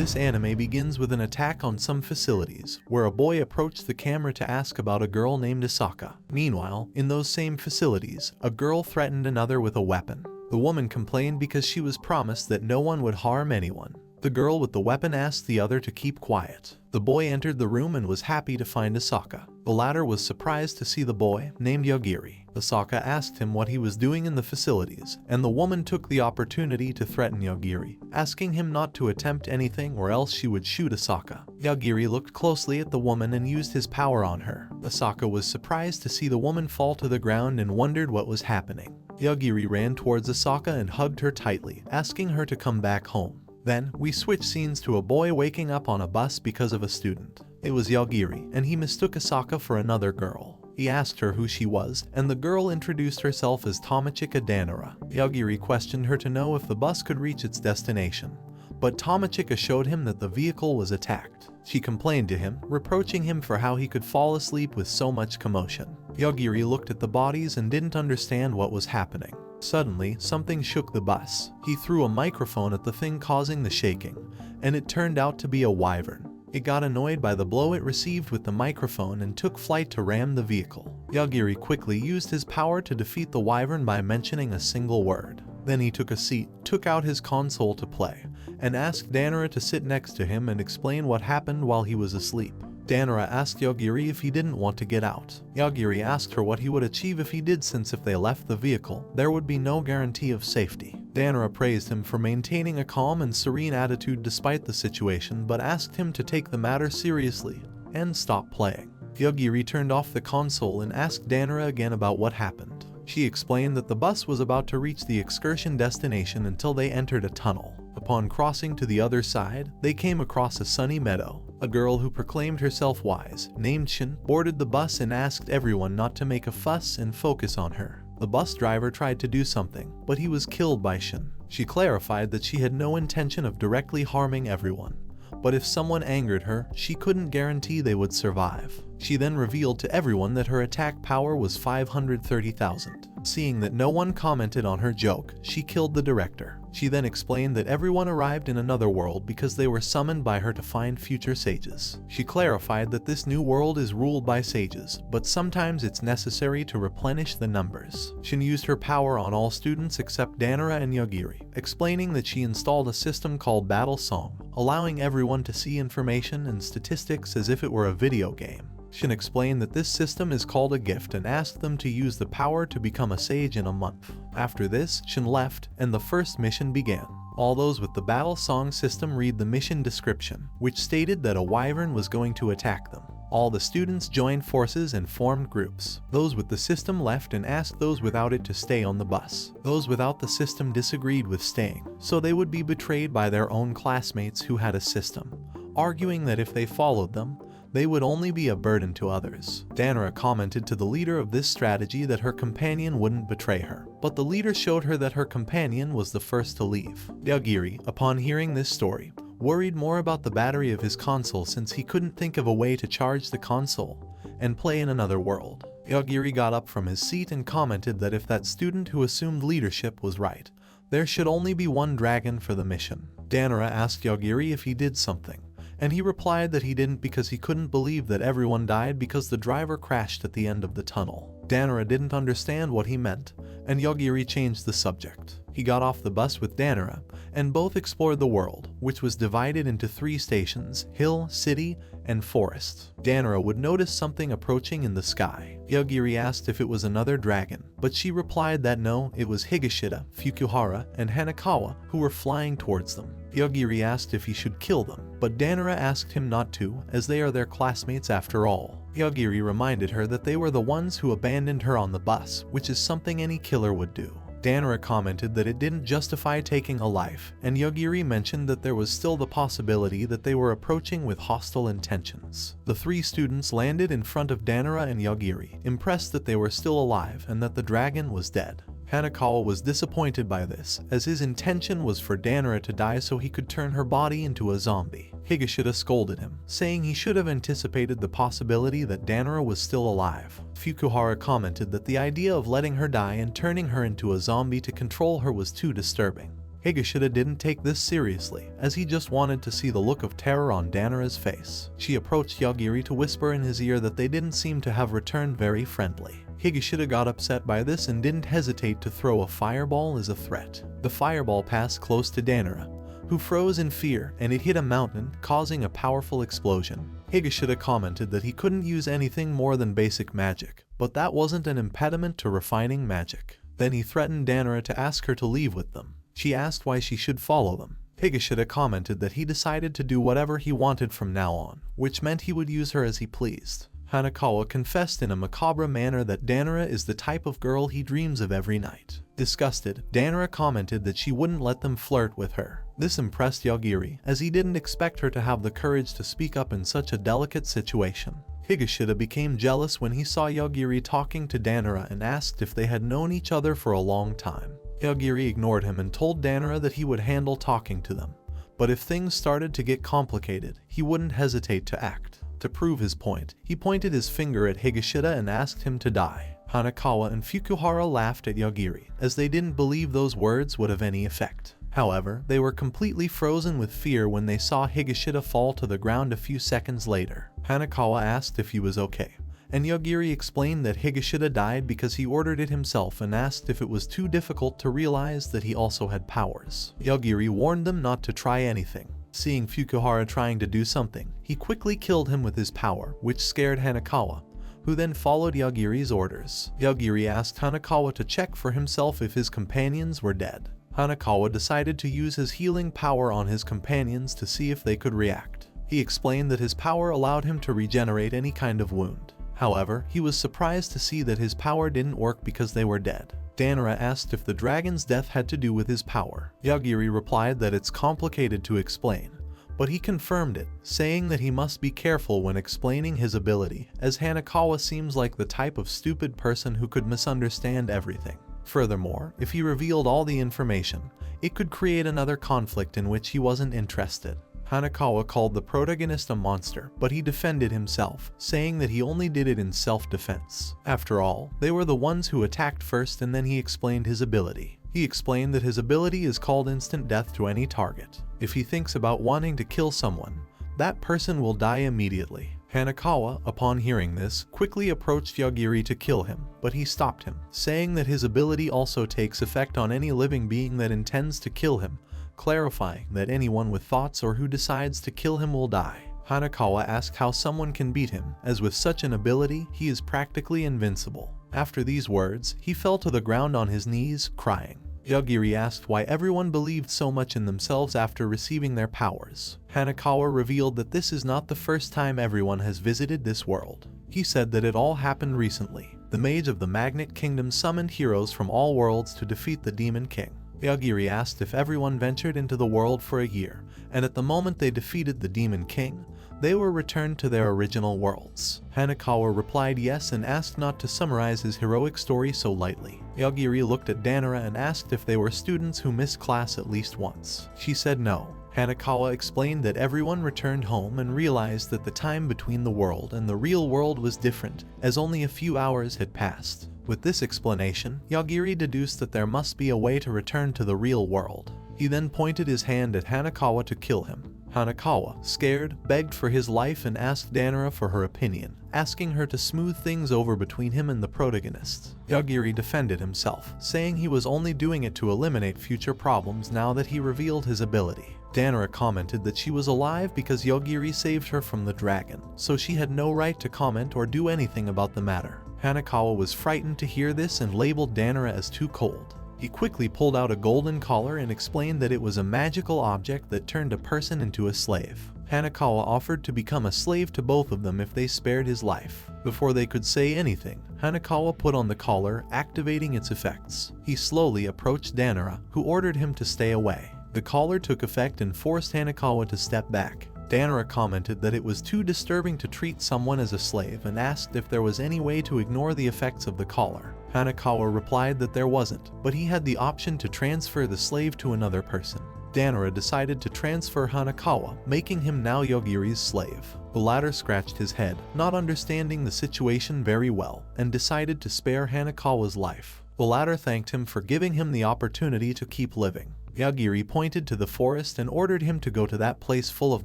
This anime begins with an attack on some facilities, where a boy approached the camera to ask about a girl named Asaka. Meanwhile, in those same facilities, a girl threatened another with a weapon. The woman complained because she was promised that no one would harm anyone. The girl with the weapon asked the other to keep quiet. The boy entered the room and was happy to find Asaka. The latter was surprised to see the boy, named Yagiri. Asaka asked him what he was doing in the facilities, and the woman took the opportunity to threaten Yagiri, asking him not to attempt anything or else she would shoot Asaka. Yagiri looked closely at the woman and used his power on her. Asaka was surprised to see the woman fall to the ground and wondered what was happening. Yagiri ran towards Asaka and hugged her tightly, asking her to come back home. Then, we switch scenes to a boy waking up on a bus because of a student. It was Yagiri, and he mistook Asaka for another girl. He asked her who she was, and the girl introduced herself as Tomochika Danara. Yagiri questioned her to know if the bus could reach its destination, but Tomochika showed him that the vehicle was attacked. She complained to him, reproaching him for how he could fall asleep with so much commotion. Yagiri looked at the bodies and didn't understand what was happening. Suddenly, something shook the bus. He threw a microphone at the thing causing the shaking, and it turned out to be a wyvern. It got annoyed by the blow it received with the microphone and took flight to ram the vehicle. Yagiri quickly used his power to defeat the wyvern by mentioning a single word. Then he took a seat, took out his console to play, and asked Danara to sit next to him and explain what happened while he was asleep. Danara asked Yagiri if he didn't want to get out. Yagiri asked her what he would achieve if he did, since if they left the vehicle, there would be no guarantee of safety. Danara praised him for maintaining a calm and serene attitude despite the situation, but asked him to take the matter seriously and stop playing. Yagiri turned off the console and asked Danara again about what happened. She explained that the bus was about to reach the excursion destination until they entered a tunnel. Upon crossing to the other side, they came across a sunny meadow. A girl who proclaimed herself wise, named Shin, boarded the bus and asked everyone not to make a fuss and focus on her. The bus driver tried to do something, but he was killed by Shin. She clarified that she had no intention of directly harming everyone, but if someone angered her, she couldn't guarantee they would survive. She then revealed to everyone that her attack power was 530,000. Seeing that no one commented on her joke, she killed the director. She then explained that everyone arrived in another world because they were summoned by her to find future sages. She clarified that this new world is ruled by sages, but sometimes it's necessary to replenish the numbers. Shin used her power on all students except Danara and Yagiri, explaining that she installed a system called Battle Song, allowing everyone to see information and statistics as if it were a video game. Shin explained that this system is called a gift and asked them to use the power to become a sage in a month. After this, Shin left, and the first mission began. All those with the battle song system read the mission description, which stated that a wyvern was going to attack them. All the students joined forces and formed groups. Those with the system left and asked those without it to stay on the bus. Those without the system disagreed with staying, so they would be betrayed by their own classmates who had a system, arguing that if they followed them, they would only be a burden to others. Danara commented to the leader of this strategy that her companion wouldn't betray her, but the leader showed her that her companion was the first to leave. Yagiri, upon hearing this story, worried more about the battery of his console since he couldn't think of a way to charge the console and play in another world. Yagiri got up from his seat and commented that if that student who assumed leadership was right, there should only be one dragon for the mission. Danara asked Yagiri if he did something, and he replied that he didn't because he couldn't believe that everyone died because the driver crashed at the end of the tunnel. Danara didn't understand what he meant, and Yagiri changed the subject. He got off the bus with Danara, and both explored the world, which was divided into 3 stations: hill, city, and forest. Danara would notice something approaching in the sky. Yagiri asked if it was another dragon, but she replied that no, it was Higashida, Fukuhara, and Hanakawa who were flying towards them. Yagiri asked if he should kill them, but Danara asked him not to, as they are their classmates after all. Yagiri reminded her that they were the ones who abandoned her on the bus, which is something any killer would do. Danara commented that it didn't justify taking a life, and Yagiri mentioned that there was still the possibility that they were approaching with hostile intentions. The 3 students landed in front of Danara and Yagiri, impressed that they were still alive and that the dragon was dead. Hanakawa was disappointed by this, as his intention was for Danara to die so he could turn her body into a zombie. Higashida scolded him, saying he should have anticipated the possibility that Danara was still alive. Fukuhara commented that the idea of letting her die and turning her into a zombie to control her was too disturbing. Higashida didn't take this seriously, as he just wanted to see the look of terror on Danara's face. She approached Yagiri to whisper in his ear that they didn't seem to have returned very friendly. Higashida got upset by this and didn't hesitate to throw a fireball as a threat. The fireball passed close to Danara, who froze in fear, and it hit a mountain, causing a powerful explosion. Higashida commented that he couldn't use anything more than basic magic, but that wasn't an impediment to refining magic. Then he threatened Danara to ask her to leave with them. She asked why she should follow them. Higashida commented that he decided to do whatever he wanted from now on, which meant he would use her as he pleased. Hanakawa confessed in a macabre manner that Danara is the type of girl he dreams of every night. Disgusted, Danara commented that she wouldn't let them flirt with her. This impressed Yagiri, as he didn't expect her to have the courage to speak up in such a delicate situation. Higashida became jealous when he saw Yagiri talking to Danara and asked if they had known each other for a long time. Yagiri ignored him and told Danara that he would handle talking to them, but if things started to get complicated, he wouldn't hesitate to act. To prove his point, he pointed his finger at Higashida and asked him to die. Hanakawa and Fukuhara laughed at Yagiri, as they didn't believe those words would have any effect. However, they were completely frozen with fear when they saw Higashida fall to the ground a few seconds later. Hanakawa asked if he was okay, and Yagiri explained that Higashida died because he ordered it himself and asked if it was too difficult to realize that he also had powers. Yagiri warned them not to try anything. Seeing Fukuhara trying to do something, he quickly killed him with his power, which scared Hanakawa, who then followed Yagiri's orders. Yagiri asked Hanakawa to check for himself if his companions were dead. Hanakawa decided to use his healing power on his companions to see if they could react. He explained that his power allowed him to regenerate any kind of wound. However, he was surprised to see that his power didn't work because they were dead. Danara asked if the dragon's death had to do with his power. Yagiri replied that it's complicated to explain, but he confirmed it, saying that he must be careful when explaining his ability, as Hanakawa seems like the type of stupid person who could misunderstand everything. Furthermore, if he revealed all the information, it could create another conflict in which he wasn't interested. Hanakawa called the protagonist a monster, but he defended himself, saying that he only did it in self-defense. After all, they were the ones who attacked first, and then he explained his ability. He explained that his ability is called instant death to any target. If he thinks about wanting to kill someone, that person will die immediately. Hanakawa, upon hearing this, quickly approached Yagiri to kill him, but he stopped him, saying that his ability also takes effect on any living being that intends to kill him, clarifying that anyone with thoughts or who decides to kill him will die. Hanakawa asked how someone can beat him, as with such an ability, he is practically invincible. After these words, he fell to the ground on his knees, crying. Yagiri asked why everyone believed so much in themselves after receiving their powers. Hanakawa revealed that this is not the first time everyone has visited this world. He said that it all happened recently. The mage of the Magnet Kingdom summoned heroes from all worlds to defeat the Demon King. Yagiri asked if everyone ventured into the world for a year, and at the moment they defeated the Demon King, they were returned to their original worlds. Hanakawa replied yes and asked not to summarize his heroic story so lightly. Yagiri looked at Danara and asked if they were students who missed class at least once. She said no. Hanakawa explained that everyone returned home and realized that the time between the world and the real world was different, as only a few hours had passed. With this explanation, Yagiri deduced that there must be a way to return to the real world. He then pointed his hand at Hanakawa to kill him. Hanakawa, scared, begged for his life and asked Danara for her opinion, asking her to smooth things over between him and the protagonist. Yagiri defended himself, saying he was only doing it to eliminate future problems now that he revealed his ability. Danara commented that she was alive because Yagiri saved her from the dragon, so she had no right to comment or do anything about the matter. Hanakawa was frightened to hear this and labeled Danara as too cold. He quickly pulled out a golden collar and explained that it was a magical object that turned a person into a slave. Hanakawa offered to become a slave to both of them if they spared his life. Before they could say anything, Hanakawa put on the collar, activating its effects. He slowly approached Danara, who ordered him to stay away. The collar took effect and forced Hanakawa to step back. Danara commented that it was too disturbing to treat someone as a slave and asked if there was any way to ignore the effects of the collar. Hanakawa replied that there wasn't, but he had the option to transfer the slave to another person. Danara decided to transfer Hanakawa, making him now Yagiri's slave. The latter scratched his head, not understanding the situation very well, and decided to spare Hanakawa's life. The latter thanked him for giving him the opportunity to keep living. Yagiri pointed to the forest and ordered him to go to that place full of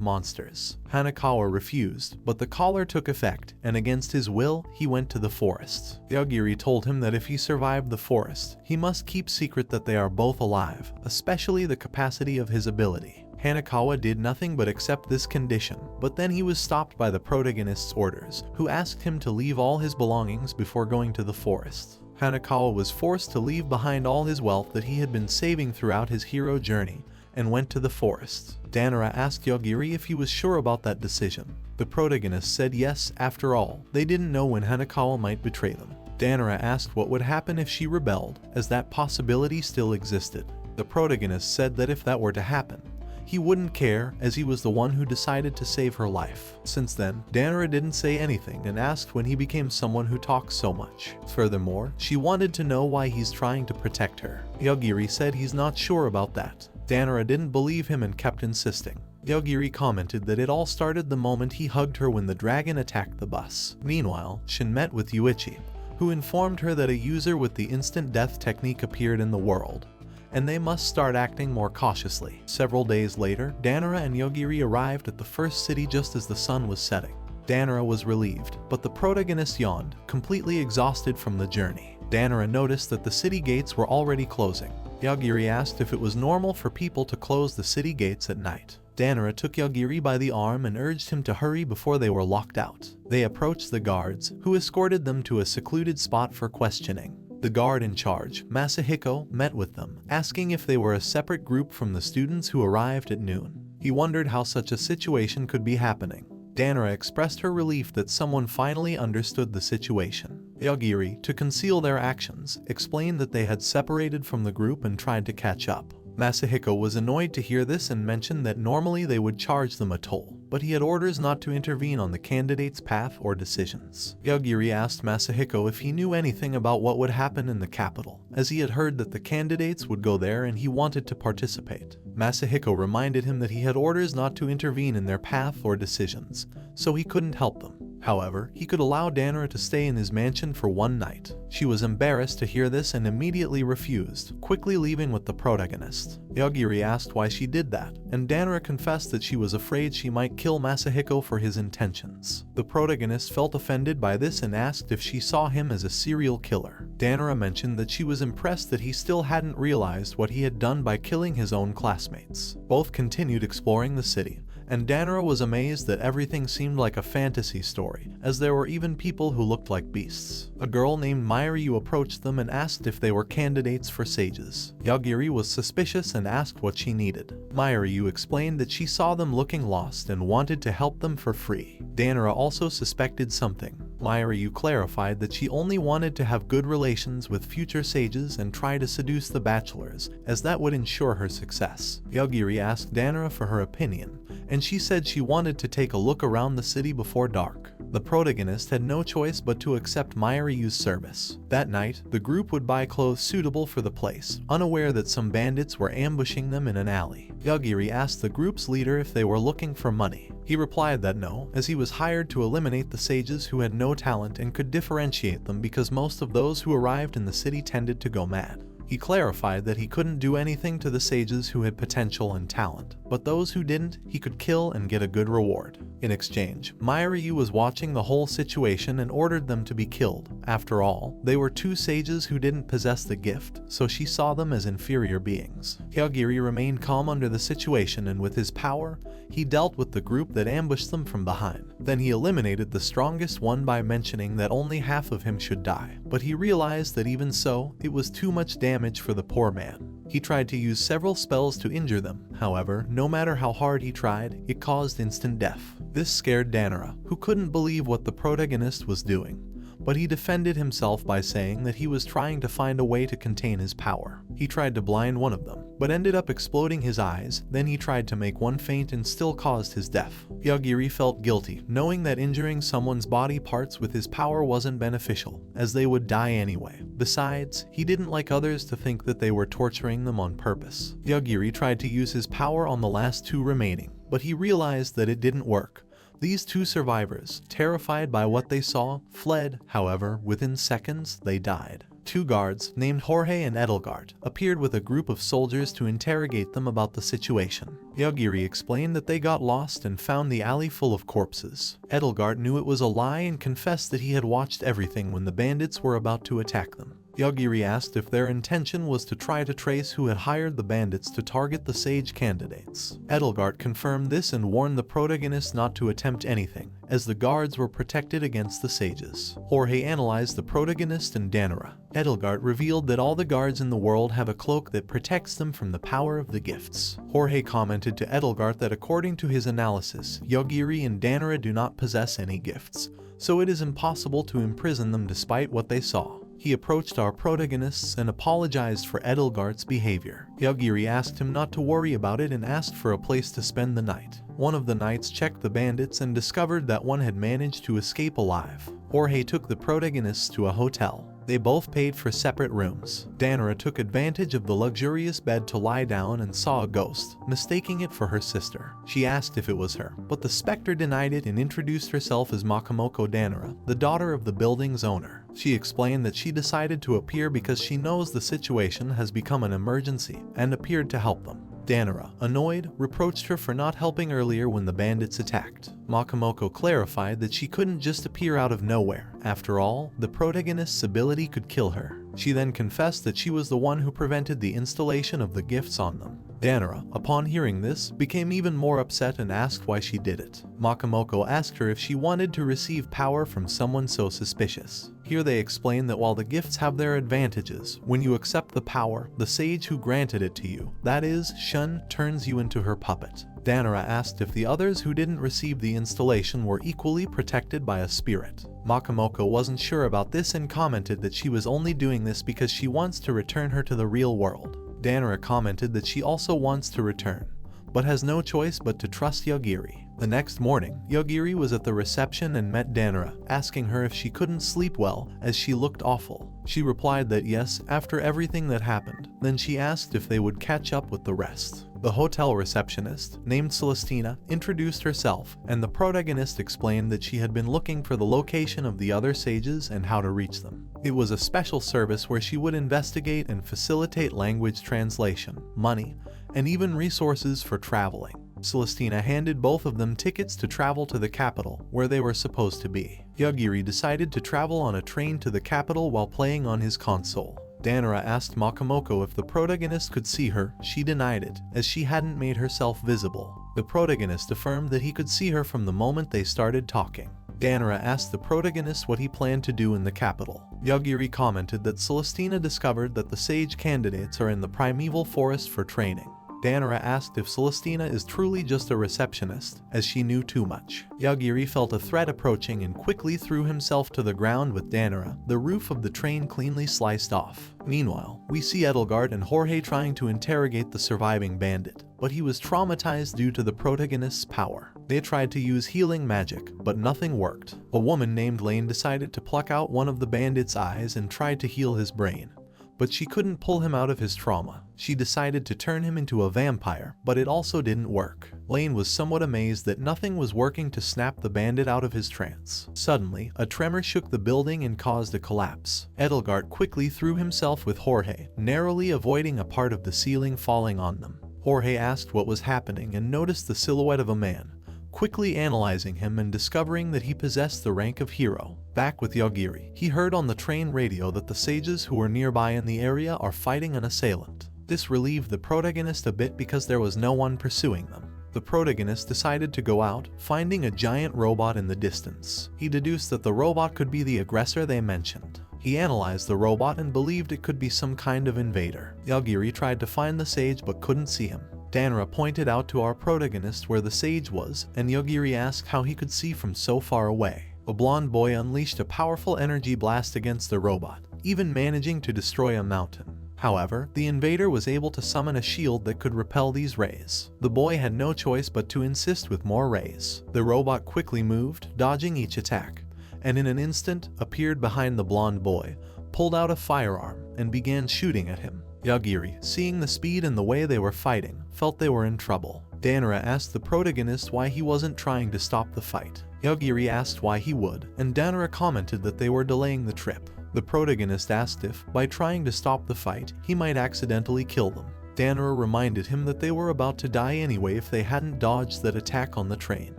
monsters. Hanekawa refused, but the collar took effect, and against his will, he went to the forest. Yagiri told him that if he survived the forest, he must keep secret that they are both alive, especially the capacity of his ability. Hanekawa did nothing but accept this condition, but then he was stopped by the protagonist's orders, who asked him to leave all his belongings before going to the forest. Hanekawa was forced to leave behind all his wealth that he had been saving throughout his hero journey, and went to the forest. Danara asked Yagiri if he was sure about that decision. The protagonist said yes, after all, they didn't know when Hanekawa might betray them. Danara asked what would happen if she rebelled, as that possibility still existed. The protagonist said that if that were to happen, he wouldn't care, as he was the one who decided to save her life. Since then, Danara didn't say anything and asked when he became someone who talks so much. Furthermore, she wanted to know why he's trying to protect her. Yagiri said he's not sure about that. Danara didn't believe him and kept insisting. Yagiri commented that it all started the moment he hugged her when the dragon attacked the bus. Meanwhile, Shin met with Yuichi, who informed her that a user with the instant death technique appeared in the world, and they must start acting more cautiously. Several days later, Danara and Yagiri arrived at the first city just as the sun was setting. Danara was relieved, but the protagonist yawned, completely exhausted from the journey. Danara noticed that the city gates were already closing. Yagiri asked if it was normal for people to close the city gates at night. Danara took Yagiri by the arm and urged him to hurry before they were locked out. They approached the guards, who escorted them to a secluded spot for questioning. The guard in charge, Masahiko, met with them, asking if they were a separate group from the students who arrived at noon. He wondered how such a situation could be happening. Danara expressed her relief that someone finally understood the situation. Yagiri, to conceal their actions, explained that they had separated from the group and tried to catch up. Masahiko was annoyed to hear this and mentioned that normally they would charge them a toll, but he had orders not to intervene on the candidate's path or decisions. Yagiri asked Masahiko if he knew anything about what would happen in the capital, as he had heard that the candidates would go there and he wanted to participate. Masahiko reminded him that he had orders not to intervene in their path or decisions, so he couldn't help them. However, he could allow Danara to stay in his mansion for one night. She was embarrassed to hear this and immediately refused, quickly leaving with the protagonist. Yagiri asked why she did that, and Danara confessed that she was afraid she might kill Masahiko for his intentions. The protagonist felt offended by this and asked if she saw him as a serial killer. Danara mentioned that she was impressed that he still hadn't realized what he had done by killing his own classmates. Both continued exploring the city, and Danara was amazed that everything seemed like a fantasy story, as there were even people who looked like beasts. A girl named Mairyu approached them and asked if they were candidates for sages. Yagiri was suspicious and asked what she needed. Mairyu explained that she saw them looking lost and wanted to help them for free. Danara also suspected something. Mairyu clarified that she only wanted to have good relations with future sages and try to seduce the bachelors, as that would ensure her success. Yagiri asked Danara for her opinion, and she said she wanted to take a look around the city before dark. The protagonist had no choice but to accept Mairyu's service. That night, the group would buy clothes suitable for the place, unaware that some bandits were ambushing them in an alley. Yagiri asked the group's leader if they were looking for money. He replied that no, as he was hired to eliminate the sages who had no talent and could differentiate them because most of those who arrived in the city tended to go mad. He clarified that he couldn't do anything to the sages who had potential and talent, but those who didn't, he could kill and get a good reward. In exchange, Mairyu was watching the whole situation and ordered them to be killed. After all, they were two sages who didn't possess the gift, so she saw them as inferior beings. Yagiri remained calm under the situation, and with his power, he dealt with the group that ambushed them from behind. Then he eliminated the strongest one by mentioning that only half of him should die, but he realized that even so, it was too much damage for the poor man. He tried to use several spells to injure them. However, no matter how hard he tried, it caused instant death. This scared Danara, who couldn't believe what the protagonist was doing, but he defended himself by saying that he was trying to find a way to contain his power. He tried to blind one of them, but ended up exploding his eyes. Then he tried to make one faint and still caused his death. Yagiri felt guilty, knowing that injuring someone's body parts with his power wasn't beneficial, as they would die anyway. Besides, he didn't like others to think that they were torturing them on purpose. Yagiri tried to use his power on the last two remaining, but he realized that it didn't work. These two survivors, terrified by what they saw, fled. However, within seconds, they died. Two guards, named Jorge and Edelgard, appeared with a group of soldiers to interrogate them about the situation. Yagiri explained that they got lost and found the alley full of corpses. Edelgard knew it was a lie and confessed that he had watched everything when the bandits were about to attack them. Yagiri asked if their intention was to try to trace who had hired the bandits to target the sage candidates. Edelgard confirmed this and warned the protagonist not to attempt anything, as the guards were protected against the sages. Jorge analyzed the protagonist and Danara. Edelgard revealed that all the guards in the world have a cloak that protects them from the power of the gifts. Jorge commented to Edelgard that according to his analysis, Yagiri and Danara do not possess any gifts, so it is impossible to imprison them despite what they saw. He approached our protagonists and apologized for Edelgard's behavior. Yagiri asked him not to worry about it and asked for a place to spend the night. One of the knights checked the bandits and discovered that one had managed to escape alive. Jorge took the protagonists to a hotel. They both paid for separate rooms. Danara took advantage of the luxurious bed to lie down and saw a ghost, mistaking it for her sister. She asked if it was her, but the specter denied it and introduced herself as Makamoko Danara, the daughter of the building's owner. She explained that she decided to appear because she knows the situation has become an emergency and appeared to help them. Danara, annoyed, reproached her for not helping earlier when the bandits attacked. Makamoko clarified that she couldn't just appear out of nowhere. After all, the protagonist's ability could kill her. She then confessed that she was the one who prevented the installation of the gifts on them. Danara, upon hearing this, became even more upset and asked why she did it. Makamoko asked her if she wanted to receive power from someone so suspicious. Here they explain that while the gifts have their advantages, when you accept the power, the sage who granted it to you, that is, Shun, turns you into her puppet. Danara asked if the others who didn't receive the installation were equally protected by a spirit. Makamoko wasn't sure about this and commented that she was only doing this because she wants to return her to the real world. Danara commented that she also wants to return, but has no choice but to trust Yagiri. The next morning, Yagiri was at the reception and met Danara, asking her if she couldn't sleep well as she looked awful. She replied that yes, after everything that happened. Then she asked if they would catch up with the rest. The hotel receptionist, named Celestina, introduced herself, and the protagonist explained that she had been looking for the location of the other sages and how to reach them. It was a special service where she would investigate and facilitate language translation, money, and even resources for traveling. Celestina handed both of them tickets to travel to the capital, where they were supposed to be. Yagiri decided to travel on a train to the capital while playing on his console. Danara asked Makamoko if the protagonist could see her. She denied it, as she hadn't made herself visible. The protagonist affirmed that he could see her from the moment they started talking. Danara asked the protagonist what he planned to do in the capital. Yagiri commented that Celestina discovered that the sage candidates are in the primeval forest for training. Danara asked if Celestina is truly just a receptionist, as she knew too much. Yagiri felt a threat approaching and quickly threw himself to the ground with Danara, the roof of the train cleanly sliced off. Meanwhile, we see Edelgard and Jorge trying to interrogate the surviving bandit, but he was traumatized due to the protagonist's power. They tried to use healing magic, but nothing worked. A woman named Lane decided to pluck out one of the bandit's eyes and tried to heal his brain, but she couldn't pull him out of his trauma. She decided to turn him into a vampire, but it also didn't work. Lane was somewhat amazed that nothing was working to snap the bandit out of his trance. Suddenly, a tremor shook the building and caused a collapse. Edelgard quickly threw himself with Jorge, narrowly avoiding a part of the ceiling falling on them. Jorge asked what was happening and noticed the silhouette of a man, quickly analyzing him and discovering that he possessed the rank of hero. Back with Yagiri, he heard on the train radio that the sages who were nearby in the area are fighting an assailant. This relieved the protagonist a bit because there was no one pursuing them. The protagonist decided to go out, finding a giant robot in the distance. He deduced that the robot could be the aggressor they mentioned. He analyzed the robot and believed it could be some kind of invader. Yagiri tried to find the sage but couldn't see him. Danara pointed out to our protagonist where the sage was, and Yagiri asked how he could see from so far away. A blonde boy unleashed a powerful energy blast against the robot, even managing to destroy a mountain. However, the invader was able to summon a shield that could repel these rays. The boy had no choice but to insist with more rays. The robot quickly moved, dodging each attack, and in an instant appeared behind the blonde boy, pulled out a firearm, and began shooting at him. Yagiri, seeing the speed and the way they were fighting, felt they were in trouble. Danara asked the protagonist why he wasn't trying to stop the fight. Yagiri asked why he would, and Danara commented that they were delaying the trip. The protagonist asked if, by trying to stop the fight, he might accidentally kill them. Danara reminded him that they were about to die anyway if they hadn't dodged that attack on the train.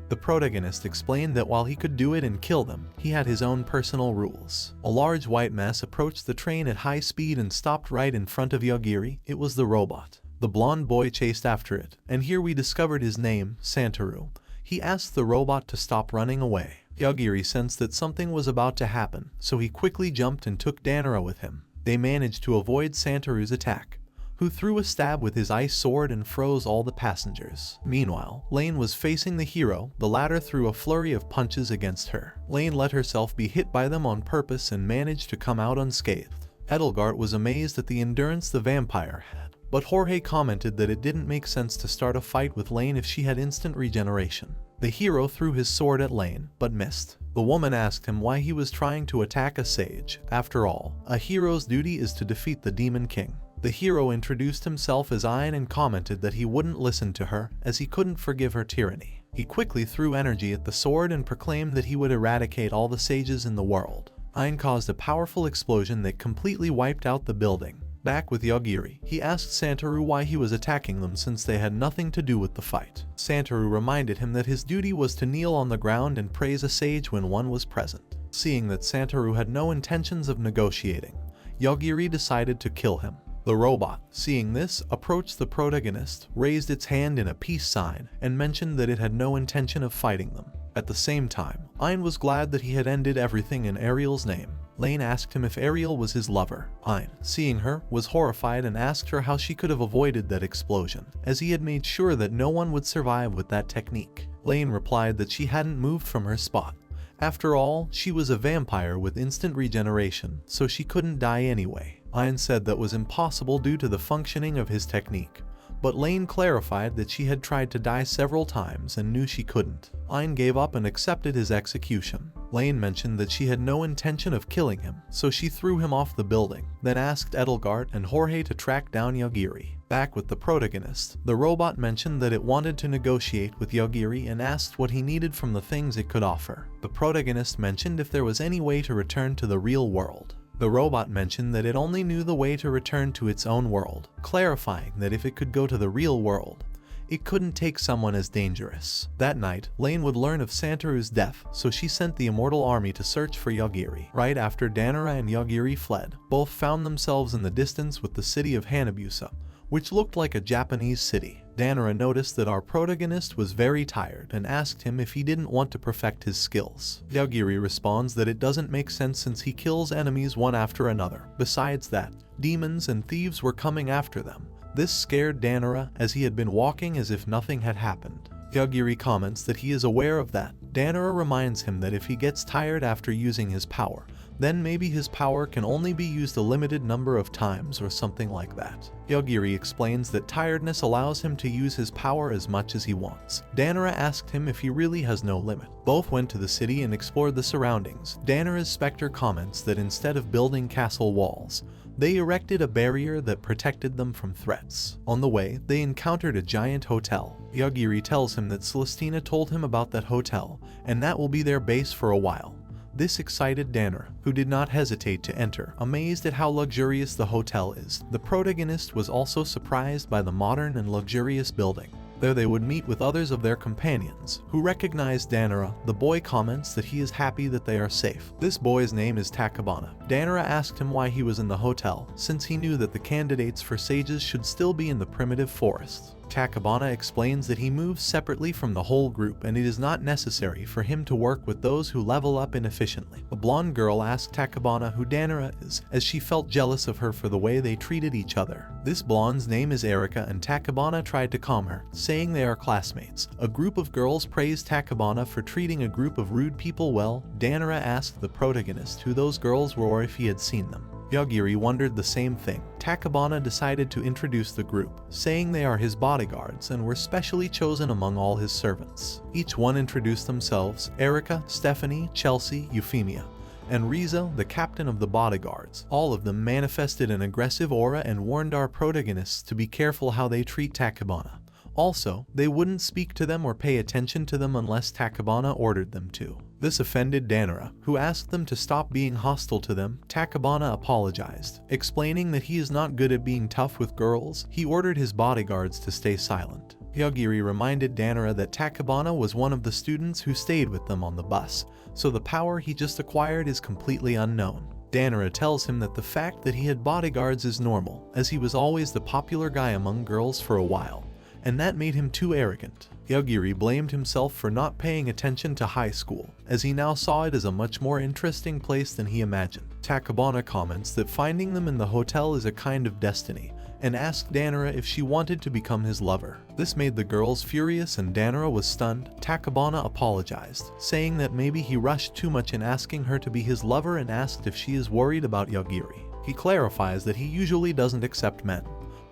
The protagonist explained that while he could do it and kill them, he had his own personal rules. A large white mass approached the train at high speed and stopped right in front of Yagiri. It was the robot. The blonde boy chased after it, and here we discovered his name, Santaru. He asked the robot to stop running away. Yagiri sensed that something was about to happen, so he quickly jumped and took Danara with him. They managed to avoid Santaru's attack, who threw a stab with his ice sword and froze all the passengers. Meanwhile, Lane was facing the hero. The latter threw a flurry of punches against her. Lane let herself be hit by them on purpose and managed to come out unscathed. Edelgard was amazed at the endurance the vampire had, but Jorge commented that it didn't make sense to start a fight with Lane if she had instant regeneration. The hero threw his sword at Lane, but missed. The woman asked him why he was trying to attack a sage. After all, a hero's duty is to defeat the Demon King. The hero introduced himself as Ein and commented that he wouldn't listen to her, as he couldn't forgive her tyranny. He quickly threw energy at the sword and proclaimed that he would eradicate all the sages in the world. Ein caused a powerful explosion that completely wiped out the building. Back with Yagiri, he asked Santaru why he was attacking them since they had nothing to do with the fight. Santaru reminded him that his duty was to kneel on the ground and praise a sage when one was present. Seeing that Santaru had no intentions of negotiating, Yagiri decided to kill him. The robot, seeing this, approached the protagonist, raised its hand in a peace sign, and mentioned that it had no intention of fighting them. At the same time, Ein was glad that he had ended everything in Ariel's name. Lane asked him if Ariel was his lover. Ein, seeing her, was horrified and asked her how she could have avoided that explosion, as he had made sure that no one would survive with that technique. Lane replied that she hadn't moved from her spot. After all, she was a vampire with instant regeneration, so she couldn't die anyway. Ein said that was impossible due to the functioning of his technique, but Lane clarified that she had tried to die several times and knew she couldn't. Ein gave up and accepted his execution. Lane mentioned that she had no intention of killing him, so she threw him off the building, then asked Edelgard and Jorge to track down Yagiri. Back with the protagonist, the robot mentioned that it wanted to negotiate with Yagiri and asked what he needed from the things it could offer. The protagonist mentioned if there was any way to return to the real world. The robot mentioned that it only knew the way to return to its own world, clarifying that if it could go to the real world, it couldn't take someone as dangerous. That night, Lane would learn of Santaru's death, so she sent the Immortal Army to search for Yagiri. Right after Danara and Yagiri fled, both found themselves in the distance with the city of Hanabusa, which looked like a Japanese city. Danara noticed that our protagonist was very tired and asked him if he didn't want to perfect his skills. Yagiri responds that it doesn't make sense since he kills enemies one after another. Besides that, demons and thieves were coming after them. This scared Danara, as he had been walking as if nothing had happened. Yagiri comments that he is aware of that. Danara reminds him that if he gets tired after using his power, then maybe his power can only be used a limited number of times or something like that. Yagiri explains that tiredness allows him to use his power as much as he wants. Danara asked him if he really has no limit. Both went to the city and explored the surroundings. Danara's specter comments that instead of building castle walls, they erected a barrier that protected them from threats. On the way, they encountered a giant hotel. Yagiri tells him that Celestina told him about that hotel, and that will be their base for a while. This excited Danara, who did not hesitate to enter, amazed at how luxurious the hotel is. The protagonist was also surprised by the modern and luxurious building. There they would meet with others of their companions, who recognize Danara. The boy comments that he is happy that they are safe. This boy's name is Takabana. Danara asked him why he was in the hotel, since he knew that the candidates for sages should still be in the primitive forest. Takabana explains that he moves separately from the whole group and it is not necessary for him to work with those who level up inefficiently. A blonde girl asked Takabana who Danara is, as she felt jealous of her for the way they treated each other. This blonde's name is Erika and Takabana tried to calm her, saying they are classmates. A group of girls praised Takabana for treating a group of rude people well. Danara asked the protagonist who those girls were or if he had seen them. Yagiri wondered the same thing. Takabana decided to introduce the group, saying they are his bodyguards and were specially chosen among all his servants. Each one introduced themselves: Erika, Stephanie, Chelsea, Euphemia, and Riza, the captain of the bodyguards. All of them manifested an aggressive aura and warned our protagonists to be careful how they treat Takabana. Also, they wouldn't speak to them or pay attention to them unless Takabana ordered them to. This offended Danara, who asked them to stop being hostile to them. Takabana apologized, explaining that he is not good at being tough with girls. He ordered his bodyguards to stay silent. Yagiri reminded Danara that Takabana was one of the students who stayed with them on the bus, so the power he just acquired is completely unknown. Danara tells him that the fact that he had bodyguards is normal, as he was always the popular guy among girls for a while, and that made him too arrogant. Yagiri blamed himself for not paying attention to high school, as he now saw it as a much more interesting place than he imagined. Takabana comments that finding them in the hotel is a kind of destiny, and asked Danara if she wanted to become his lover. This made the girls furious and Danara was stunned. Takabana apologized, saying that maybe he rushed too much in asking her to be his lover and asked if she is worried about Yagiri. He clarifies that he usually doesn't accept men,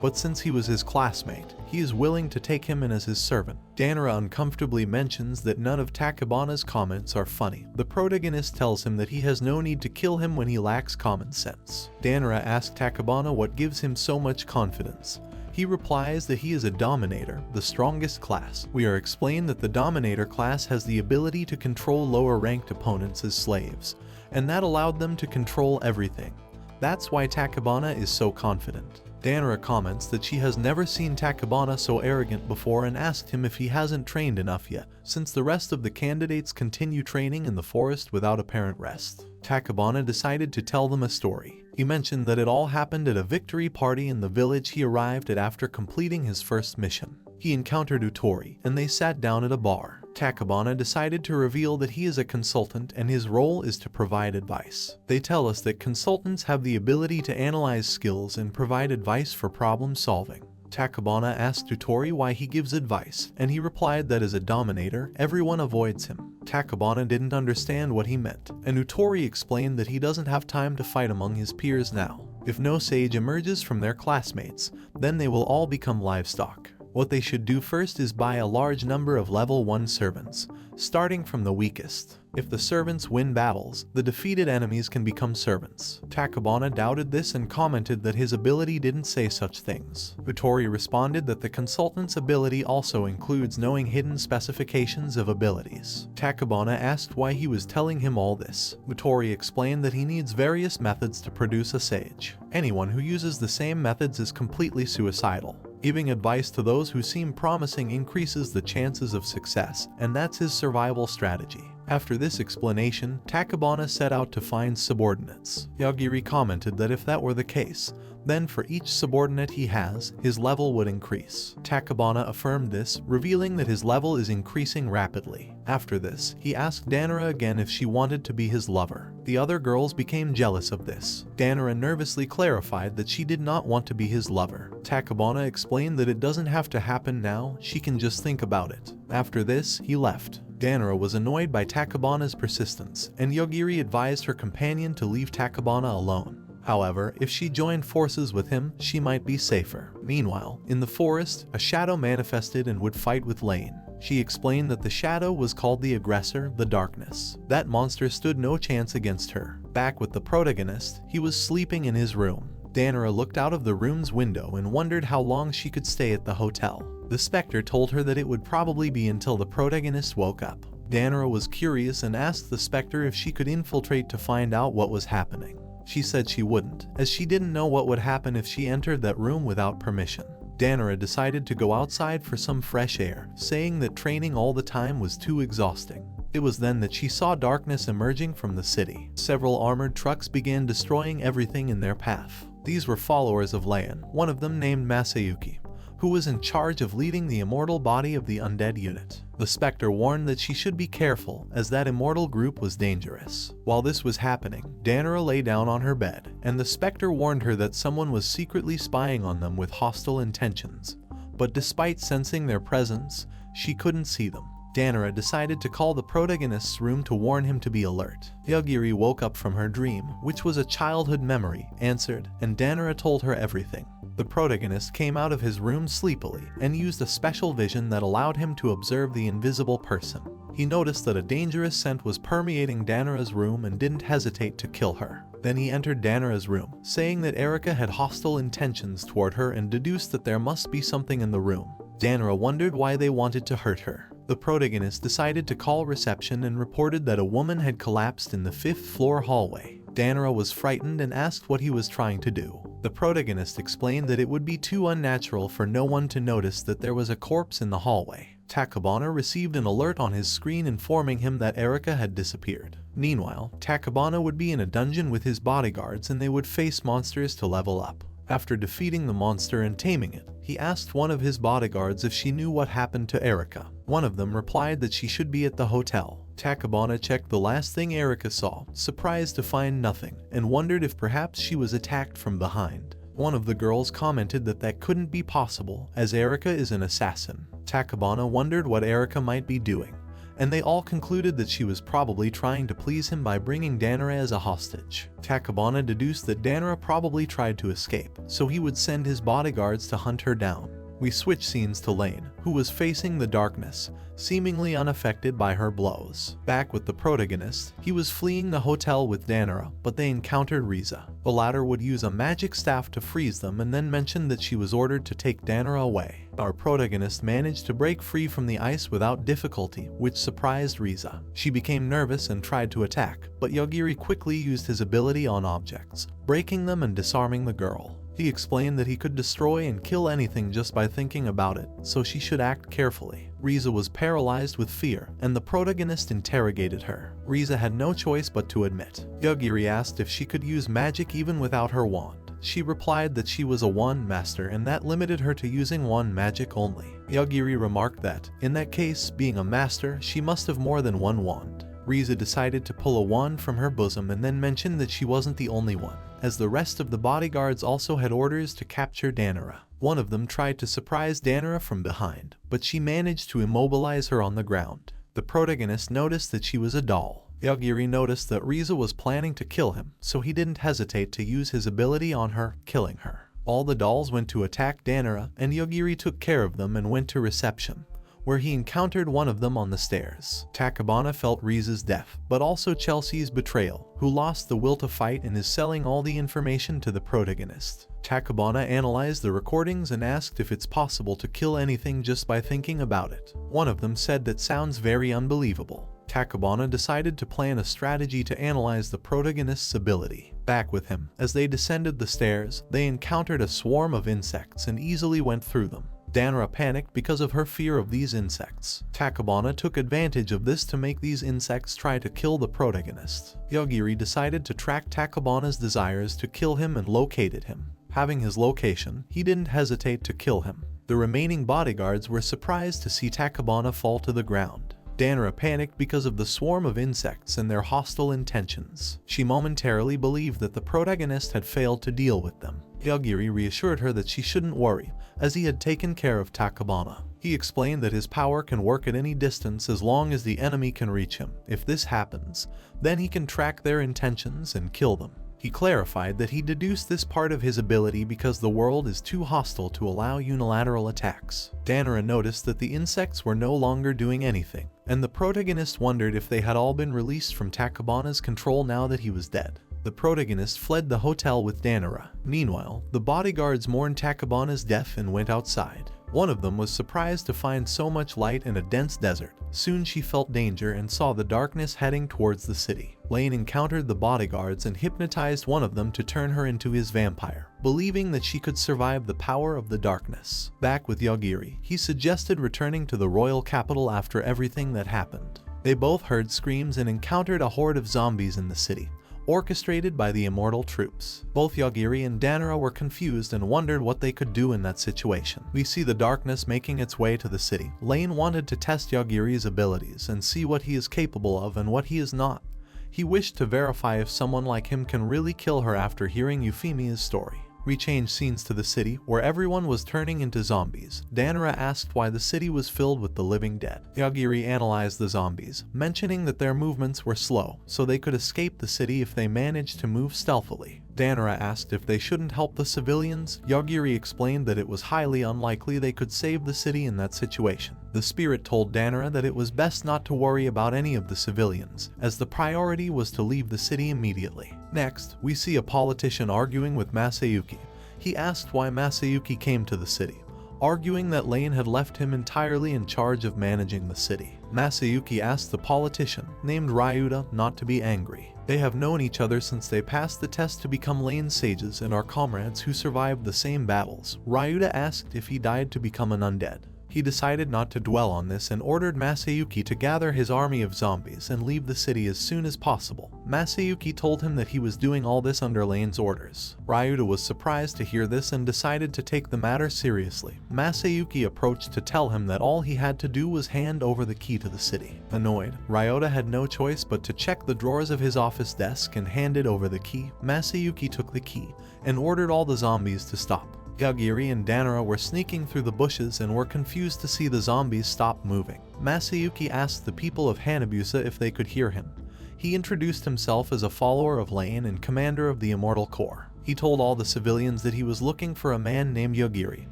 but since he was his classmate, he is willing to take him in as his servant. Danara uncomfortably mentions that none of Takabana's comments are funny. The protagonist tells him that he has no need to kill him when he lacks common sense. Danara asks Takabana what gives him so much confidence. He replies that he is a dominator, the strongest class. We are explained that the dominator class has the ability to control lower-ranked opponents as slaves, and that allowed them to control everything. That's why Takabana is so confident. Danara comments that she has never seen Takabana so arrogant before and asked him if he hasn't trained enough yet, since the rest of the candidates continue training in the forest without apparent rest. Takabana decided to tell them a story. He mentioned that it all happened at a victory party in the village he arrived at after completing his first mission. He encountered Utori, and they sat down at a bar. Takabana decided to reveal that he is a consultant and his role is to provide advice. They tell us that consultants have the ability to analyze skills and provide advice for problem solving. Takabana asked Utori why he gives advice, and he replied that as a dominator, everyone avoids him. Takabana didn't understand what he meant, and Utori explained that he doesn't have time to fight among his peers now. If no sage emerges from their classmates, then they will all become livestock. What they should do first is buy a large number of level 1 servants, starting from the weakest. If the servants win battles, the defeated enemies can become servants. Takabana doubted this and commented that his ability didn't say such things. Utori responded that the consultant's ability also includes knowing hidden specifications of abilities. Takabana asked why he was telling him all this. Utori explained that he needs various methods to produce a sage. Anyone who uses the same methods is completely suicidal. Giving advice to those who seem promising increases the chances of success, and that's his survival strategy. After this explanation, Takabana set out to find subordinates. Yagiri commented that if that were the case, then for each subordinate he has, his level would increase. Takabana affirmed this, revealing that his level is increasing rapidly. After this, he asked Danara again if she wanted to be his lover. The other girls became jealous of this. Danara nervously clarified that she did not want to be his lover. Takabana explained that it doesn't have to happen now, she can just think about it. After this, he left. Danara was annoyed by Takabana's persistence, and Yagiri advised her companion to leave Takabana alone. However, if she joined forces with him, she might be safer. Meanwhile, in the forest, a shadow manifested and would fight with Lane. She explained that the shadow was called the aggressor, the darkness. That monster stood no chance against her. Back with the protagonist, he was sleeping in his room. Danara looked out of the room's window and wondered how long she could stay at the hotel. The specter told her that it would probably be until the protagonist woke up. Danara was curious and asked the specter if she could infiltrate to find out what was happening. She said she wouldn't, as she didn't know what would happen if she entered that room without permission. Danara decided to go outside for some fresh air, saying that training all the time was too exhausting. It was then that she saw darkness emerging from the city. Several armored trucks began destroying everything in their path. These were followers of Leon, one of them named Masayuki, who was in charge of leading the immortal body of the undead unit. The specter warned that she should be careful, as that immortal group was dangerous. While this was happening, Danara lay down on her bed, and the specter warned her that someone was secretly spying on them with hostile intentions. But despite sensing their presence, she couldn't see them. Danara decided to call the protagonist's room to warn him to be alert. Yagiri woke up from her dream, which was a childhood memory, answered, and Danara told her everything. The protagonist came out of his room sleepily and used a special vision that allowed him to observe the invisible person. He noticed that a dangerous scent was permeating Danara's room and didn't hesitate to kill her. Then he entered Danara's room, saying that Erika had hostile intentions toward her and deduced that there must be something in the room. Danara wondered why they wanted to hurt her. The protagonist decided to call reception and reported that a woman had collapsed in the 5th floor hallway. Danara was frightened and asked what he was trying to do. The protagonist explained that it would be too unnatural for no one to notice that there was a corpse in the hallway. Takabana received an alert on his screen informing him that Erika had disappeared. Meanwhile, Takabana would be in a dungeon with his bodyguards and they would face monsters to level up. After defeating the monster and taming it, he asked one of his bodyguards if she knew what happened to Erika. One of them replied that she should be at the hotel. Takabana checked the last thing Erika saw, surprised to find nothing, and wondered if perhaps she was attacked from behind. One of the girls commented that that couldn't be possible, as Erika is an assassin. Takabana wondered what Erika might be doing, and they all concluded that she was probably trying to please him by bringing Danara as a hostage. Takabana deduced that Danara probably tried to escape, so he would send his bodyguards to hunt her down. We switch scenes to Lane, who was facing the darkness, seemingly unaffected by her blows. Back with the protagonist, he was fleeing the hotel with Danara, but they encountered Riza. The latter would use a magic staff to freeze them and then mentioned that she was ordered to take Danara away. Our protagonist managed to break free from the ice without difficulty, which surprised Riza. She became nervous and tried to attack, but Yagiri quickly used his ability on objects, breaking them and disarming the girl. He explained that he could destroy and kill anything just by thinking about it, so she should act carefully. Riza was paralyzed with fear, and the protagonist interrogated her. Riza had no choice but to admit. Yagiri asked if she could use magic even without her wand. She replied that she was a wand master and that limited her to using one magic only. Yagiri remarked that, in that case, being a master, she must have more than one wand. Riza decided to pull a wand from her bosom and then mentioned that she wasn't the only one, as the rest of the bodyguards also had orders to capture Danara. One of them tried to surprise Danara from behind, but she managed to immobilize her on the ground. The protagonist noticed that she was a doll. Yagiri noticed that Riza was planning to kill him, so he didn't hesitate to use his ability on her, killing her. All the dolls went to attack Danara, and Yagiri took care of them and went to reception, where he encountered one of them on the stairs. Takabana felt Riza's death, but also Chelsea's betrayal, who lost the will to fight and is selling all the information to the protagonist. Takabana analyzed the recordings and asked if it's possible to kill anything just by thinking about it. One of them said that sounds very unbelievable. Takabana decided to plan a strategy to analyze the protagonist's ability. Back with him, as they descended the stairs, they encountered a swarm of insects and easily went through them. Danara panicked because of her fear of these insects. Takabana took advantage of this to make these insects try to kill the protagonist. Yagiri decided to track Takabana's desires to kill him and located him. Having his location, he didn't hesitate to kill him. The remaining bodyguards were surprised to see Takabana fall to the ground. Danara panicked because of the swarm of insects and their hostile intentions. She momentarily believed that the protagonist had failed to deal with them. Yagiri reassured her that she shouldn't worry, as he had taken care of Takabana. He explained that his power can work at any distance as long as the enemy can reach him. If this happens, then he can track their intentions and kill them. He clarified that he deduced this part of his ability because the world is too hostile to allow unilateral attacks. Danara noticed that the insects were no longer doing anything, and the protagonist wondered if they had all been released from Takabana's control now that he was dead. The protagonist fled the hotel with Danara. Meanwhile, the bodyguards mourned Takabana's death and went outside. One of them was surprised to find so much light in a dense desert. Soon she felt danger and saw the darkness heading towards the city. Lane encountered the bodyguards and hypnotized one of them to turn her into his vampire, believing that she could survive the power of the darkness. Back with Yagiri, he suggested returning to the royal capital after everything that happened. They both heard screams and encountered a horde of zombies in the city, orchestrated by the immortal troops. Both Yagiri and Danara were confused and wondered what they could do in that situation. We see the darkness making its way to the city. Lane wanted to test Yagiri's abilities and see what he is capable of and what he is not. He wished to verify if someone like him can really kill her after hearing Euphemia's story. We changed scenes to the city, where everyone was turning into zombies. Danara asked why the city was filled with the living dead. Yagiri analyzed the zombies, mentioning that their movements were slow, so they could escape the city if they managed to move stealthily. Danara asked if they shouldn't help the civilians. Yagiri explained that it was highly unlikely they could save the city in that situation. The spirit told Danara that it was best not to worry about any of the civilians, as the priority was to leave the city immediately. Next, we see a politician arguing with Masayuki. He asked why Masayuki came to the city. arguing that Lane had left him entirely in charge of managing the city. Masayuki asked the politician, named Ryuta, not to be angry. They have known each other since they passed the test to become Lane's sages and are comrades who survived the same battles. Ryuta asked if he died to become an undead. He decided not to dwell on this and ordered Masayuki to gather his army of zombies and leave the city as soon as possible. Masayuki told him that he was doing all this under Lane's orders. Ryuta was surprised to hear this and decided to take the matter seriously. Masayuki approached to tell him that all he had to do was hand over the key to the city. Annoyed, Ryuta had no choice but to check the drawers of his office desk and handed over the key. Masayuki took the key and ordered all the zombies to stop. Yagiri and Danara were sneaking through the bushes and were confused to see the zombies stop moving. Masayuki asked the people of Hanabusa if they could hear him. He introduced himself as a follower of Lane and commander of the Immortal Corps. He told all the civilians that he was looking for a man named Yagiri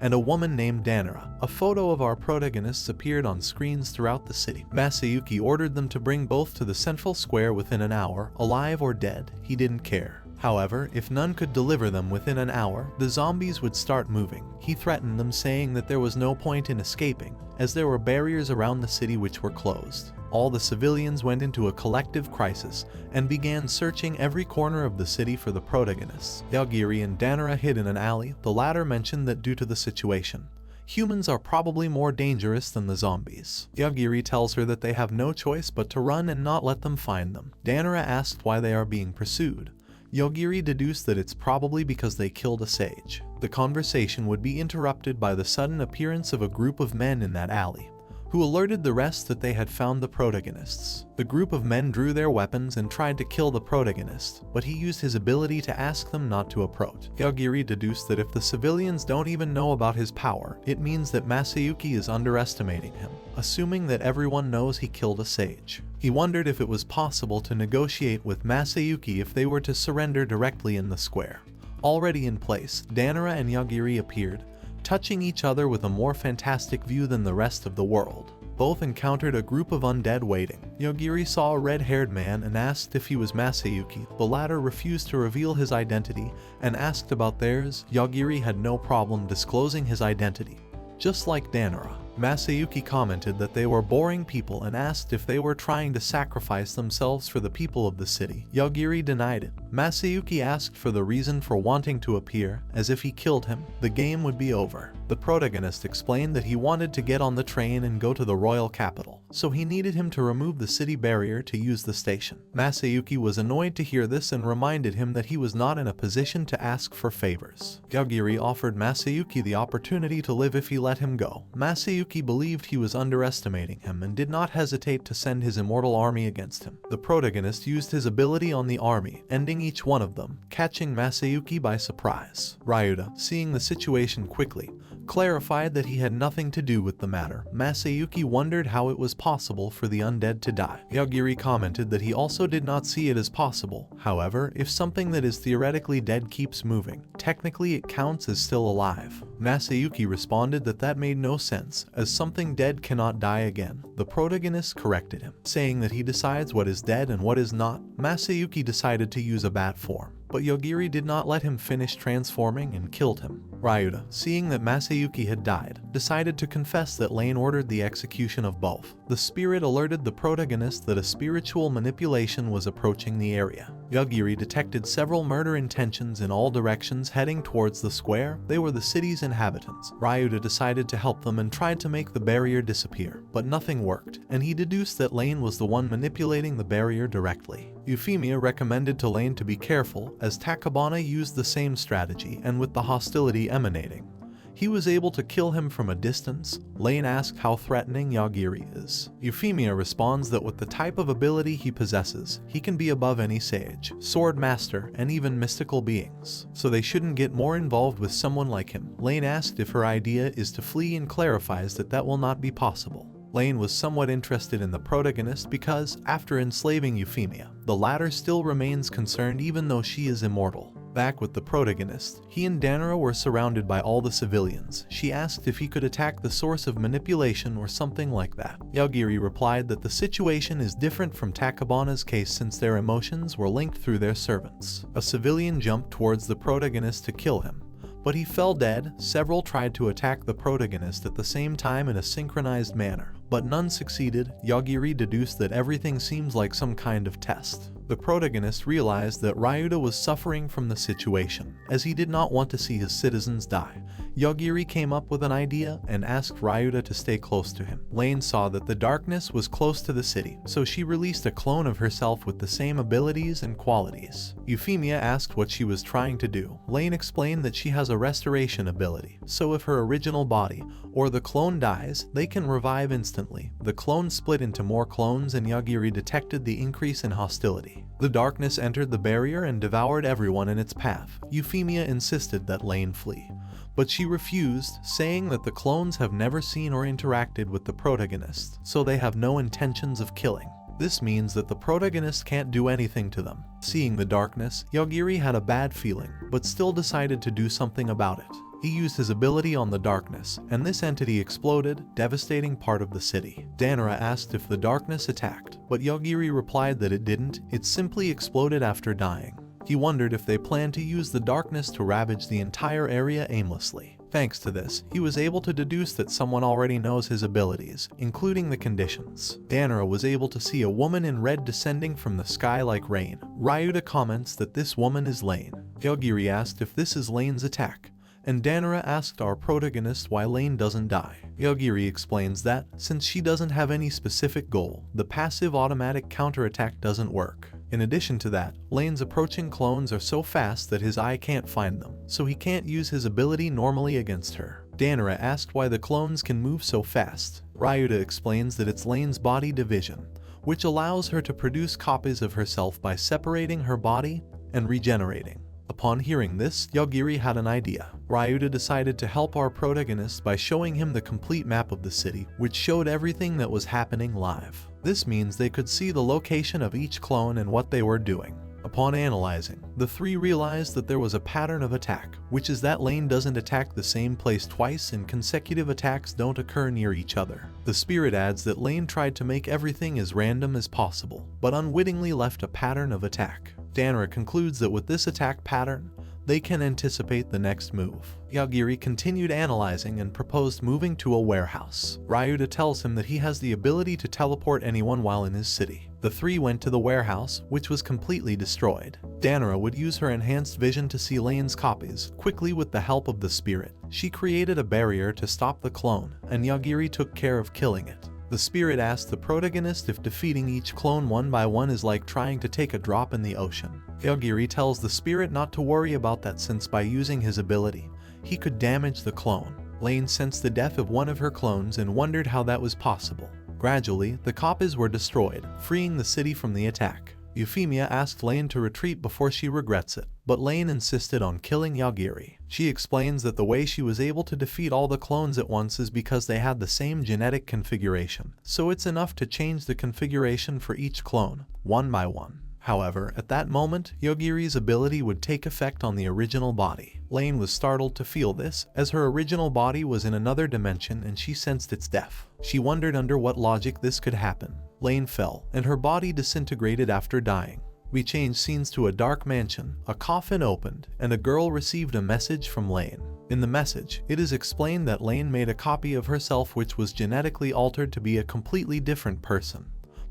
and a woman named Danara. A photo of our protagonists appeared on screens throughout the city. Masayuki ordered them to bring both to the central square within an hour, alive or dead, he didn't care. However, if none could deliver them within an hour, the zombies would start moving. He threatened them, saying that there was no point in escaping, as there were barriers around the city which were closed. All the civilians went into a collective crisis and began searching every corner of the city for the protagonists. Yagiri and Danara hid in an alley. The latter mentioned that due to the situation, humans are probably more dangerous than the zombies. Yagiri tells her that they have no choice but to run and not let them find them. Danara asked why they are being pursued. Yagiri deduced that it's probably because they killed a sage. The conversation would be interrupted by the sudden appearance of a group of men in that alley, who alerted the rest that they had found the protagonists. The group of men drew their weapons and tried to kill the protagonist, but he used his ability to ask them not to approach. Yagiri deduced that if the civilians don't even know about his power, it means that Masayuki is underestimating him, assuming that everyone knows he killed a sage. He wondered if it was possible to negotiate with Masayuki if they were to surrender directly in the square. Already in place, Danara and Yagiri appeared, touching each other with a more fantastic view than the rest of the world. Both encountered a group of undead waiting. Yagiri saw a red-haired man and asked if he was Masayuki. The latter refused to reveal his identity and asked about theirs. Yagiri had no problem disclosing his identity, just like Danara. Masayuki commented that they were boring people and asked if they were trying to sacrifice themselves for the people of the city. Yagiri denied it. Masayuki asked for the reason for wanting to appear, as if he killed him, the game would be over. The protagonist explained that he wanted to get on the train and go to the royal capital, so he needed him to remove the city barrier to use the station. Masayuki was annoyed to hear this and reminded him that he was not in a position to ask for favors. Yagiri offered Masayuki the opportunity to live if he let him go. Masayuki believed he was underestimating him and did not hesitate to send his immortal army against him. The protagonist used his ability on the army, ending each one of them, catching Masayuki by surprise. Ryuta, seeing the situation quickly, clarified that he had nothing to do with the matter. Masayuki wondered how it was possible for the undead to die. Yagiri commented that he also did not see it as possible. However, if something that is theoretically dead keeps moving, technically it counts as still alive. Masayuki responded that that made no sense, as something dead cannot die again. The protagonist corrected him, saying that he decides what is dead and what is not. Masayuki decided to use a bat form, but Yagiri did not let him finish transforming and killed him. Ryuta, seeing that Masayuki had died, decided to confess that Lane ordered the execution of both. The spirit alerted the protagonist that a spiritual manipulation was approaching the area. Yagiri detected several murder intentions in all directions heading towards the square. They were the city's inhabitants. Ryuta decided to help them and tried to make the barrier disappear, but nothing worked, and he deduced that Lane was the one manipulating the barrier directly. Euphemia recommended to Lane to be careful, as Takabana used the same strategy, and with the hostility emanating, he was able to kill him from a distance. Lane asked how threatening Yagiri is. Euphemia responds that with the type of ability he possesses, he can be above any sage, sword master, and even mystical beings, so they shouldn't get more involved with someone like him. Lane asked if her idea is to flee and clarifies that that will not be possible. Lane was somewhat interested in the protagonist because, after enslaving Euphemia, the latter still remains concerned even though she is immortal. Back with the protagonist, he and Danara were surrounded by all the civilians. She asked if he could attack the source of manipulation or something like that. Yagiri replied that the situation is different from Takabana's case since their emotions were linked through their servants. A civilian jumped towards the protagonist to kill him, but he fell dead. Several tried to attack the protagonist at the same time in a synchronized manner, but none succeeded. Yagiri deduced that everything seems like some kind of test. The protagonist realized that Ryuta was suffering from the situation, as he did not want to see his citizens die. Yagiri came up with an idea and asked Ryuta to stay close to him. Lane saw that the darkness was close to the city, so she released a clone of herself with the same abilities and qualities. Euphemia asked what she was trying to do. Lane explained that she has a restoration ability, so if her original body or the clone dies, they can revive instantly. The clone split into more clones and Yagiri detected the increase in hostility. The darkness entered the barrier and devoured everyone in its path. Euphemia insisted that Lane flee, but she refused, saying that the clones have never seen or interacted with the protagonist, so they have no intentions of killing. This means that the protagonist can't do anything to them. Seeing the darkness, Yagiri had a bad feeling, but still decided to do something about it. He used his ability on the darkness, and this entity exploded, devastating part of the city. Danara asked if the darkness attacked, but Yagiri replied that it didn't, it simply exploded after dying. He wondered if they planned to use the darkness to ravage the entire area aimlessly. Thanks to this, he was able to deduce that someone already knows his abilities, including the conditions. Danara was able to see a woman in red descending from the sky like rain. Ryuta comments that this woman is Lane. Yagiri asked if this is Lane's attack, and Danara asked our protagonist why Lane doesn't die. Yagiri explains that, since she doesn't have any specific goal, the passive automatic counterattack doesn't work. In addition to that, Lane's approaching clones are so fast that his eye can't find them, so he can't use his ability normally against her. Danara asked why the clones can move so fast. Ryuta explains that it's Lane's body division, which allows her to produce copies of herself by separating her body and regenerating. Upon hearing this, Yagiri had an idea. Ryuta decided to help our protagonist by showing him the complete map of the city, which showed everything that was happening live. This means they could see the location of each clone and what they were doing. Upon analyzing, the three realized that there was a pattern of attack, which is that Lane doesn't attack the same place twice and consecutive attacks don't occur near each other. The spirit adds that Lane tried to make everything as random as possible, but unwittingly left a pattern of attack. Danara concludes that with this attack pattern, they can anticipate the next move. Yagiri continued analyzing and proposed moving to a warehouse. Ryuta tells him that he has the ability to teleport anyone while in his city. The three went to the warehouse, which was completely destroyed. Danara would use her enhanced vision to see Lane's copies. Quickly, with the help of the spirit, she created a barrier to stop the clone, and Yagiri took care of killing it. The spirit asked the protagonist if defeating each clone one by one is like trying to take a drop in the ocean. Yagiri tells the spirit not to worry about that since by using his ability, he could damage the clone. Lane sensed the death of one of her clones and wondered how that was possible. Gradually, the copies were destroyed, freeing the city from the attack. Euphemia asked Lane to retreat before she regrets it, but Lane insisted on killing Yagiri. She explains that the way she was able to defeat all the clones at once is because they had the same genetic configuration, so it's enough to change the configuration for each clone, one by one. However, at that moment, Yagiri's ability would take effect on the original body. Lane was startled to feel this, as her original body was in another dimension and she sensed its death. She wondered under what logic this could happen. Lane fell, and her body disintegrated after dying. We changed scenes to a dark mansion, a coffin opened, and a girl received a message from Lane. In the message, it is explained that Lane made a copy of herself which was genetically altered to be a completely different person.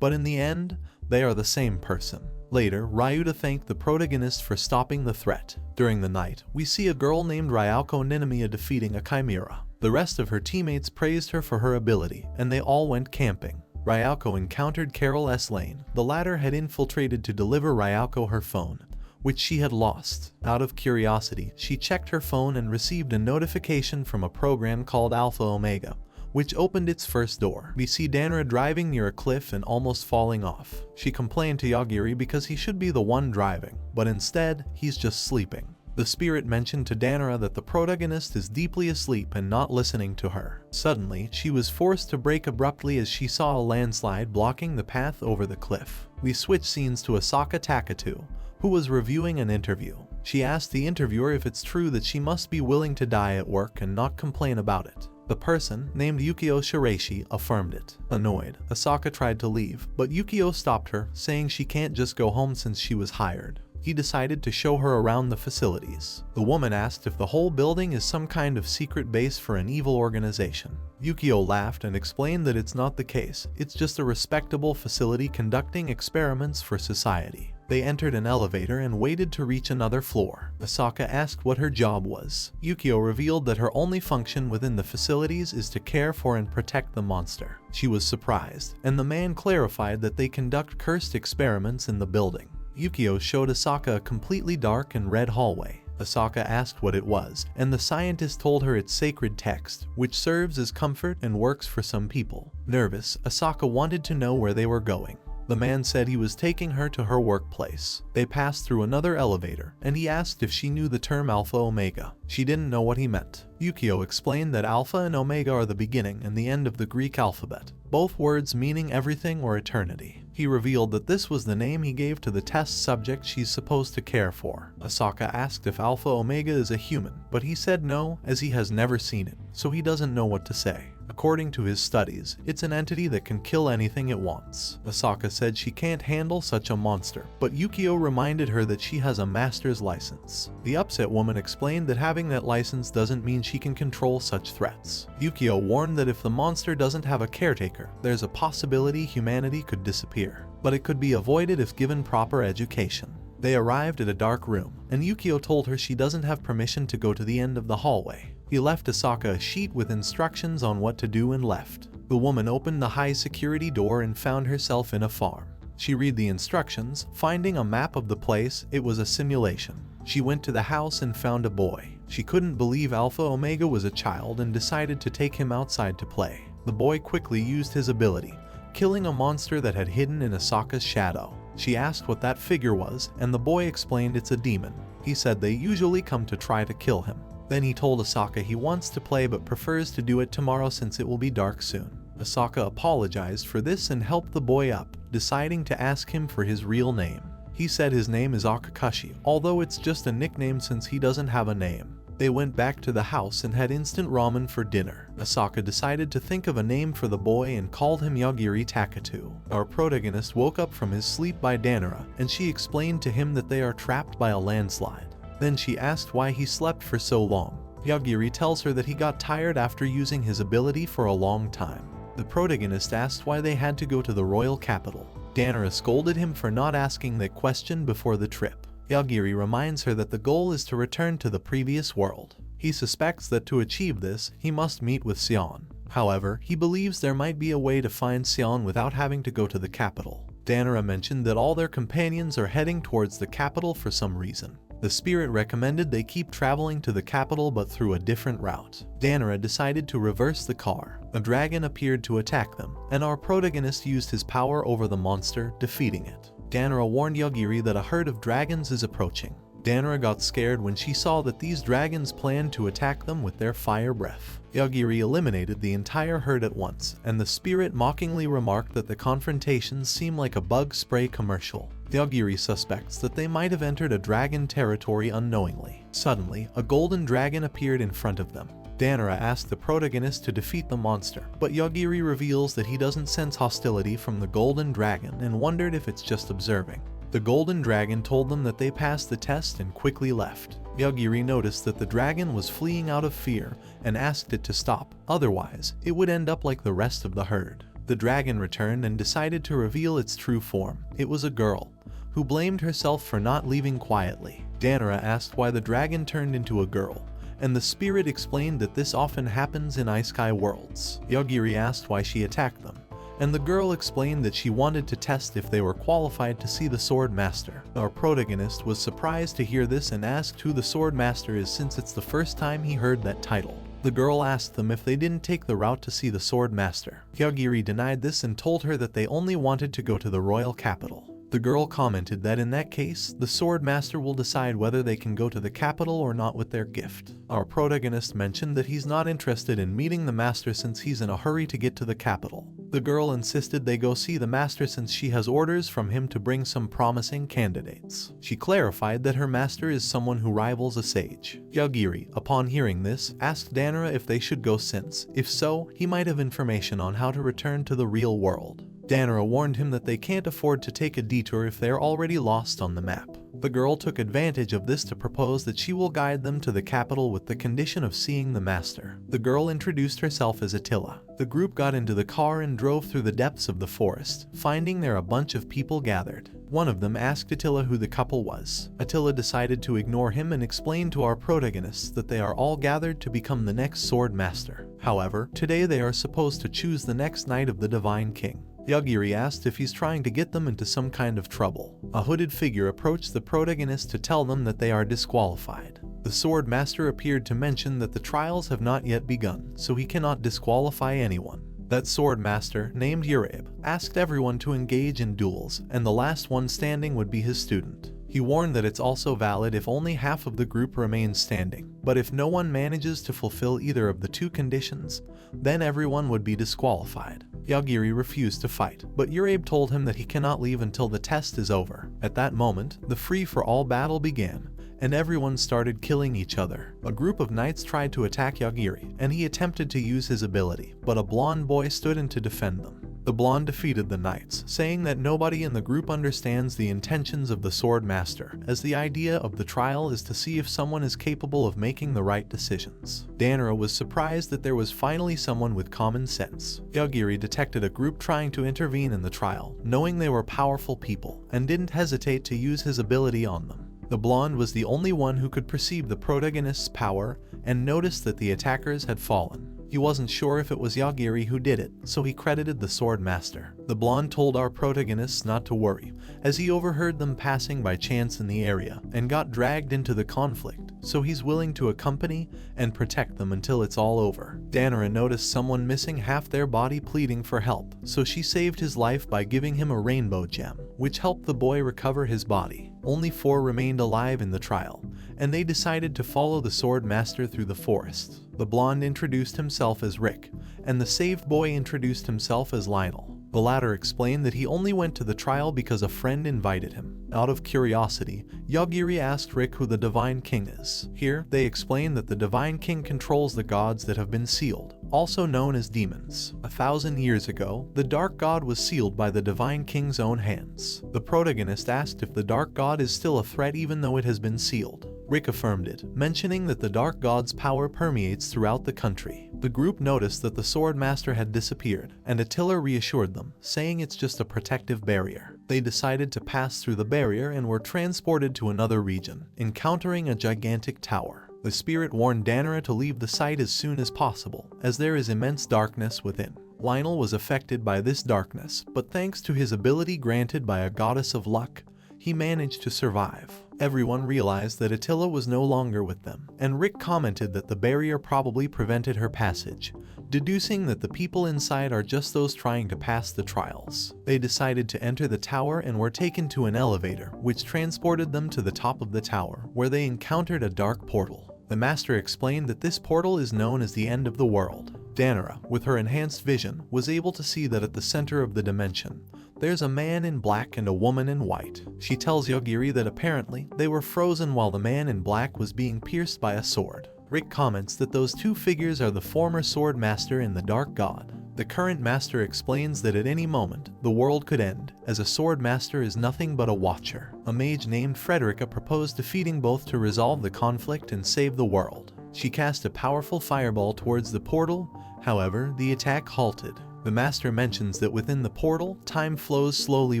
But in the end, they are the same person. Later, Ryuta thanked the protagonist for stopping the threat. During the night, we see a girl named Ryuko Ninomiya defeating a chimera. The rest of her teammates praised her for her ability, and they all went camping. Ryuko encountered Carol S. Lane. The latter had infiltrated to deliver Ryuko her phone, which she had lost. Out of curiosity, she checked her phone and received a notification from a program called Alpha Omega, which opened its first door. We see Danara driving near a cliff and almost falling off. She complained to Yagiri because he should be the one driving, but instead, he's just sleeping. The spirit mentioned to Danara that the protagonist is deeply asleep and not listening to her. Suddenly, she was forced to brake abruptly as she saw a landslide blocking the path over the cliff. We switch scenes to Asaka Takatu, who was reviewing an interview. She asked the interviewer if it's true that she must be willing to die at work and not complain about it. The person, named Yukio Shiraishi, affirmed it. Annoyed, Asaka tried to leave, but Yukio stopped her, saying she can't just go home since she was hired. he decided to show her around the facilities. The woman asked if the whole building is some kind of secret base for an evil organization. Yukio laughed and explained that it's not the case, it's just a respectable facility conducting experiments for society. They entered an elevator and waited to reach another floor. Asaka asked what her job was. Yukio revealed that her only function within the facilities is to care for and protect the monster. She was surprised, and the man clarified that they conduct cursed experiments in the building. Yukio showed Asaka a completely dark and red hallway. Asaka asked what it was, and the scientist told her it's sacred text, which serves as comfort and works for some people. Nervous, Asaka wanted to know where they were going. The man said he was taking her to her workplace. They passed through another elevator, and he asked if she knew the term Alpha Omega. She didn't know what he meant. Yukio explained that Alpha and Omega are the beginning and the end of the Greek alphabet, both words meaning everything or eternity. He revealed that this was the name he gave to the test subject she's supposed to care for. Asaka asked if Alpha Omega is a human, but he said no, as he has never seen it, so he doesn't know what to say. According to his studies, it's an entity that can kill anything it wants. Asaka said she can't handle such a monster, but Yukio reminded her that she has a master's license. The upset woman explained that having that license doesn't mean she can control such threats. Yukio warned that if the monster doesn't have a caretaker, there's a possibility humanity could disappear, but it could be avoided if given proper education. They arrived at a dark room, and Yukio told her she doesn't have permission to go to the end of the hallway. He left Asaka a sheet with instructions on what to do and left. The woman opened the high-security door and found herself in a farm. She read the instructions, finding a map of the place. It was a simulation. She went to the house and found a boy. She couldn't believe Alpha Omega was a child and decided to take him outside to play. The boy quickly used his ability, killing a monster that had hidden in Asaka's shadow. She asked what that figure was, and the boy explained it's a demon. He said they usually come to try to kill him. Then he told Asaka he wants to play but prefers to do it tomorrow since it will be dark soon. Asaka apologized for this and helped the boy up, deciding to ask him for his real name. He said his name is Akakashi, although it's just a nickname since he doesn't have a name. They went back to the house and had instant ramen for dinner. Asaka decided to think of a name for the boy and called him Yagiri Takatu. Our protagonist woke up from his sleep by Danara, and she explained to him that they are trapped by a landslide. Then she asked why he slept for so long. Yagiri tells her that he got tired after using his ability for a long time. The protagonist asked why they had to go to the royal capital. Danara scolded him for not asking that question before the trip. Yagiri reminds her that the goal is to return to the previous world. He suspects that to achieve this, he must meet with Sion. However, he believes there might be a way to find Sion without having to go to the capital. Danara mentioned that all their companions are heading towards the capital for some reason. The spirit recommended they keep traveling to the capital but through a different route. Danara decided to reverse the car. A dragon appeared to attack them, and our protagonist used his power over the monster, defeating it. Danara warned Yagiri that a herd of dragons is approaching. Danara got scared when she saw that these dragons planned to attack them with their fire breath. Yagiri eliminated the entire herd at once, and the spirit mockingly remarked that the confrontations seem like a bug spray commercial. Yagiri suspects that they might have entered a dragon territory unknowingly. Suddenly, a golden dragon appeared in front of them. Danara asked the protagonist to defeat the monster, but Yagiri reveals that he doesn't sense hostility from the golden dragon and wondered if it's just observing. The golden dragon told them that they passed the test and quickly left. Yagiri noticed that the dragon was fleeing out of fear and asked it to stop, otherwise it would end up like the rest of the herd. The dragon returned and decided to reveal its true form. It was a girl, who blamed herself for not leaving quietly. Danara asked why the dragon turned into a girl, and the spirit explained that this often happens in isekai worlds. Yagiri asked why she attacked them, and the girl explained that she wanted to test if they were qualified to see the Sword Master. Our protagonist was surprised to hear this and asked who the Sword Master is since it's the first time he heard that title. The girl asked them if they didn't take the route to see the Sword Master. Yagiri denied this and told her that they only wanted to go to the royal capital. The girl commented that in that case, the Sword Master will decide whether they can go to the capital or not with their gift. Our protagonist mentioned that he's not interested in meeting the master since he's in a hurry to get to the capital. The girl insisted they go see the master since she has orders from him to bring some promising candidates. She clarified that her master is someone who rivals a sage. Yagiri, upon hearing this, asked Danara if they should go since, if so, he might have information on how to return to the real world. Danara warned him that they can't afford to take a detour if they're already lost on the map. The girl took advantage of this to propose that she will guide them to the capital with the condition of seeing the master. The girl introduced herself as Attila. The group got into the car and drove through the depths of the forest, finding there a bunch of people gathered. One of them asked Attila who the couple was. Attila decided to ignore him and explained to our protagonists that they are all gathered to become the next sword master. However, today they are supposed to choose the next knight of the Divine King. Yagiri asked if he's trying to get them into some kind of trouble. A hooded figure approached the protagonist to tell them that they are disqualified. The sword master appeared to mention that the trials have not yet begun, so he cannot disqualify anyone. That sword master, named Urabe, asked everyone to engage in duels, and the last one standing would be his student. He warned that it's also valid if only half of the group remains standing, but if no one manages to fulfill either of the two conditions, then everyone would be disqualified. Yagiri refused to fight, but Urabe told him that he cannot leave until the test is over. At that moment, the free-for-all battle began, and everyone started killing each other. A group of knights tried to attack Yagiri, and he attempted to use his ability, but a blonde boy stood in to defend them. The blonde defeated the knights, saying that nobody in the group understands the intentions of the sword master, as the idea of the trial is to see if someone is capable of making the right decisions. Danara was surprised that there was finally someone with common sense. Yagiri detected a group trying to intervene in the trial, knowing they were powerful people, and didn't hesitate to use his ability on them. The blonde was the only one who could perceive the protagonist's power and noticed that the attackers had fallen. He wasn't sure if it was Yagiri who did it, so he credited the sword master. The blonde told our protagonists not to worry, as he overheard them passing by chance in the area and got dragged into the conflict, so he's willing to accompany and protect them until it's all over. Danara noticed someone missing half their body pleading for help, so she saved his life by giving him a rainbow gem, which helped the boy recover his body. Only 4 remained alive in the trial, and they decided to follow the sword master through the forest. The blonde introduced himself as Rick, and the saved boy introduced himself as Lionel. The latter explained that he only went to the trial because a friend invited him. Out of curiosity, Yagiri asked Rick who the Divine King is. Here, they explain that the Divine King controls the gods that have been sealed, also known as demons. 1,000 years ago, the Dark God was sealed by the Divine King's own hands. The protagonist asked if the Dark God is still a threat even though it has been sealed. Rick affirmed it, mentioning that the Dark God's power permeates throughout the country. The group noticed that the sword master had disappeared, and Attila reassured them, saying it's just a protective barrier. They decided to pass through the barrier and were transported to another region, encountering a gigantic tower. The spirit warned Danara to leave the site as soon as possible, as there is immense darkness within. Lionel was affected by this darkness, but thanks to his ability granted by a goddess of luck, he managed to survive. Everyone realized that Attila was no longer with them, and Rick commented that the barrier probably prevented her passage, deducing that the people inside are just those trying to pass the trials. They decided to enter the tower and were taken to an elevator, which transported them to the top of the tower, where they encountered a dark portal. The master explained that this portal is known as the end of the world. Danara, with her enhanced vision, was able to see that at the center of the dimension, there's a man in black and a woman in white. She tells Yagiri that apparently they were frozen while the man in black was being pierced by a sword. Rick comments that those two figures are the former sword master and the Dark God. The current master explains that at any moment, the world could end, as a sword master is nothing but a watcher. A mage named Frederica proposed defeating both to resolve the conflict and save the world. She cast a powerful fireball towards the portal, however, the attack halted. The master mentions that within the portal, time flows slowly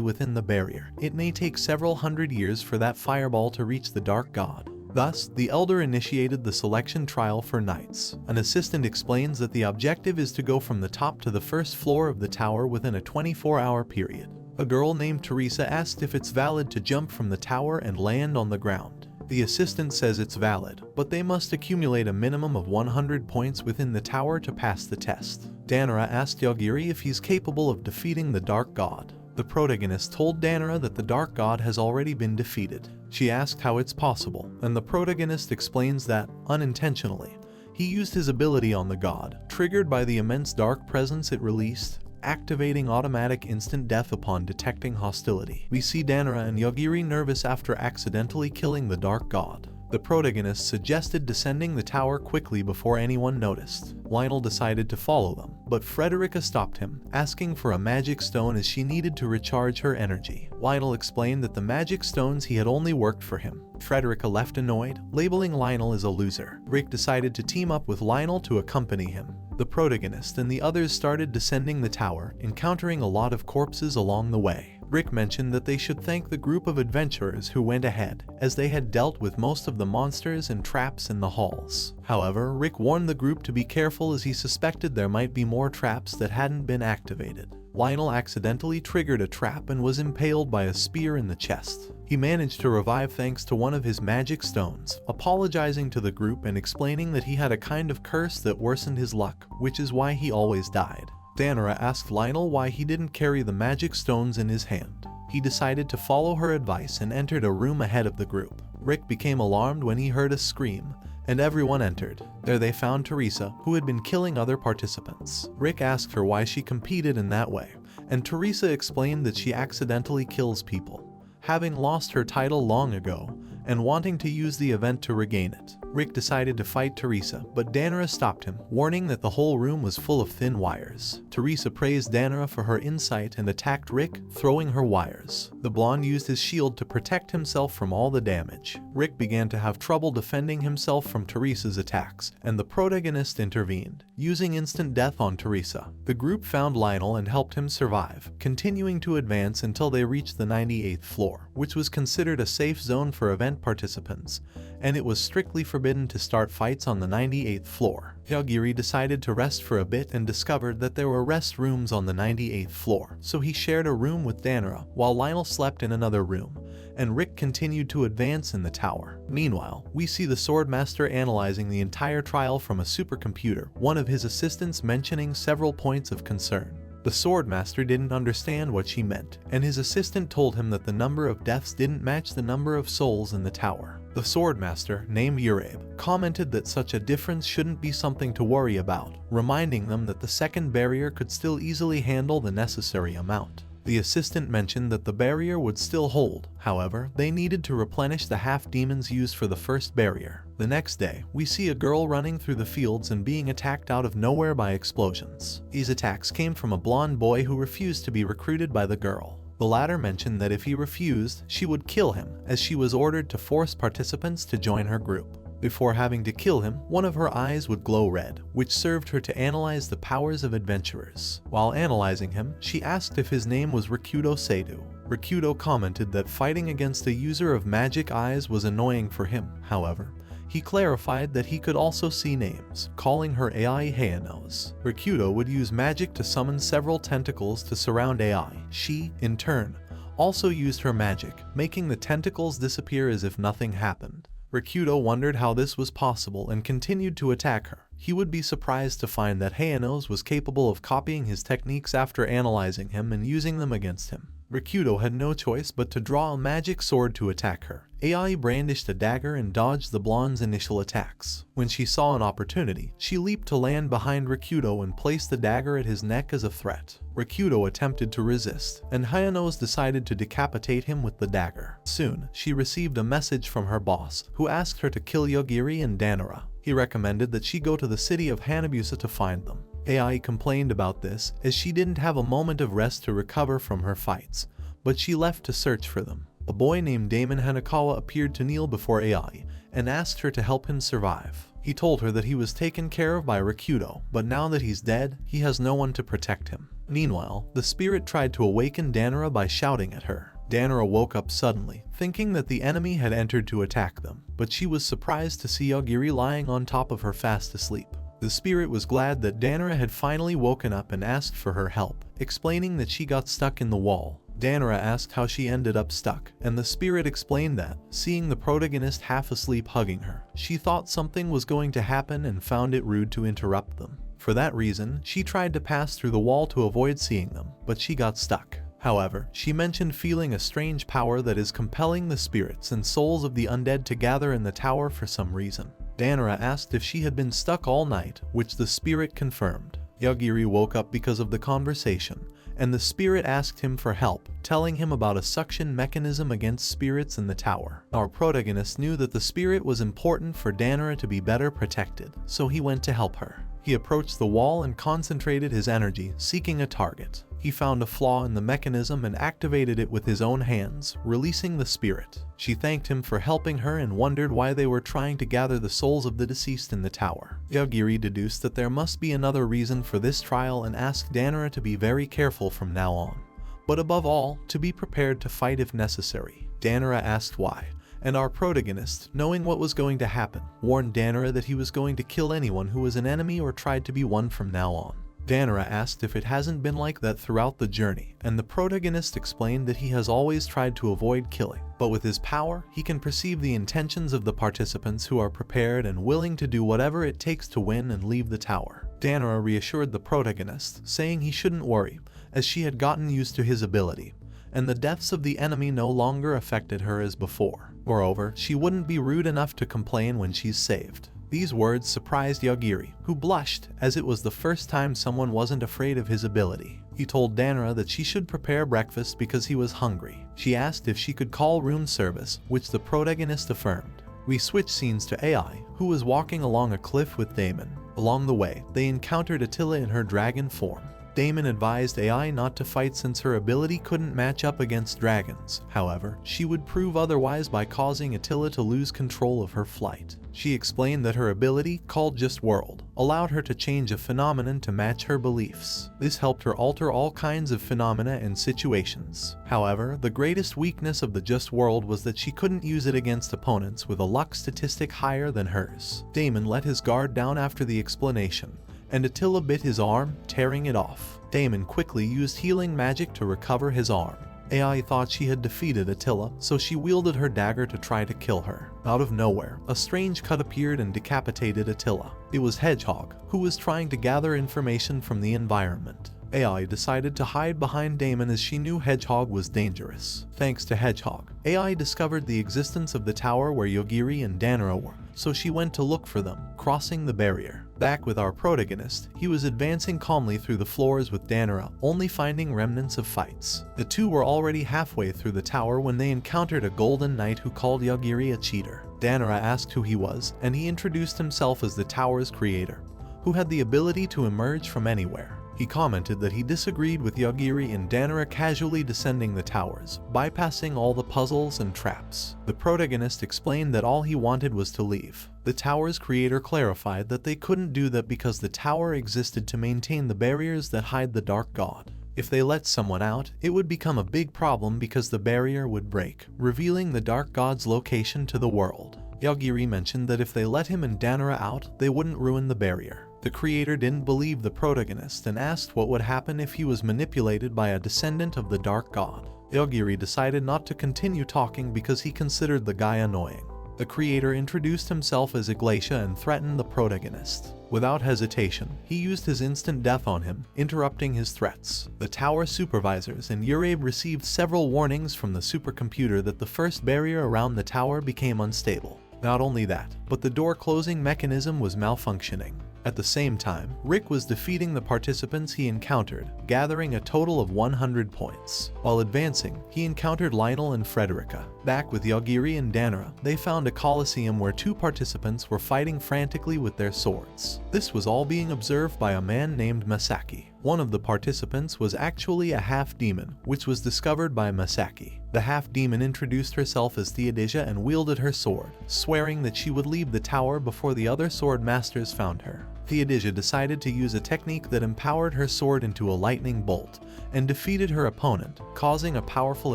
within the barrier. It may take several hundred years for that fireball to reach the Dark God. Thus, the elder initiated the selection trial for knights. An assistant explains that the objective is to go from the top to the first floor of the tower within a 24-hour period. A girl named Teresa asked if it's valid to jump from the tower and land on the ground. The assistant says it's valid, but they must accumulate a minimum of 100 points within the tower to pass the test. Danara asked Yagiri if he's capable of defeating the Dark God. The protagonist told Danara that the Dark God has already been defeated. She asked how it's possible, and the protagonist explains that, unintentionally, he used his ability on the god, triggered by the immense dark presence it released, activating automatic instant death upon detecting hostility. We see Danara and Yagiri nervous after accidentally killing the Dark God. The protagonist suggested descending the tower quickly before anyone noticed. Lionel decided to follow them, but Frederica stopped him, asking for a magic stone as she needed to recharge her energy. Lionel explained that the magic stones he had only worked for him. Frederica left annoyed, labeling Lionel as a loser. Rick decided to team up with Lionel to accompany him. The protagonist and the others started descending the tower, encountering a lot of corpses along the way. Rick mentioned that they should thank the group of adventurers who went ahead, as they had dealt with most of the monsters and traps in the halls. However, Rick warned the group to be careful as he suspected there might be more traps that hadn't been activated. Lionel accidentally triggered a trap and was impaled by a spear in the chest. He managed to revive thanks to one of his magic stones, apologizing to the group and explaining that he had a kind of curse that worsened his luck, which is why he always died. Danora asked Lionel why he didn't carry the magic stones in his hand. He decided to follow her advice and entered a room ahead of the group. Rick became alarmed when he heard a scream, and everyone entered. There they found Teresa, who had been killing other participants. Rick asked her why she competed in that way, and Teresa explained that she accidentally kills people, having lost her title long ago and wanting to use the event to regain it. Rick decided to fight Teresa, but Danora stopped him, warning that the whole room was full of thin wires. Teresa praised Danora for her insight and attacked Rick, throwing her wires. The blonde used his shield to protect himself from all the damage. Rick began to have trouble defending himself from Teresa's attacks, and the protagonist intervened, using instant death on Teresa. The group found Lionel and helped him survive, continuing to advance until they reached the 98th floor, which was considered a safe zone for event participants, and it was strictly forbidden to start fights on the 98th floor. Yagiri decided to rest for a bit and discovered that there were rest rooms on the 98th floor, so he shared a room with Danora while Lionel slept in another room, and Rick continued to advance in the tower. Meanwhile, we see the Swordmaster analyzing the entire trial from a supercomputer, one of his assistants mentioning several points of concern. The Swordmaster didn't understand what she meant, and his assistant told him that the number of deaths didn't match the number of souls in the tower. The Swordmaster, named Urabe, commented that such a difference shouldn't be something to worry about, reminding them that the second barrier could still easily handle the necessary amount. The assistant mentioned that the barrier would still hold, however, they needed to replenish the half-demons used for the first barrier. The next day, we see a girl running through the fields and being attacked out of nowhere by explosions. These attacks came from a blonde boy who refused to be recruited by the girl. The latter mentioned that if he refused, she would kill him, as she was ordered to force participants to join her group. Before having to kill him, one of her eyes would glow red, which served her to analyze the powers of adventurers. While analyzing him, she asked if his name was Rikudo Seidu. Rikudo commented that fighting against a user of magic eyes was annoying for him. However, he clarified that he could also see names, calling her AI Heianos. Rikudo would use magic to summon several tentacles to surround AI. She, in turn, also used her magic, making the tentacles disappear as if nothing happened. Rikudo wondered how this was possible and continued to attack her. He would be surprised to find that Heianos was capable of copying his techniques after analyzing him and using them against him. Rikudo had no choice but to draw a magic sword to attack her. AI brandished a dagger and dodged the blonde's initial attacks. When she saw an opportunity, she leaped to land behind Rikudo and placed the dagger at his neck as a threat. Rikudo attempted to resist, and Heianos decided to decapitate him with the dagger. Soon, she received a message from her boss, who asked her to kill Yogiri and Danora. He recommended that she go to the city of Hanabusa to find them. AI complained about this, as she didn't have a moment of rest to recover from her fights, but she left to search for them. A boy named Damon Hanakawa appeared to kneel before AI and asked her to help him survive. He told her that he was taken care of by Rikudo, but now that he's dead, he has no one to protect him. Meanwhile, the spirit tried to awaken Danora by shouting at her. Danora woke up suddenly, thinking that the enemy had entered to attack them, but she was surprised to see Yogiri lying on top of her fast asleep. The spirit was glad that Danora had finally woken up and asked for her help, explaining that she got stuck in the wall. Danora asked how she ended up stuck, and the spirit explained that, seeing the protagonist half asleep hugging her, she thought something was going to happen and found it rude to interrupt them. For that reason, she tried to pass through the wall to avoid seeing them, but she got stuck. However, she mentioned feeling a strange power that is compelling the spirits and souls of the undead to gather in the tower for some reason. Danora asked if she had been stuck all night, which the spirit confirmed. Yagiri woke up because of the conversation, and the spirit asked him for help, telling him about a suction mechanism against spirits in the tower. Our protagonist knew that the spirit was important for Danara to be better protected, so he went to help her. He approached the wall and concentrated his energy, seeking a target. He found a flaw in the mechanism and activated it with his own hands, releasing the spirit. She thanked him for helping her and wondered why they were trying to gather the souls of the deceased in the tower. Yagiri deduced that there must be another reason for this trial and asked Danara to be very careful from now on. But above all, to be prepared to fight if necessary. Danara asked why, and our protagonist, knowing what was going to happen, warned Danara that he was going to kill anyone who was an enemy or tried to be one from now on. Danara asked if it hasn't been like that throughout the journey, and the protagonist explained that he has always tried to avoid killing, but with his power, he can perceive the intentions of the participants who are prepared and willing to do whatever it takes to win and leave the tower. Danara reassured the protagonist, saying he shouldn't worry, as she had gotten used to his ability, and the deaths of the enemy no longer affected her as before. Moreover, she wouldn't be rude enough to complain when she's saved. These words surprised Yagiri, who blushed, as it was the first time someone wasn't afraid of his ability. He told Danara that she should prepare breakfast because he was hungry. She asked if she could call room service, which the protagonist affirmed. We switch scenes to AI, who was walking along a cliff with Damon. Along the way, they encountered Attila in her dragon form. Damon advised AI not to fight since her ability couldn't match up against dragons. However, she would prove otherwise by causing Attila to lose control of her flight. She explained that her ability, called Just World, allowed her to change a phenomenon to match her beliefs. This helped her alter all kinds of phenomena and situations. However, the greatest weakness of the Just World was that she couldn't use it against opponents with a luck statistic higher than hers. Damon let his guard down after the explanation, and Attila bit his arm, tearing it off. Damon quickly used healing magic to recover his arm. AI thought she had defeated Attila, so she wielded her dagger to try to kill her. Out of nowhere, a strange cut appeared and decapitated Attila. It was Hedgehog, who was trying to gather information from the environment. AI decided to hide behind Damon as she knew Hedgehog was dangerous. Thanks to Hedgehog, AI discovered the existence of the tower where Yagiri and Danara were, so she went to look for them, crossing the barrier. Back with our protagonist, he was advancing calmly through the floors with Danara, only finding remnants of fights. The two were already halfway through the tower when they encountered a golden knight who called Yagiri a cheater. Danara asked who he was, and he introduced himself as the tower's creator, who had the ability to emerge from anywhere. He commented that he disagreed with Yagiri and Danara casually descending the towers, bypassing all the puzzles and traps. The protagonist explained that all he wanted was to leave. The tower's creator clarified that they couldn't do that because the tower existed to maintain the barriers that hide the Dark God. If they let someone out, it would become a big problem because the barrier would break, revealing the Dark God's location to the world. Yagiri mentioned that if they let him and Danara out, they wouldn't ruin the barrier. The creator didn't believe the protagonist and asked what would happen if he was manipulated by a descendant of the Dark God. Yagiri decided not to continue talking because he considered the guy annoying. The creator introduced himself as Iglesia and threatened the protagonist. Without hesitation, he used his instant death on him, interrupting his threats. The tower supervisors and Urabe received several warnings from the supercomputer that the first barrier around the tower became unstable. Not only that, but the door closing mechanism was malfunctioning. At the same time, Rick was defeating the participants he encountered, gathering a total of 100 points. While advancing, he encountered Lionel and Frederica. Back with Yagiri and Danara, they found a coliseum where two participants were fighting frantically with their swords. This was all being observed by a man named Masaki. One of the participants was actually a half-demon, which was discovered by Masaki. The half-demon introduced herself as Theodosia and wielded her sword, swearing that she would leave the tower before the other sword masters found her. Theodosia decided to use a technique that empowered her sword into a lightning bolt, and defeated her opponent, causing a powerful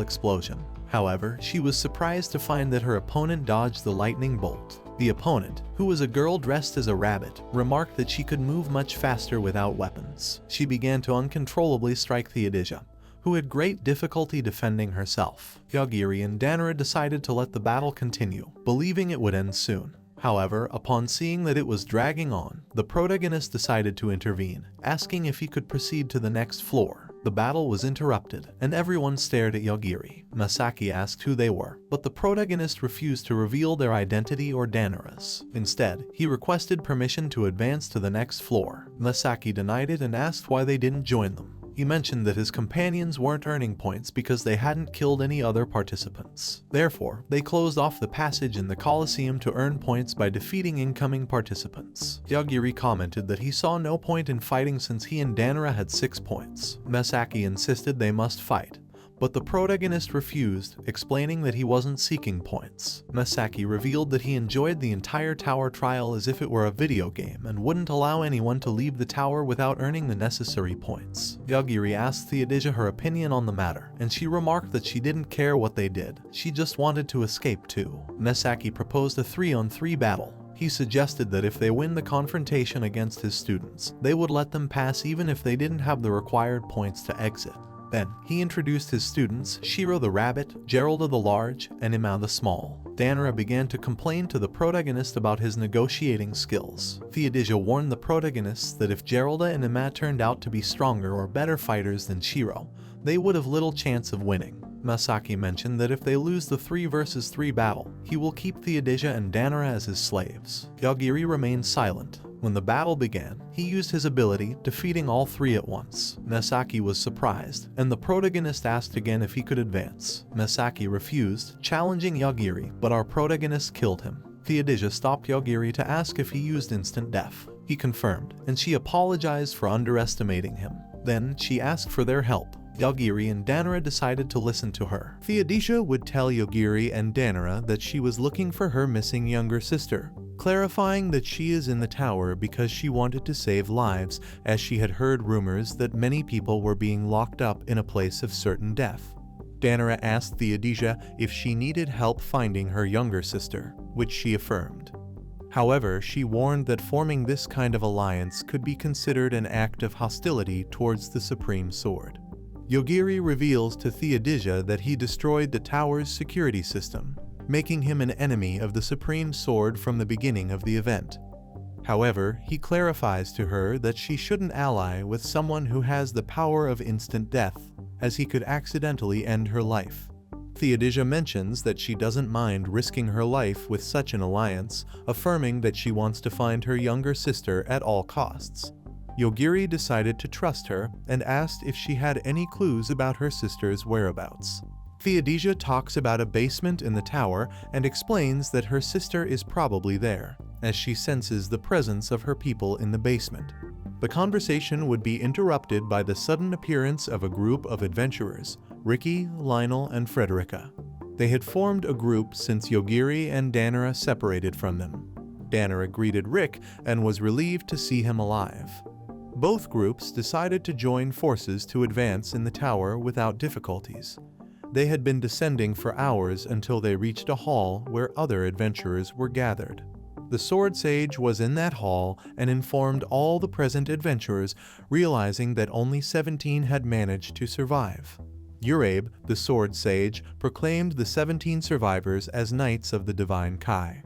explosion. However, she was surprised to find that her opponent dodged the lightning bolt. The opponent, who was a girl dressed as a rabbit, remarked that she could move much faster without weapons. She began to uncontrollably strike Theodosia, who had great difficulty defending herself. Yagiri and Danara decided to let the battle continue, believing it would end soon. However, upon seeing that it was dragging on, the protagonist decided to intervene, asking if he could proceed to the next floor. The battle was interrupted, and everyone stared at Yagiri. Masaki asked who they were, but the protagonist refused to reveal their identity or Danara's. Instead, he requested permission to advance to the next floor. Masaki denied it and asked why they didn't join them. He mentioned that his companions weren't earning points because they hadn't killed any other participants. Therefore, they closed off the passage in the Colosseum to earn points by defeating incoming participants. Yagiri commented that he saw no point in fighting since he and Danara had 6 points. Masaki insisted they must fight, but the protagonist refused, explaining that he wasn't seeking points. Masaki revealed that he enjoyed the entire tower trial as if it were a video game and wouldn't allow anyone to leave the tower without earning the necessary points. Yagiri asked Theodisia her opinion on the matter, and she remarked that she didn't care what they did, she just wanted to escape too. Masaki proposed a 3-on-3 battle. He suggested that if they win the confrontation against his students, they would let them pass even if they didn't have the required points to exit. Then, he introduced his students, Shiro the Rabbit, Geralda the Large, and Ima the Small. Danara began to complain to the protagonist about his negotiating skills. Theodisia warned the protagonists that if Geralda and Ima turned out to be stronger or better fighters than Shiro, they would have little chance of winning. Masaki mentioned that if they lose the 3 versus 3 battle, he will keep Theodisia and Danara as his slaves. Yagiri remained silent. When the battle began, he used his ability, defeating all 3 at once. Masaki was surprised, and the protagonist asked again if he could advance. Masaki refused, challenging Yagiri, but our protagonist killed him. Theodisia stopped Yagiri to ask if he used instant death. He confirmed, and she apologized for underestimating him. Then, she asked for their help. Yagiri and Danara decided to listen to her. Theodisia would tell Yagiri and Danara that she was looking for her missing younger sister, clarifying that she is in the tower because she wanted to save lives, as she had heard rumors that many people were being locked up in a place of certain death. Danara asked Theodisia if she needed help finding her younger sister, which she affirmed. However, she warned that forming this kind of alliance could be considered an act of hostility towards the Supreme Sword. Yagiri reveals to Theodisia that he destroyed the tower's security system, making him an enemy of the Supreme Sword from the beginning of the event. However, he clarifies to her that she shouldn't ally with someone who has the power of instant death, as he could accidentally end her life. Theodisia mentions that she doesn't mind risking her life with such an alliance, affirming that she wants to find her younger sister at all costs. Yagiri decided to trust her and asked if she had any clues about her sister's whereabouts. Theodisia talks about a basement in the tower and explains that her sister is probably there, as she senses the presence of her people in the basement. The conversation would be interrupted by the sudden appearance of a group of adventurers, Ricky, Lionel, and Frederica. They had formed a group since Yagiri and Danara separated from them. Danara greeted Rick and was relieved to see him alive. Both groups decided to join forces to advance in the tower without difficulties. They had been descending for hours until they reached a hall where other adventurers were gathered. The Sword Sage was in that hall and informed all the present adventurers, realizing that only 17 had managed to survive. Urabe, the Sword Sage, proclaimed the 17 survivors as Knights of the Divine Kai.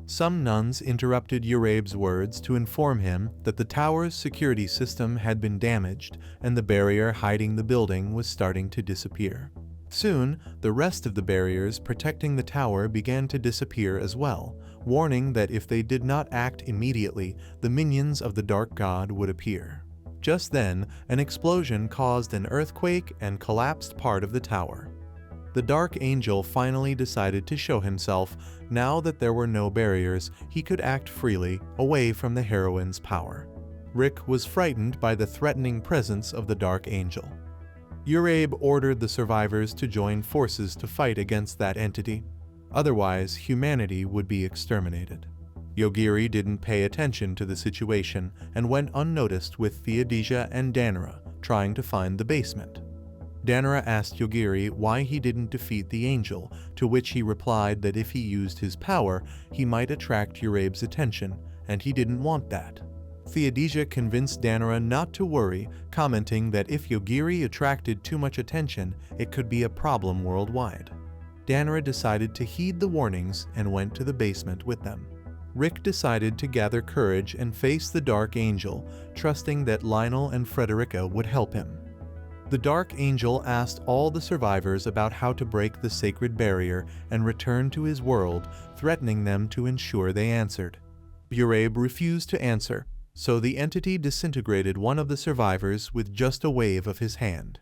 Some nuns interrupted Urabe's words to inform him that the tower's security system had been damaged and the barrier hiding the building was starting to disappear. Soon, the rest of the barriers protecting the tower began to disappear as well, warning that if they did not act immediately, the minions of the Dark God would appear. Just then, an explosion caused an earthquake and collapsed part of the tower. The Dark Angel finally decided to show himself. Now that there were no barriers, he could act freely, away from the heroine's power. Rick was frightened by the threatening presence of the Dark Angel. Urabe ordered the survivors to join forces to fight against that entity. Otherwise, humanity would be exterminated. Yagiri didn't pay attention to the situation and went unnoticed with Theodisia and Danara, trying to find the basement. Danara asked Yagiri why he didn't defeat the angel, to which he replied that if he used his power, he might attract Urabe's attention, and he didn't want that. Theodisia convinced Danara not to worry, commenting that if Yagiri attracted too much attention, it could be a problem worldwide. Danara decided to heed the warnings and went to the basement with them. Rick decided to gather courage and face the Dark Angel, trusting that Lionel and Frederica would help him. The Dark Angel asked all the survivors about how to break the sacred barrier and return to his world, threatening them to ensure they answered. Urabe refused to answer, So the entity disintegrated one of the survivors with just a wave of his hand.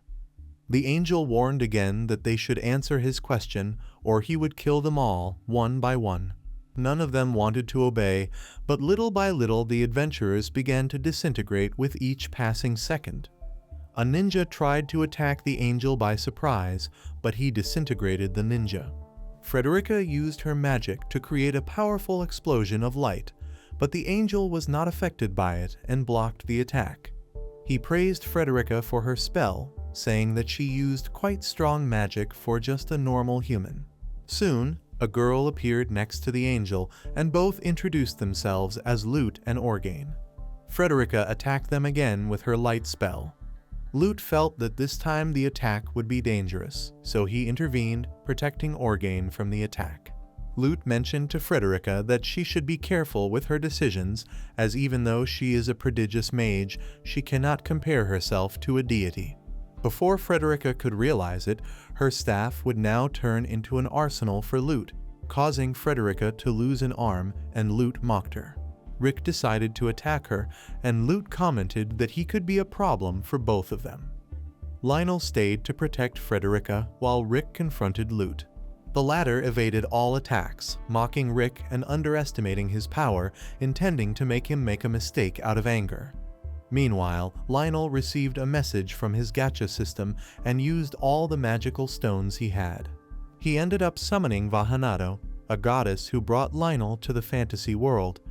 The angel warned again that they should answer his question, or he would kill them all, one by one. None of them wanted to obey, but little by little the adventurers began to disintegrate with each passing second. A ninja tried to attack the angel by surprise, but he disintegrated the ninja. Frederica used her magic to create a powerful explosion of light, but the angel was not affected by it and blocked the attack. He praised Frederica for her spell, saying that she used quite strong magic for just a normal human. Soon, a girl appeared next to the angel, and both introduced themselves as Lute and Orgain. Frederica attacked them again with her light spell. Lute felt that this time the attack would be dangerous, so he intervened, protecting Orgain from the attack. Lute mentioned to Frederica that she should be careful with her decisions, as even though she is a prodigious mage, she cannot compare herself to a deity. Before Frederica could realize it, her staff would now turn into an arsenal for Lute, causing Frederica to lose an arm, and Lute mocked her. Rick decided to attack her, and Lute commented that he could be a problem for both of them. Lionel stayed to protect Frederica while Rick confronted Lute. The latter evaded all attacks, mocking Rick and underestimating his power, intending to make him make a mistake out of anger. Meanwhile, Lionel received a message from his gacha system and used all the magical stones he had. He ended up summoning Vahanado, a goddess who brought Lionel to the fantasy world.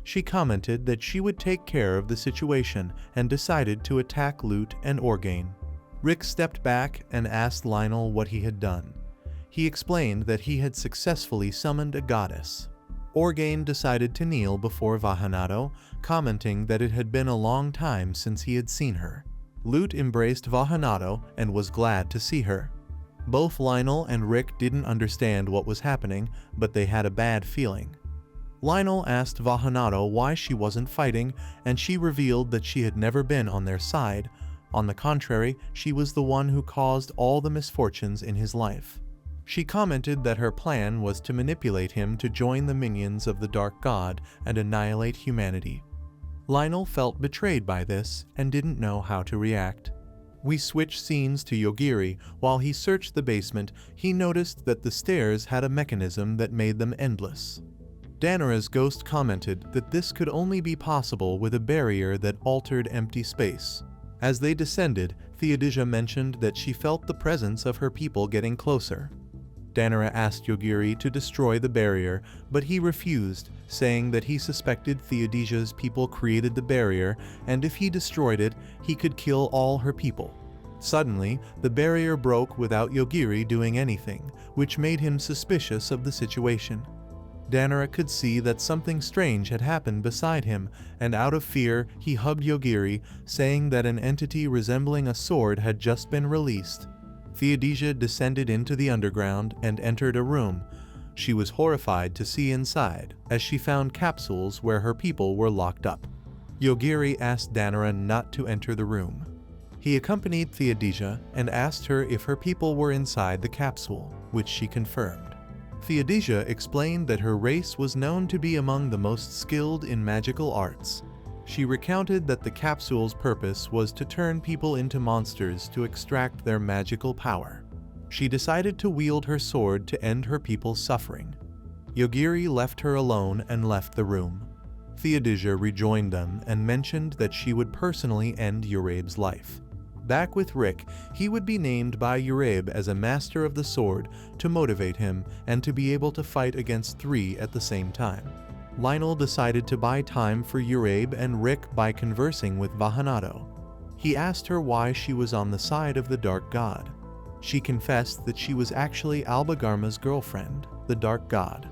She commented that she would take care of the situation and decided to attack Lute and Orgain. Rick stepped back and asked Lionel what he had done. He explained that he had successfully summoned a goddess. Orgain decided to kneel before Vahanado, commenting that it had been a long time since he had seen her. Lute embraced Vahanado and was glad to see her. Both Lionel and Rick didn't understand what was happening, but they had a bad feeling. Lionel asked Vahanado why she wasn't fighting, and she revealed that she had never been on their side. On the contrary, she was the one who caused all the misfortunes in his life. She commented that her plan was to manipulate him to join the minions of the Dark God and annihilate humanity. Lionel felt betrayed by this and didn't know how to react. We switch scenes to Yogiri. While he searched the basement, he noticed that the stairs had a mechanism that made them endless. Danara's ghost commented that this could only be possible with a barrier that altered empty space. As they descended, Theodisia mentioned that she felt the presence of her people getting closer. Danara asked Yogiri to destroy the barrier, but he refused, saying that he suspected Theodisia's people created the barrier, and if he destroyed it, he could kill all her people. Suddenly, the barrier broke without Yogiri doing anything, which made him suspicious of the situation. Danara could see that something strange had happened beside him, and out of fear, he hugged Yogiri, saying that an entity resembling a sword had just been released. Theodisia descended into the underground and entered a room. She was horrified to see inside, as she found capsules where her people were locked up. Yogiri asked Danara not to enter the room. He accompanied Theodisia and asked her if her people were inside the capsule, which she confirmed. Theodisia explained that her race was known to be among the most skilled in magical arts. She recounted that the capsule's purpose was to turn people into monsters to extract their magical power. She decided to wield her sword to end her people's suffering. Yogiri left her alone and left the room. Theodisia rejoined them and mentioned that she would personally end Urabe's life. Back with Rick, he would be named by Urabe as a master of the sword to motivate him and to be able to fight against three at the same time. Lionel decided to buy time for Urabe and Rick by conversing with Vahanado. He asked her why she was on the side of the Dark God. She confessed that she was actually Albagarma's girlfriend, the Dark God.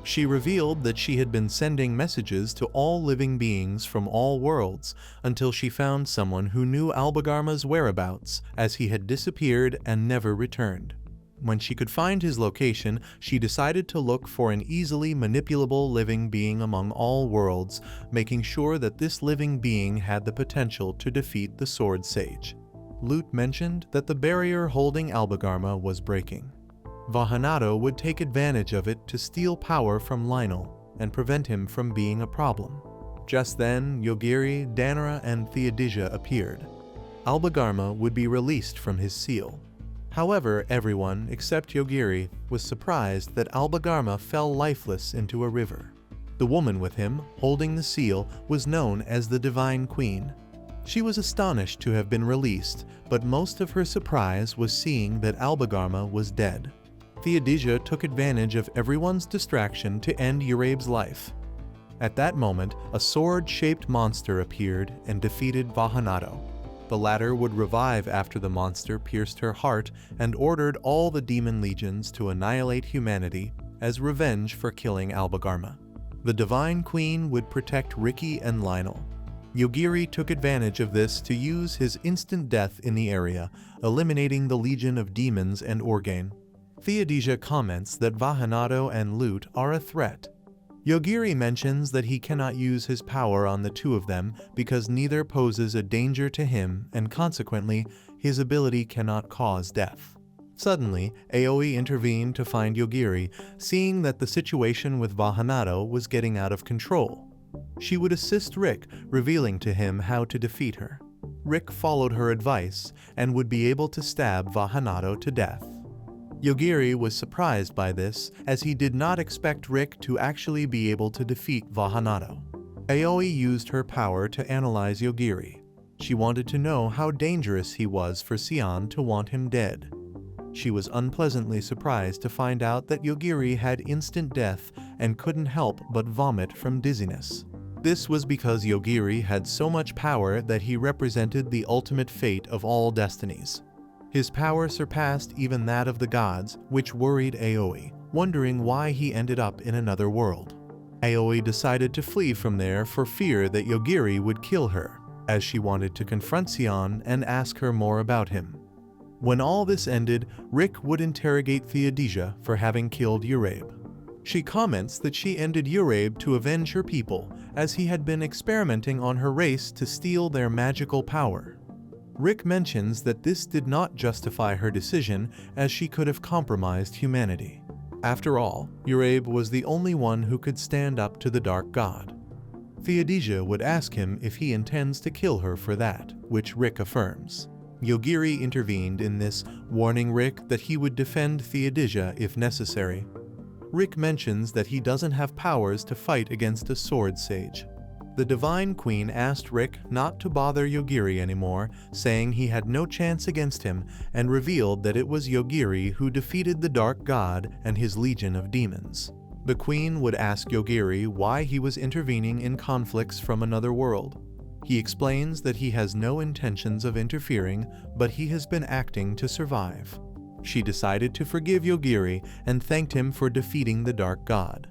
She revealed that she had been sending messages to all living beings from all worlds until she found someone who knew Albagarma's whereabouts, as he had disappeared and never returned. When she could find his location, she decided to look for an easily manipulable living being among all worlds, making sure that this living being had the potential to defeat the Sword Sage. Lute mentioned that the barrier holding Albagarma was breaking. Vahanado would take advantage of it to steal power from Lionel and prevent him from being a problem. Just then, Yogiri, Danara, and Theodisia appeared. Albagarma would be released from his seal. However, everyone, except Yogiri, was surprised that Albagarma fell lifeless into a river. The woman with him, holding the seal, was known as the Divine Queen. She was astonished to have been released, but most of her surprise was seeing that Albagarma was dead. Theodisia took advantage of everyone's distraction to end Urabe's life. At that moment, a sword-shaped monster appeared and defeated Vahanato. The latter would revive after the monster pierced her heart and ordered all the demon legions to annihilate humanity as revenge for killing Albagarma. The Divine Queen would protect Ricky and Lionel. Yogiri took advantage of this to use his instant death in the area, eliminating the legion of demons and Organe. Theodisia comments that Vahanato and Lute are a threat. Yogiri mentions that he cannot use his power on the two of them because neither poses a danger to him and consequently, his ability cannot cause death. Suddenly, Aoi intervened to find Yogiri, seeing that the situation with Vahanato was getting out of control. She would assist Rick, revealing to him how to defeat her. Rick followed her advice and would be able to stab Vahanato to death. Yogiri was surprised by this, as he did not expect Rick to actually be able to defeat Vahanato. Aoi used her power to analyze Yogiri. She wanted to know how dangerous he was for Sion to want him dead. She was unpleasantly surprised to find out that Yogiri had instant death and couldn't help but vomit from dizziness. This was because Yogiri had so much power that he represented the ultimate fate of all destinies. His power surpassed even that of the gods, which worried Aoi, wondering why he ended up in another world. Aoi decided to flee from there for fear that Yogiri would kill her, as she wanted to confront Sion and ask her more about him. When all this ended, Rick would interrogate Theodisia for having killed Urabe. She comments that she ended Urabe to avenge her people, as he had been experimenting on her race to steal their magical power. Rick mentions that this did not justify her decision, as she could have compromised humanity. After all, Urabe was the only one who could stand up to the Dark God. Theodisia would ask him if he intends to kill her for that, which Rick affirms. Yogiri intervened in this, warning Rick that he would defend Theodisia if necessary. Rick mentions that he doesn't have powers to fight against a sword sage. The Divine Queen asked Rick not to bother Yogiri anymore, saying he had no chance against him, and revealed that it was Yogiri who defeated the Dark God and his legion of demons. The Queen would ask Yogiri why he was intervening in conflicts from another world. He explains that he has no intentions of interfering, but he has been acting to survive. She decided to forgive Yogiri and thanked him for defeating the Dark God.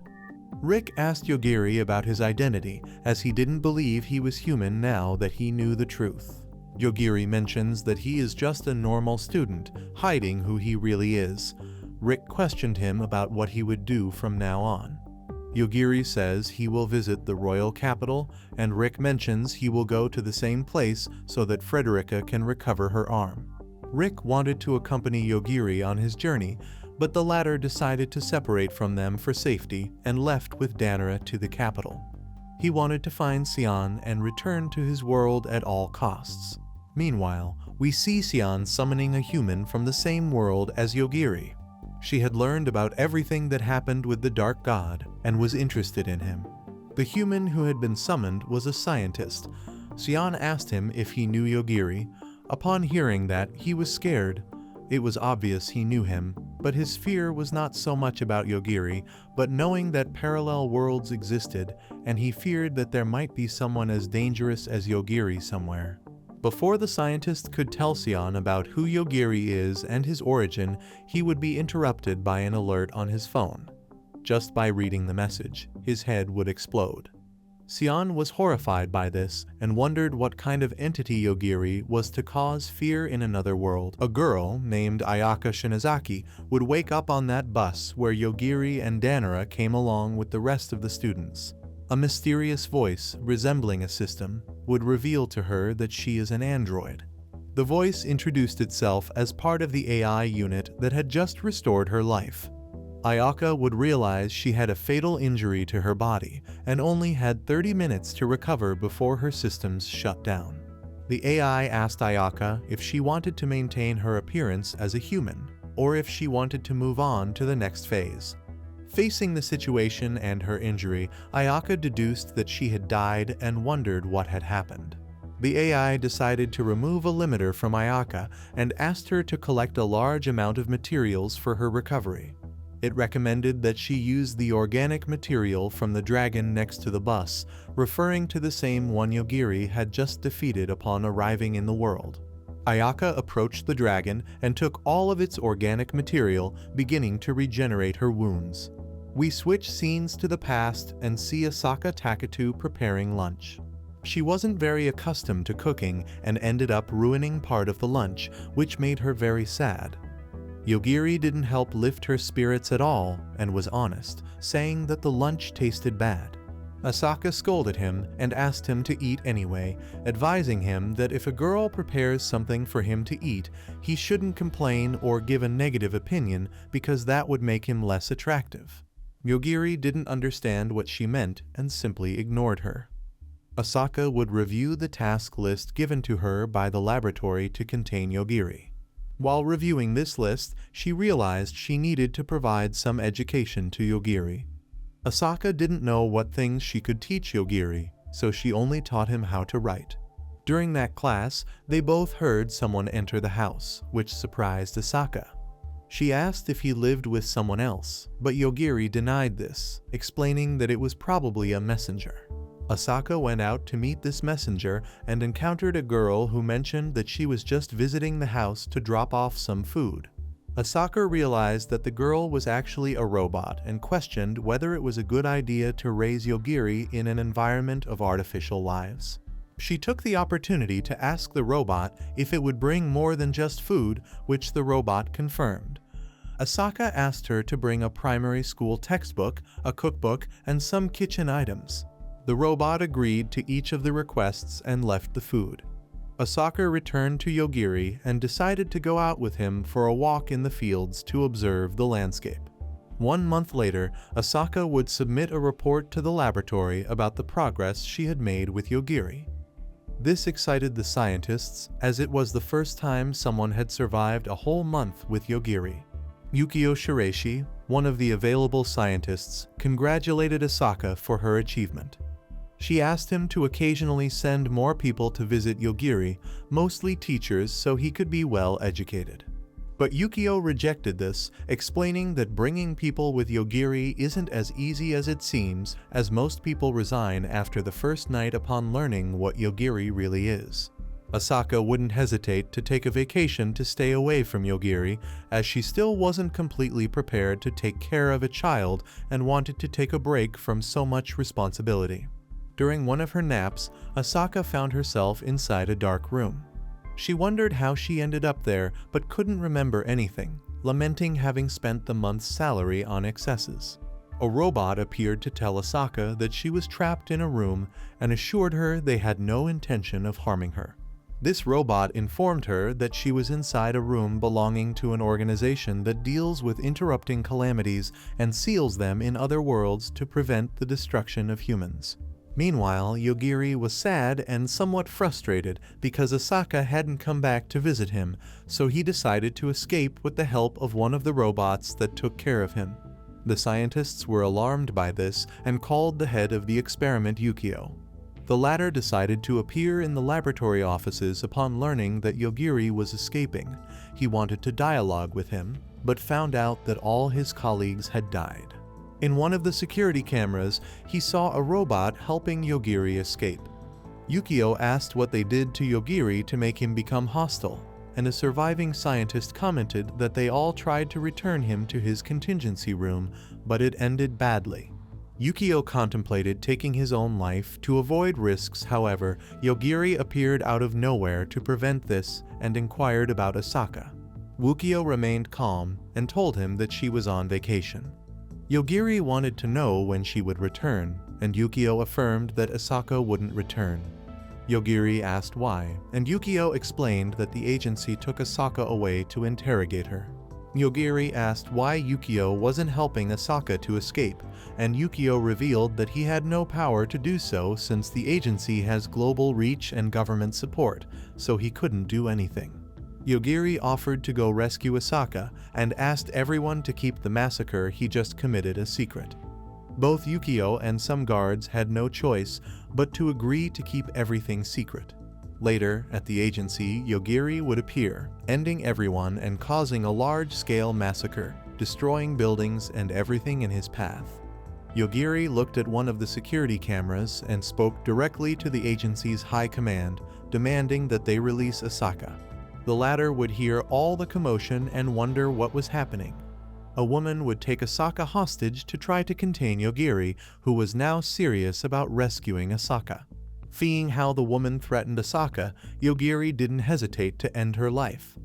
Rick asked Yogiri about his identity, as he didn't believe he was human now that he knew the truth. Yogiri mentions that he is just a normal student, hiding who he really is. Rick questioned him about what he would do from now on. Yogiri says he will visit the royal capital, and Rick mentions he will go to the same place so that Frederica can recover her arm. Rick wanted to accompany Yogiri on his journey, but the latter decided to separate from them for safety and left with Danara to the capital. He wanted to find Sion and return to his world at all costs. Meanwhile, we see Sion summoning a human from the same world as Yogiri. She had learned about everything that happened with the Dark God and was interested in him. The human who had been summoned was a scientist. Sion asked him if he knew Yogiri. Upon hearing that, he was scared. It was obvious he knew him, but his fear was not so much about Yogiri, but knowing that parallel worlds existed, and he feared that there might be someone as dangerous as Yogiri somewhere. Before the scientist could tell Sion about who Yogiri is and his origin, he would be interrupted by an alert on his phone. Just by reading the message, his head would explode. Sion was horrified by this and wondered what kind of entity Yogiri was to cause fear in another world. A girl named Ayaka Shinazaki would wake up on that bus where Yogiri and Danara came along with the rest of the students. A mysterious voice, resembling a system, would reveal to her that she is an android. The voice introduced itself as part of the AI unit that had just restored her life. Ayaka would realize she had a fatal injury to her body and only had 30 minutes to recover before her systems shut down. The AI asked Ayaka if she wanted to maintain her appearance as a human, or if she wanted to move on to the next phase. Facing the situation and her injury, Ayaka deduced that she had died and wondered what had happened. The AI decided to remove a limiter from Ayaka and asked her to collect a large amount of materials for her recovery. It recommended that she use the organic material from the dragon next to the bus, referring to the same one Yogiri had just defeated upon arriving in the world. Ayaka approached the dragon and took all of its organic material, beginning to regenerate her wounds. We switch scenes to the past and see Asaka Takatu preparing lunch. She wasn't very accustomed to cooking and ended up ruining part of the lunch, which made her very sad. Yogiri didn't help lift her spirits at all and was honest, saying that the lunch tasted bad. Asaka scolded him and asked him to eat anyway, advising him that if a girl prepares something for him to eat, he shouldn't complain or give a negative opinion because that would make him less attractive. Yogiri didn't understand what she meant and simply ignored her. Asaka would review the task list given to her by the laboratory to contain Yogiri. While reviewing this list, she realized she needed to provide some education to Yogiri. Asaka didn't know what things she could teach Yogiri, so she only taught him how to write. During that class, they both heard someone enter the house, which surprised Asaka. She asked if he lived with someone else, but Yogiri denied this, explaining that it was probably a messenger. Asaka went out to meet this messenger and encountered a girl who mentioned that she was just visiting the house to drop off some food. Asaka realized that the girl was actually a robot and questioned whether it was a good idea to raise Yogiri in an environment of artificial lives. She took the opportunity to ask the robot if it would bring more than just food, which the robot confirmed. Asaka asked her to bring a primary school textbook, a cookbook, and some kitchen items. The robot agreed to each of the requests and left the food. Asaka returned to Yogiri and decided to go out with him for a walk in the fields to observe the landscape. 1 month later, Asaka would submit a report to the laboratory about the progress she had made with Yogiri. This excited the scientists, as it was the first time someone had survived a whole month with Yogiri. Yukio Shireishi, one of the available scientists, congratulated Asaka for her achievement. She asked him to occasionally send more people to visit Yogiri, mostly teachers, so he could be well educated. But Yukio rejected this, explaining that bringing people with Yogiri isn't as easy as it seems, as most people resign after the first night upon learning what Yogiri really is. Asaka wouldn't hesitate to take a vacation to stay away from Yogiri, as she still wasn't completely prepared to take care of a child and wanted to take a break from so much responsibility. During one of her naps, Asaka found herself inside a dark room. She wondered how she ended up there but couldn't remember anything, lamenting having spent the month's salary on excesses. A robot appeared to tell Asaka that she was trapped in a room and assured her they had no intention of harming her. This robot informed her that she was inside a room belonging to an organization that deals with interrupting calamities and seals them in other worlds to prevent the destruction of humans. Meanwhile, Yogiri was sad and somewhat frustrated because Asaka hadn't come back to visit him, so he decided to escape with the help of one of the robots that took care of him. The scientists were alarmed by this and called the head of the experiment Yukio. The latter decided to appear in the laboratory offices upon learning that Yogiri was escaping. He wanted to dialogue with him, but found out that all his colleagues had died. In one of the security cameras, he saw a robot helping Yogiri escape. Yukio asked what they did to Yogiri to make him become hostile, and a surviving scientist commented that they all tried to return him to his contingency room, but it ended badly. Yukio contemplated taking his own life to avoid risks. However, Yogiri appeared out of nowhere to prevent this and inquired about Asaka. Yukio remained calm and told him that she was on vacation. Yogiri wanted to know when she would return, and Yukio affirmed that Asaka wouldn't return. Yogiri asked why, and Yukio explained that the agency took Asaka away to interrogate her. Yogiri asked why Yukio wasn't helping Asaka to escape, and Yukio revealed that he had no power to do so since the agency has global reach and government support, so he couldn't do anything. Yogiri offered to go rescue Asaka and asked everyone to keep the massacre he just committed a secret. Both Yukio and some guards had no choice but to agree to keep everything secret. Later, at the agency, Yogiri would appear, ending everyone and causing a large-scale massacre, destroying buildings and everything in his path. Yogiri looked at one of the security cameras and spoke directly to the agency's high command, demanding that they release Asaka. The latter would hear all the commotion and wonder what was happening. A woman would take Asaka hostage to try to contain Yogiri, who was now serious about rescuing Asaka. Seeing how the woman threatened Asaka, Yogiri didn't hesitate to end her life.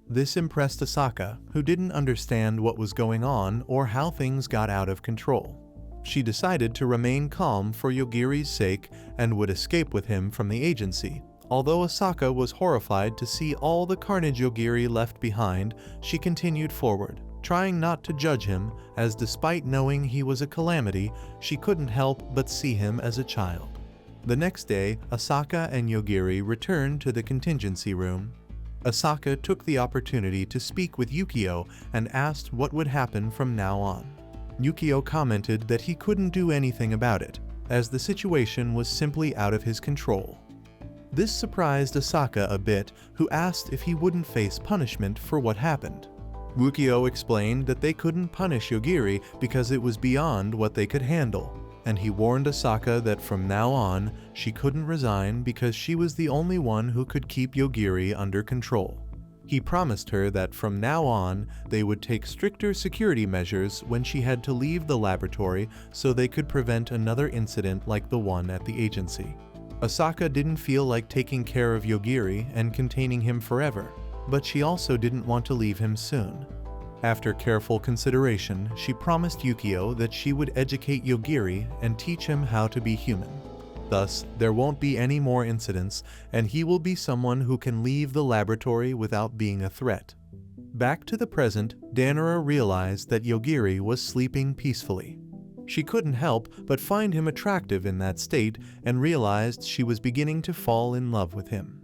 This impressed Asaka, who didn't understand what was going on or how things got out of control. She decided to remain calm for Yogiri's sake and would escape with him from the agency. Although Asaka was horrified to see all the carnage Yogiri left behind, she continued forward, trying not to judge him, as despite knowing he was a calamity, she couldn't help but see him as a child. The next day, Asaka and Yogiri returned to the contingency room. Asaka took the opportunity to speak with Yukio and asked what would happen from now on. Yukio commented that he couldn't do anything about it, as the situation was simply out of his control. This surprised Asaka a bit, who asked if he wouldn't face punishment for what happened. Yukio explained that they couldn't punish Yogiri because it was beyond what they could handle, and he warned Asaka that from now on, she couldn't resign because she was the only one who could keep Yogiri under control. He promised her that from now on, they would take stricter security measures when she had to leave the laboratory so they could prevent another incident like the one at the agency. Asaka didn't feel like taking care of Yogiri and containing him forever, but she also didn't want to leave him soon. After careful consideration, she promised Yukio that she would educate Yogiri and teach him how to be human. Thus, there won't be any more incidents, and he will be someone who can leave the laboratory without being a threat. Back to the present, Danara realized that Yogiri was sleeping peacefully. She couldn't help but find him attractive in that state and realized she was beginning to fall in love with him.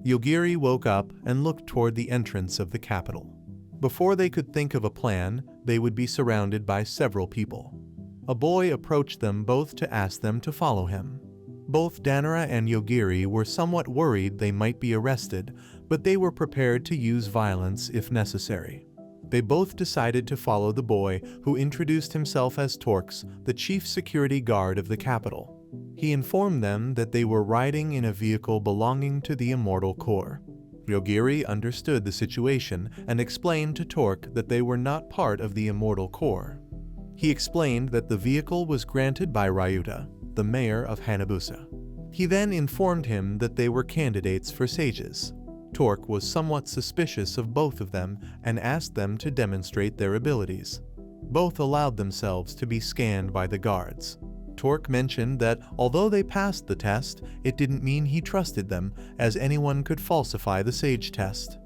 Yogiri woke up and looked toward the entrance of the capital. Before they could think of a plan, they would be surrounded by several people. A boy approached them both to ask them to follow him. Both Danara and Yogiri were somewhat worried they might be arrested, but they were prepared to use violence if necessary. They both decided to follow the boy, who introduced himself as Torx, the chief security guard of the capital. He informed them that they were riding in a vehicle belonging to the Immortal Corps. Yogiri understood the situation and explained to Torque that they were not part of the Immortal Corps. He explained that the vehicle was granted by Ryuta, the mayor of Hanabusa. He then informed him that they were candidates for sages. Torque was somewhat suspicious of both of them and asked them to demonstrate their abilities. Both allowed themselves to be scanned by the guards. Torque mentioned that although they passed the test, it didn't mean he trusted them, as anyone could falsify the sage test.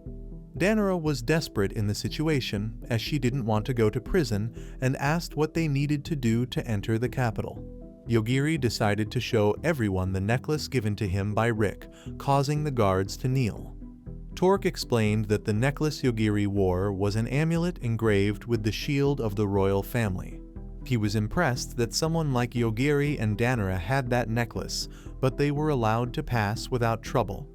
Danara was desperate in the situation, as she didn't want to go to prison, and asked what they needed to do to enter the capital. Yogiri decided to show everyone the necklace given to him by Rick, causing the guards to kneel. Torque explained that the necklace Yogiri wore was an amulet engraved with the shield of the royal family. He was impressed that someone like Yogiri and Danara had that necklace, but they were allowed to pass without trouble.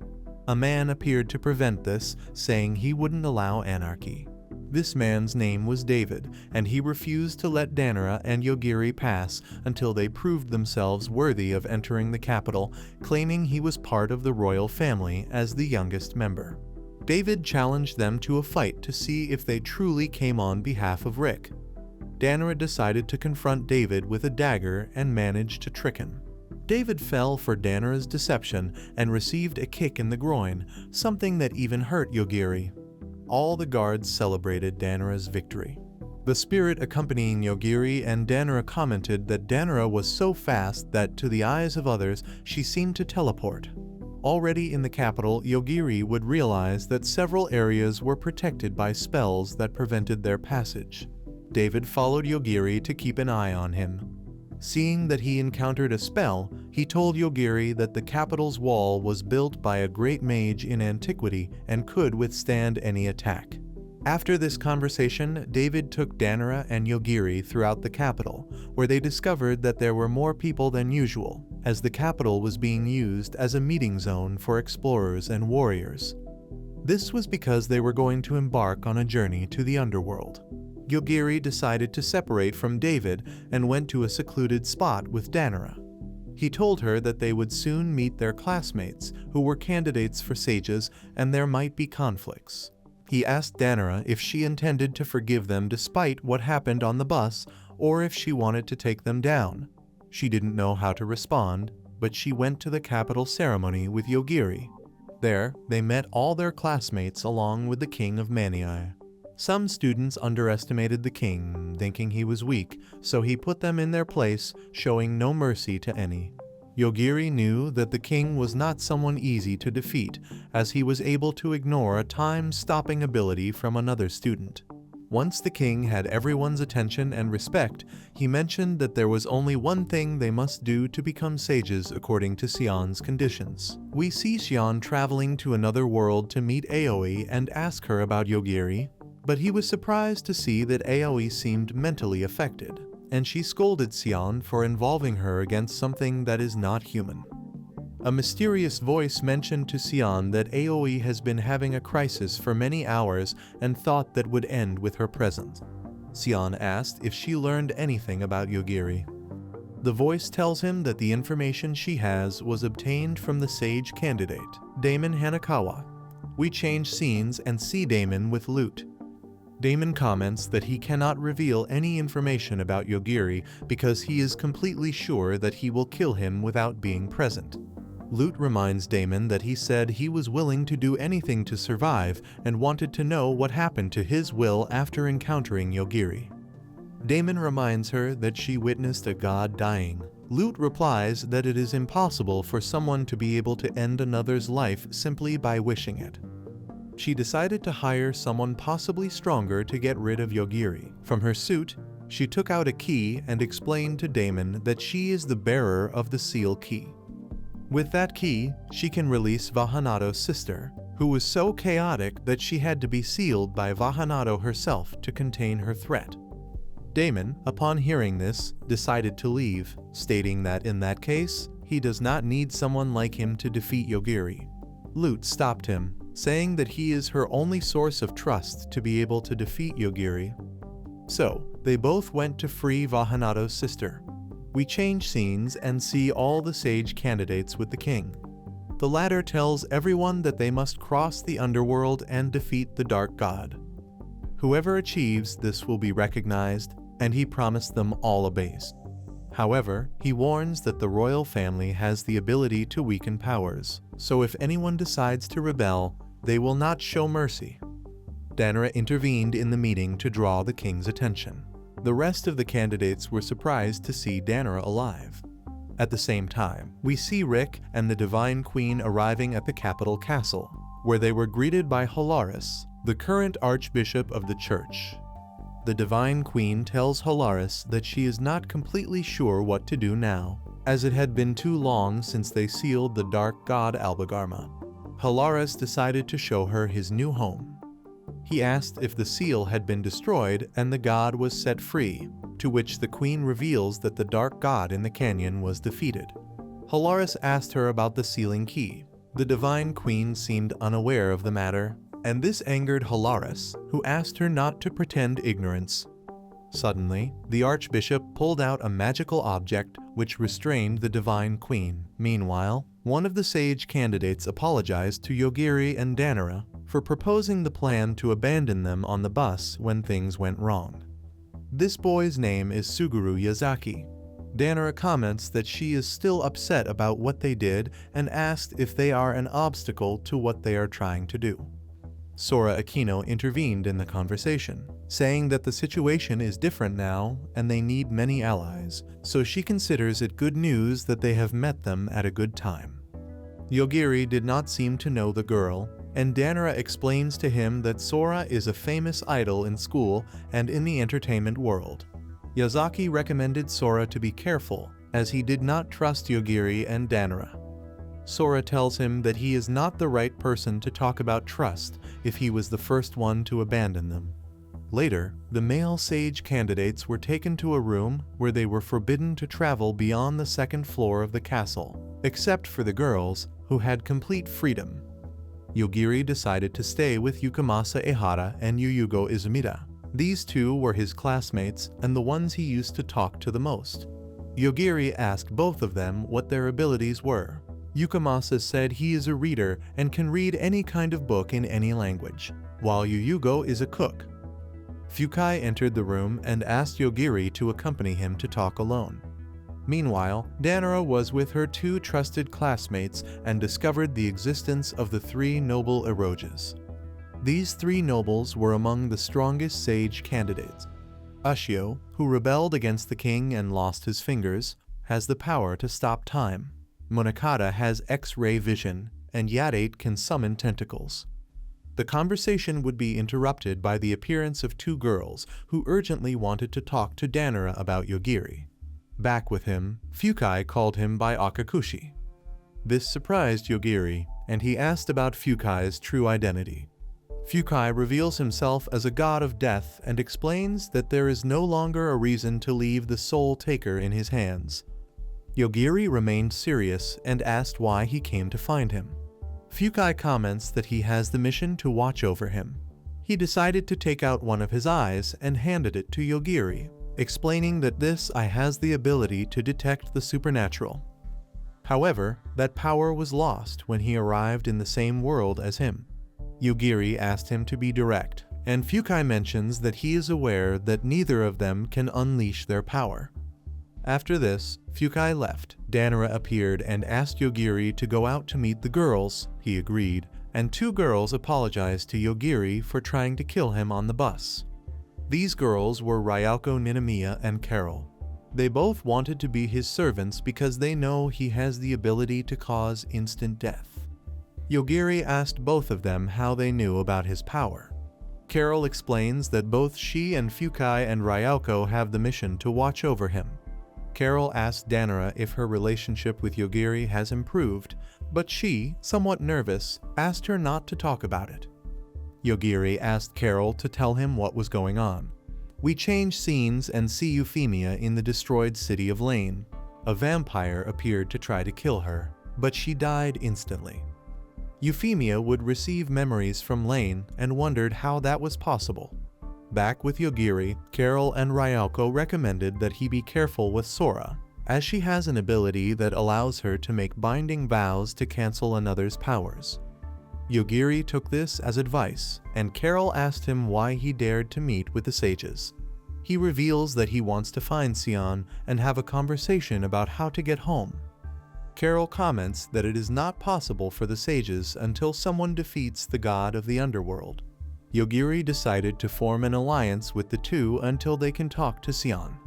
A man appeared to prevent this, saying he wouldn't allow anarchy. This man's name was David, and he refused to let Danara and Yogiri pass until they proved themselves worthy of entering the capital, claiming he was part of the royal family as the youngest member. David challenged them to a fight to see if they truly came on behalf of Rick. Danara decided to confront David with a dagger and managed to trick him. David fell for Danara's deception and received a kick in the groin, something that even hurt Yogiri. All the guards celebrated Danara's victory. The spirit accompanying Yogiri and Danara commented that Danara was so fast that to the eyes of others she seemed to teleport. Already in the capital, Yogiri would realize that several areas were protected by spells that prevented their passage. David followed Yogiri to keep an eye on him. Seeing that he encountered a spell, he told Yogiri that the capital's wall was built by a great mage in antiquity and could withstand any attack. After this conversation, David took Danara and Yogiri throughout the capital, where they discovered that there were more people than usual, as the capital was being used as a meeting zone for explorers and warriors. This was because they were going to embark on a journey to the underworld. Yogiri decided to separate from David and went to a secluded spot with Danara. He told her that they would soon meet their classmates, who were candidates for sages, and there might be conflicts. He asked Danara if she intended to forgive them despite what happened on the bus, or if she wanted to take them down. She didn't know how to respond, but she went to the capital ceremony with Yogiri. There, they met all their classmates along with the king of Manii. Some students underestimated the king, thinking he was weak, so he put them in their place, showing no mercy to any. Yogiri knew that the king was not someone easy to defeat, as he was able to ignore a time-stopping ability from another student. Once the king had everyone's attention and respect, he mentioned that there was only one thing they must do to become sages according to Sion's conditions. We see Sion traveling to another world to meet Aoi and ask her about Yogiri, but he was surprised to see that Aoi seemed mentally affected, and she scolded Sion for involving her against something that is not human. A mysterious voice mentioned to Sion that Aoi has been having a crisis for many hours and thought that would end with her presence. Sion asked if she learned anything about Yogiri. The voice tells him that the information she has was obtained from the sage candidate, Damon Hanakawa. We change scenes and see Damon with Lute. Damon comments that he cannot reveal any information about Yogiri because he is completely sure that he will kill him without being present. Lute reminds Damon that he said he was willing to do anything to survive and wanted to know what happened to his will after encountering Yogiri. Damon reminds her that she witnessed a god dying. Lute replies that it is impossible for someone to be able to end another's life simply by wishing it. She decided to hire someone possibly stronger to get rid of Yogiri. From her suit, she took out a key and explained to Damon that she is the bearer of the seal key. With that key, she can release Vahanato's sister, who was so chaotic that she had to be sealed by Vahanato herself to contain her threat. Damon, upon hearing this, decided to leave, stating that in that case, he does not need someone like him to defeat Yogiri. Lute stopped him, saying that he is her only source of trust to be able to defeat Yogiri. So, they both went to free Vahanato's sister. We change scenes and see all the sage candidates with the king. The latter tells everyone that they must cross the underworld and defeat the dark god. Whoever achieves this will be recognized, and he promised them all a base. However, he warns that the royal family has the ability to weaken powers, so if anyone decides to rebel, they will not show mercy. Danara intervened in the meeting to draw the king's attention. The rest of the candidates were surprised to see Danara alive. At the same time, we see Rick and the Divine Queen arriving at the capital castle, where they were greeted by Holaris, the current Archbishop of the Church. The Divine Queen tells Holaris that she is not completely sure what to do now, as it had been too long since they sealed the dark god Albagarma. Holaris decided to show her his new home. He asked if the seal had been destroyed and the god was set free, to which the queen reveals that the dark god in the canyon was defeated. Holaris asked her about the sealing key. The Divine Queen seemed unaware of the matter, and this angered Holaris, who asked her not to pretend ignorance. Suddenly, the Archbishop pulled out a magical object which restrained the Divine Queen. Meanwhile, one of the sage candidates apologized to Yogiri and Danara for proposing the plan to abandon them on the bus when things went wrong. This boy's name is Suguru Yazaki. Danara comments that she is still upset about what they did and asked if they are an obstacle to what they are trying to do. Sora Aquino intervened in the conversation, saying that the situation is different now and they need many allies, so she considers it good news that they have met them at a good time. Yogiri did not seem to know the girl, and Danara explains to him that Sora is a famous idol in school and in the entertainment world. Yazaki recommended Sora to be careful, as he did not trust Yogiri and Danara. Sora tells him that he is not the right person to talk about trust if he was the first one to abandon them. Later, the male sage candidates were taken to a room where they were forbidden to travel beyond the second floor of the castle, except for the girls, who had complete freedom. Yogiri decided to stay with Yukimasa Ehara and Yuyugo Izumida. These two were his classmates and the ones he used to talk to the most. Yogiri asked both of them what their abilities were. Yukimasa said he is a reader and can read any kind of book in any language, while Yuyugo is a cook. Fukai entered the room and asked Yogiri to accompany him to talk alone. Meanwhile, Danara was with her two trusted classmates and discovered the existence of the three noble eroges. These three nobles were among the strongest sage candidates. Ushio, who rebelled against the king and lost his fingers, has the power to stop time. Monokata has X-ray vision, and Yadate can summon tentacles. The conversation would be interrupted by the appearance of two girls who urgently wanted to talk to Danara about Yogiri. Back with him, Fukai called him by Akakushi. This surprised Yogiri, and he asked about Fukai's true identity. Fukai reveals himself as a god of death and explains that there is no longer a reason to leave the soul taker in his hands. Yogiri remained serious and asked why he came to find him. Fukai comments that he has the mission to watch over him. He decided to take out one of his eyes and handed it to Yogiri, explaining that this eye has the ability to detect the supernatural. However, that power was lost when he arrived in the same world as him. Yogiri asked him to be direct, and Fukai mentions that he is aware that neither of them can unleash their power. After this, Fukai left. Danara appeared and asked Yogiri to go out to meet the girls. He agreed, and two girls apologized to Yogiri for trying to kill him on the bus. These girls were Ryoko Ninomiya and Carol. They both wanted to be his servants because they know he has the ability to cause instant death. Yogiri asked both of them how they knew about his power. Carol explains that both she and Fukai and Ryoko have the mission to watch over him. Carol asked Danara if her relationship with Yogiri has improved, but she, somewhat nervous, asked her not to talk about it. Yogiri asked Carol to tell him what was going on. We change scenes and see Euphemia in the destroyed city of Lane. A vampire appeared to try to kill her, but she died instantly. Euphemia would receive memories from Lane and wondered how that was possible. Back with Yogiri, Carol and Ryoko recommended that he be careful with Sora, as she has an ability that allows her to make binding vows to cancel another's powers. Yogiri took this as advice, and Carol asked him why he dared to meet with the sages. He reveals that he wants to find Sion and have a conversation about how to get home. Carol comments that it is not possible for the sages until someone defeats the god of the underworld. Yogiri decided to form an alliance with the two until they can talk to Sion.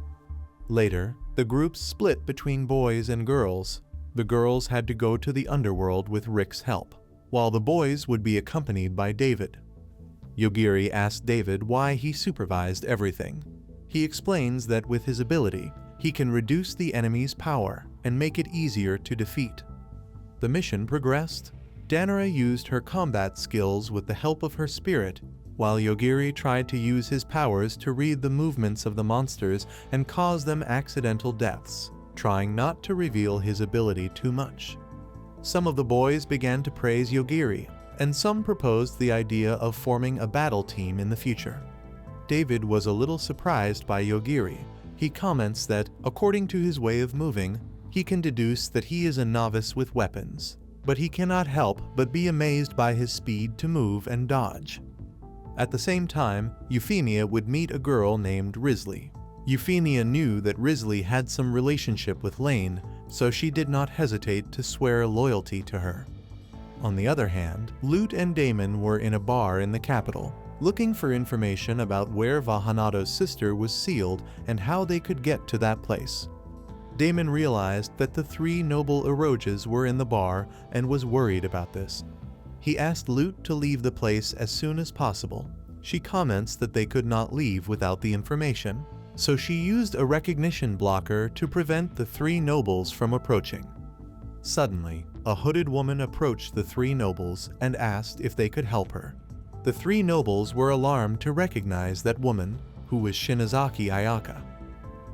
Later, the groups split between boys and girls. The girls had to go to the underworld with Rick's help, while the boys would be accompanied by David. Yogiri asked David why he supervised everything. He explains that with his ability, he can reduce the enemy's power and make it easier to defeat. The mission progressed. Danara used her combat skills with the help of her spirit, while Yogiri tried to use his powers to read the movements of the monsters and cause them accidental deaths, trying not to reveal his ability too much. Some of the boys began to praise Yogiri, and some proposed the idea of forming a battle team in the future. David was a little surprised by Yogiri. He comments that, according to his way of moving, he can deduce that he is a novice with weapons, but he cannot help but be amazed by his speed to move and dodge. At the same time, Euphemia would meet a girl named Risley. Euphemia knew that Risley had some relationship with Lane, so she did not hesitate to swear loyalty to her. On the other hand, Lute and Damon were in a bar in the capital, looking for information about where Vahanado's sister was sealed and how they could get to that place. Damon realized that the three noble Eroges were in the bar and was worried about this. He asked Lute to leave the place as soon as possible. She comments that they could not leave without the information, so she used a recognition blocker to prevent the three nobles from approaching. Suddenly, a hooded woman approached the three nobles and asked if they could help her. The three nobles were alarmed to recognize that woman, who was Shinozaki Ayaka.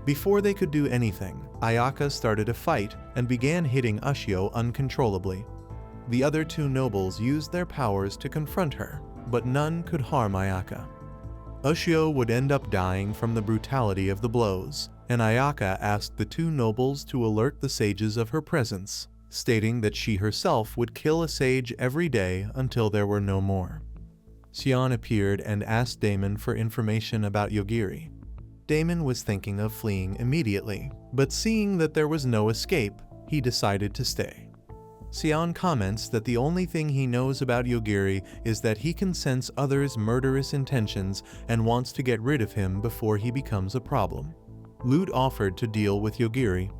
Before they could do anything, Ayaka started a fight and began hitting Ushio uncontrollably. The other two nobles used their powers to confront her, but none could harm Ayaka. Ushio would end up dying from the brutality of the blows, and Ayaka asked the two nobles to alert the sages of her presence, stating that she herself would kill a sage every day until there were no more. Sion appeared and asked Damon for information about Yogiri. Damon was thinking of fleeing immediately, but seeing that there was no escape, he decided to stay. Sion comments that the only thing he knows about Yogiri is that he can sense others' murderous intentions and wants to get rid of him before he becomes a problem. Lute offered to deal with Yogiri.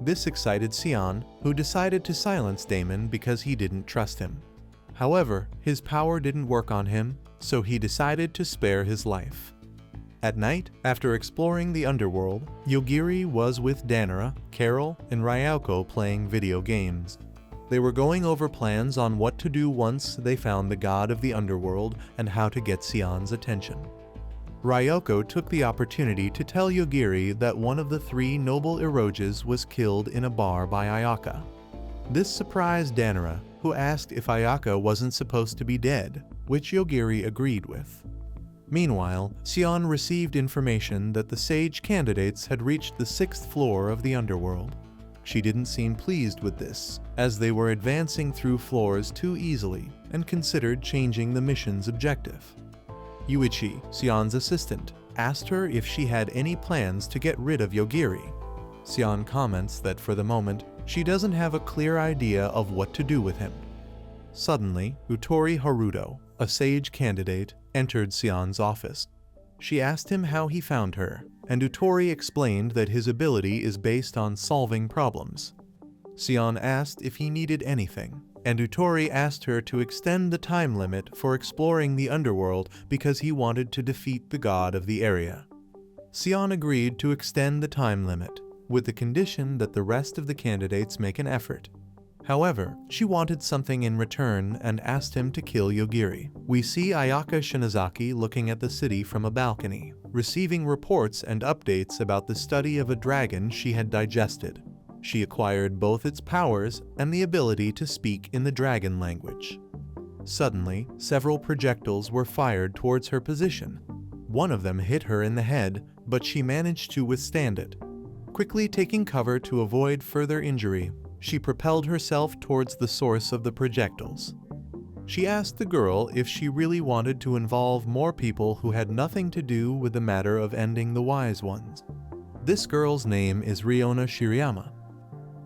This excited Sion, who decided to silence Damon because he didn't trust him. However, his power didn't work on him, so he decided to spare his life. At night, after exploring the underworld, Yogiri was with Danara, Carol, and Ryoko playing video games. They were going over plans on what to do once they found the god of the underworld and how to get Sion's attention. Ryoko took the opportunity to tell Yogiri that one of the three noble Eroges was killed in a bar by Ayaka. This surprised Danara, who asked if Ayaka wasn't supposed to be dead, which Yogiri agreed with. Meanwhile, Sion received information that the sage candidates had reached the 6th floor of the underworld. She didn't seem pleased with this, as they were advancing through floors too easily and considered changing the mission's objective. Yuichi, Sion's assistant, asked her if she had any plans to get rid of Yogiri. Sion comments that for the moment, she doesn't have a clear idea of what to do with him. Suddenly, Utori Haruto, a sage candidate, entered Sion's office. She asked him how he found her, and Utori explained that his ability is based on solving problems. Sion asked if he needed anything, and Utori asked her to extend the time limit for exploring the underworld because he wanted to defeat the god of the area. Sion agreed to extend the time limit, with the condition that the rest of the candidates make an effort. However, she wanted something in return and asked him to kill Yogiri. We see Ayaka Shinozaki looking at the city from a balcony, receiving reports and updates about the study of a dragon she had digested. She acquired both its powers and the ability to speak in the dragon language. Suddenly, several projectiles were fired towards her position. One of them hit her in the head, but she managed to withstand it. Quickly taking cover to avoid further injury, she propelled herself towards the source of the projectiles. She asked the girl if she really wanted to involve more people who had nothing to do with the matter of ending the Wise Ones. This girl's name is Riona Shirayama.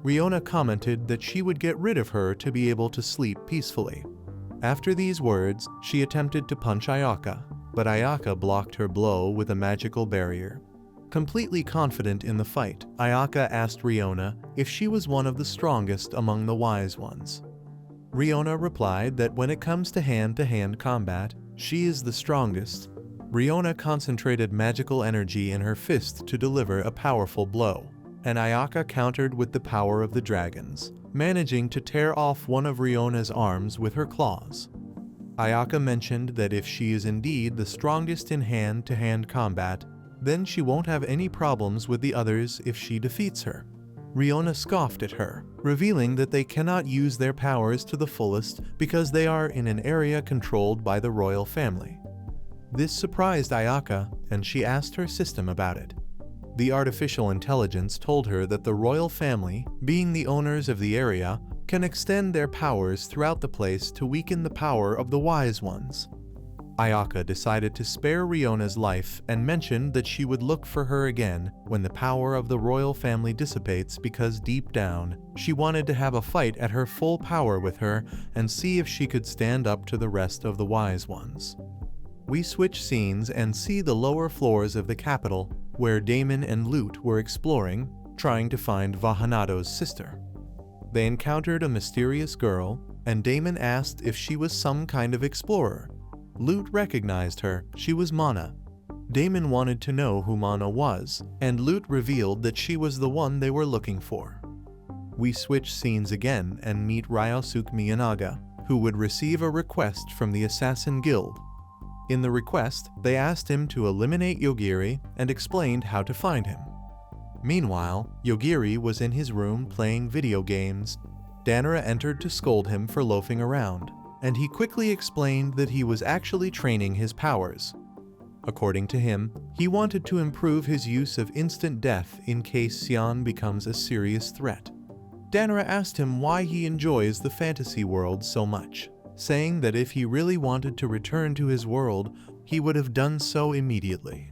Riona commented that she would get rid of her to be able to sleep peacefully. After these words, she attempted to punch Ayaka, but Ayaka blocked her blow with a magical barrier. Completely confident in the fight, Ayaka asked Riona if she was one of the strongest among the Wise Ones. Riona replied that when it comes to hand-to-hand combat, she is the strongest. Riona concentrated magical energy in her fist to deliver a powerful blow, and Ayaka countered with the power of the dragons, managing to tear off one of Riona's arms with her claws. Ayaka mentioned that if she is indeed the strongest in hand-to-hand combat, then she won't have any problems with the others if she defeats her. Riona scoffed at her, revealing that they cannot use their powers to the fullest because they are in an area controlled by the royal family. This surprised Ayaka, and she asked her system about it. The artificial intelligence told her that the royal family, being the owners of the area, can extend their powers throughout the place to weaken the power of the Wise Ones. Ayaka decided to spare Riona's life and mentioned that she would look for her again when the power of the royal family dissipates because deep down, she wanted to have a fight at her full power with her and see if she could stand up to the rest of the Wise Ones. We switch scenes and see the lower floors of the capital, where Damon and Lute were exploring, trying to find Vahanado's sister. They encountered a mysterious girl, and Damon asked if she was some kind of explorer. Lute recognized her. She was Mana. Damon wanted to know who Mana was, and Lute revealed that she was the one they were looking for. We switch scenes again and meet Ryosuke Miyanaga, who would receive a request from the Assassin Guild. In the request, they asked him to eliminate Yogiri and explained how to find him. Meanwhile, Yogiri was in his room playing video games. Danara entered to scold him for loafing around, and he quickly explained that he was actually training his powers. According to him, he wanted to improve his use of instant death in case Sion becomes a serious threat. Danara asked him why he enjoys the fantasy world so much, saying that if he really wanted to return to his world, he would have done so immediately.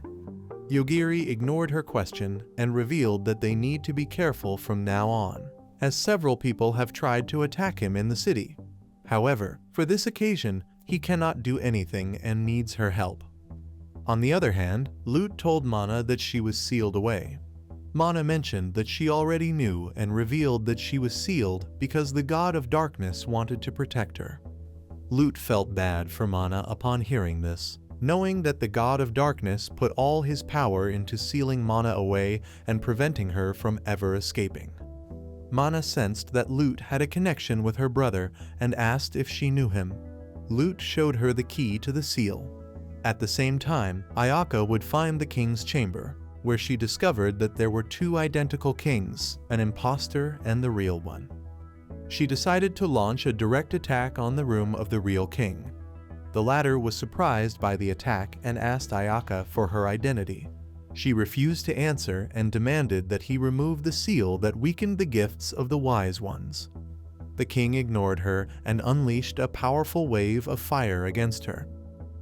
Yogiri ignored her question and revealed that they need to be careful from now on, as several people have tried to attack him in the city. However, for this occasion, he cannot do anything and needs her help. On the other hand, Lute told Mana that she was sealed away. Mana mentioned that she already knew and revealed that she was sealed because the god of darkness wanted to protect her. Lute felt bad for Mana upon hearing this, knowing that the god of darkness put all his power into sealing Mana away and preventing her from ever escaping. Mana sensed that Lute had a connection with her brother and asked if she knew him. Lute showed her the key to the seal. At the same time, Ayaka would find the king's chamber, where she discovered that there were two identical kings, an imposter and the real one. She decided to launch a direct attack on the room of the real king. The latter was surprised by the attack and asked Ayaka for her identity. She refused to answer and demanded that he remove the seal that weakened the gifts of the wise ones. The king ignored her and unleashed a powerful wave of fire against her.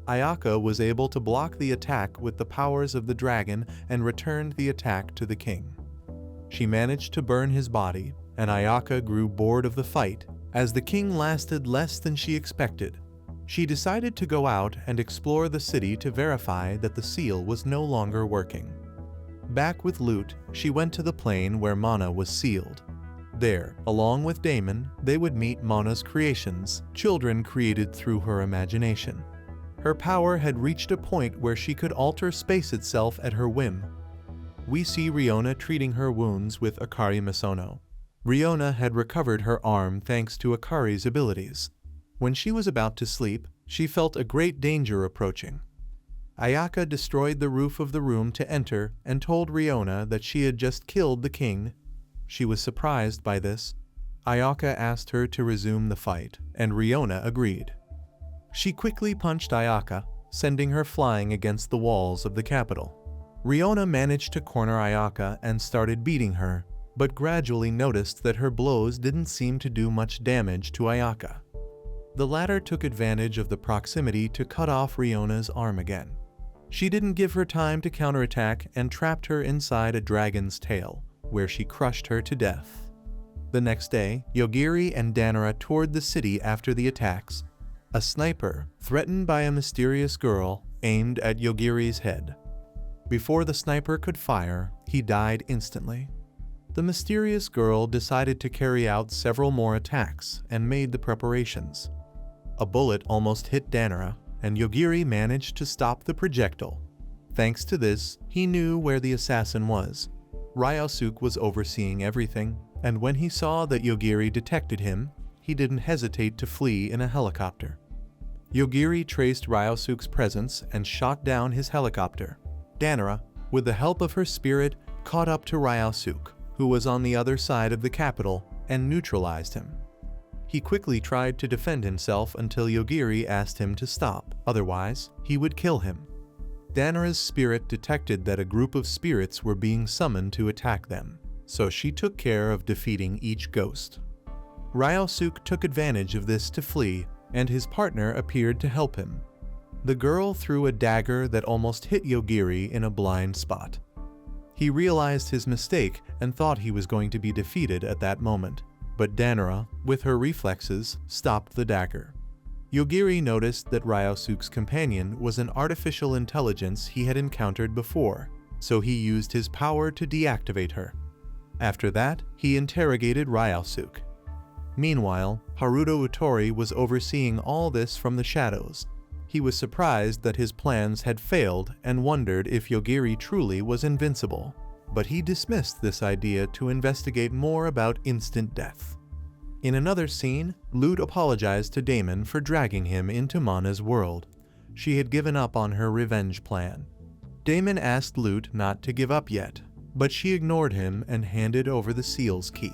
Ayaka was able to block the attack with the powers of the dragon and returned the attack to the king. She managed to burn his body, and Ayaka grew bored of the fight, as the king lasted less than she expected. She decided to go out and explore the city to verify that the seal was no longer working. Back with Lute, she went to the plane where Mana was sealed. There, along with Damon, they would meet Mana's creations, children created through her imagination. Her power had reached a point where she could alter space itself at her whim. We see Riona treating her wounds with Akari Misono. Riona had recovered her arm thanks to Akari's abilities. When she was about to sleep, she felt a great danger approaching. Ayaka destroyed the roof of the room to enter and told Riona that she had just killed the king. She was surprised by this. Ayaka asked her to resume the fight, and Riona agreed. She quickly punched Ayaka, sending her flying against the walls of the capital. Riona managed to corner Ayaka and started beating her, but gradually noticed that her blows didn't seem to do much damage to Ayaka. The latter took advantage of the proximity to cut off Riona's arm again. She didn't give her time to counterattack and trapped her inside a dragon's tail, where she crushed her to death. The next day, Yogiri and Danara toured the city after the attacks. A sniper, threatened by a mysterious girl, aimed at Yogiri's head. Before the sniper could fire, he died instantly. The mysterious girl decided to carry out several more attacks and made the preparations. A bullet almost hit Danara, and Yogiri managed to stop the projectile. Thanks to this, he knew where the assassin was. Ryosuke was overseeing everything, and when he saw that Yogiri detected him, he didn't hesitate to flee in a helicopter. Yogiri traced Ryosuke's presence and shot down his helicopter. Danara, with the help of her spirit, caught up to Ryosuke, who was on the other side of the capital, and neutralized him. He quickly tried to defend himself until Yogiri asked him to stop, otherwise, he would kill him. Danara's spirit detected that a group of spirits were being summoned to attack them, so she took care of defeating each ghost. Ryosuke took advantage of this to flee, and his partner appeared to help him. The girl threw a dagger that almost hit Yogiri in a blind spot. He realized his mistake and thought he was going to be defeated at that moment, but Danara, with her reflexes, stopped the dagger. Yogiri noticed that Ryosuke's companion was an artificial intelligence he had encountered before, so he used his power to deactivate her. After that, he interrogated Ryosuke. Meanwhile, Haruto Utori was overseeing all this from the shadows. He was surprised that his plans had failed and wondered if Yogiri truly was invincible. But he dismissed this idea to investigate more about instant death. In another scene, Lute apologized to Damon for dragging him into Mana's world. She had given up on her revenge plan. Damon asked Lute not to give up yet, but she ignored him and handed over the seal's key.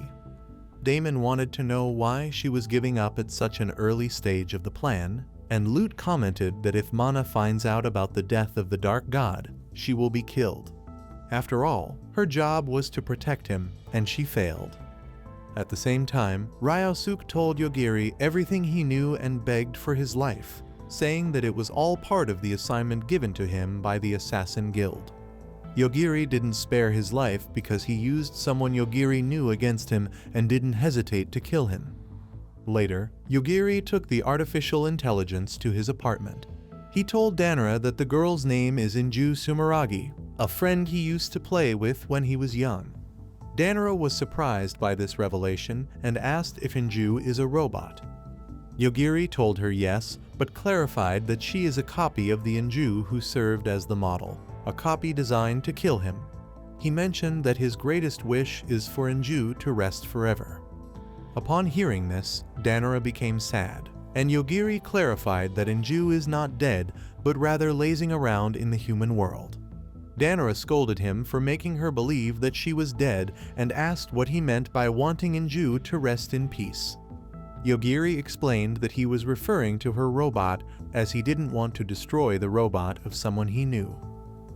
Damon wanted to know why she was giving up at such an early stage of the plan, and Lute commented that if Mana finds out about the death of the Dark God, she will be killed. After all, her job was to protect him, and she failed. At the same time, Ryosuke told Yogiri everything he knew and begged for his life, saying that it was all part of the assignment given to him by the Assassin Guild. Yogiri didn't spare his life because he used someone Yogiri knew against him and didn't hesitate to kill him. Later, Yogiri took the artificial intelligence to his apartment. He told Danara that the girl's name is Inju Sumeragi, a friend he used to play with when he was young. Danara was surprised by this revelation and asked if Inju is a robot. Yogiri told her yes, but clarified that she is a copy of the Inju who served as the model, a copy designed to kill him. He mentioned that his greatest wish is for Inju to rest forever. Upon hearing this, Danara became sad, and Yogiri clarified that Inju is not dead, but rather lazing around in the human world. Danara scolded him for making her believe that she was dead and asked what he meant by wanting Inju to rest in peace. Yogiri explained that he was referring to her robot as he didn't want to destroy the robot of someone he knew.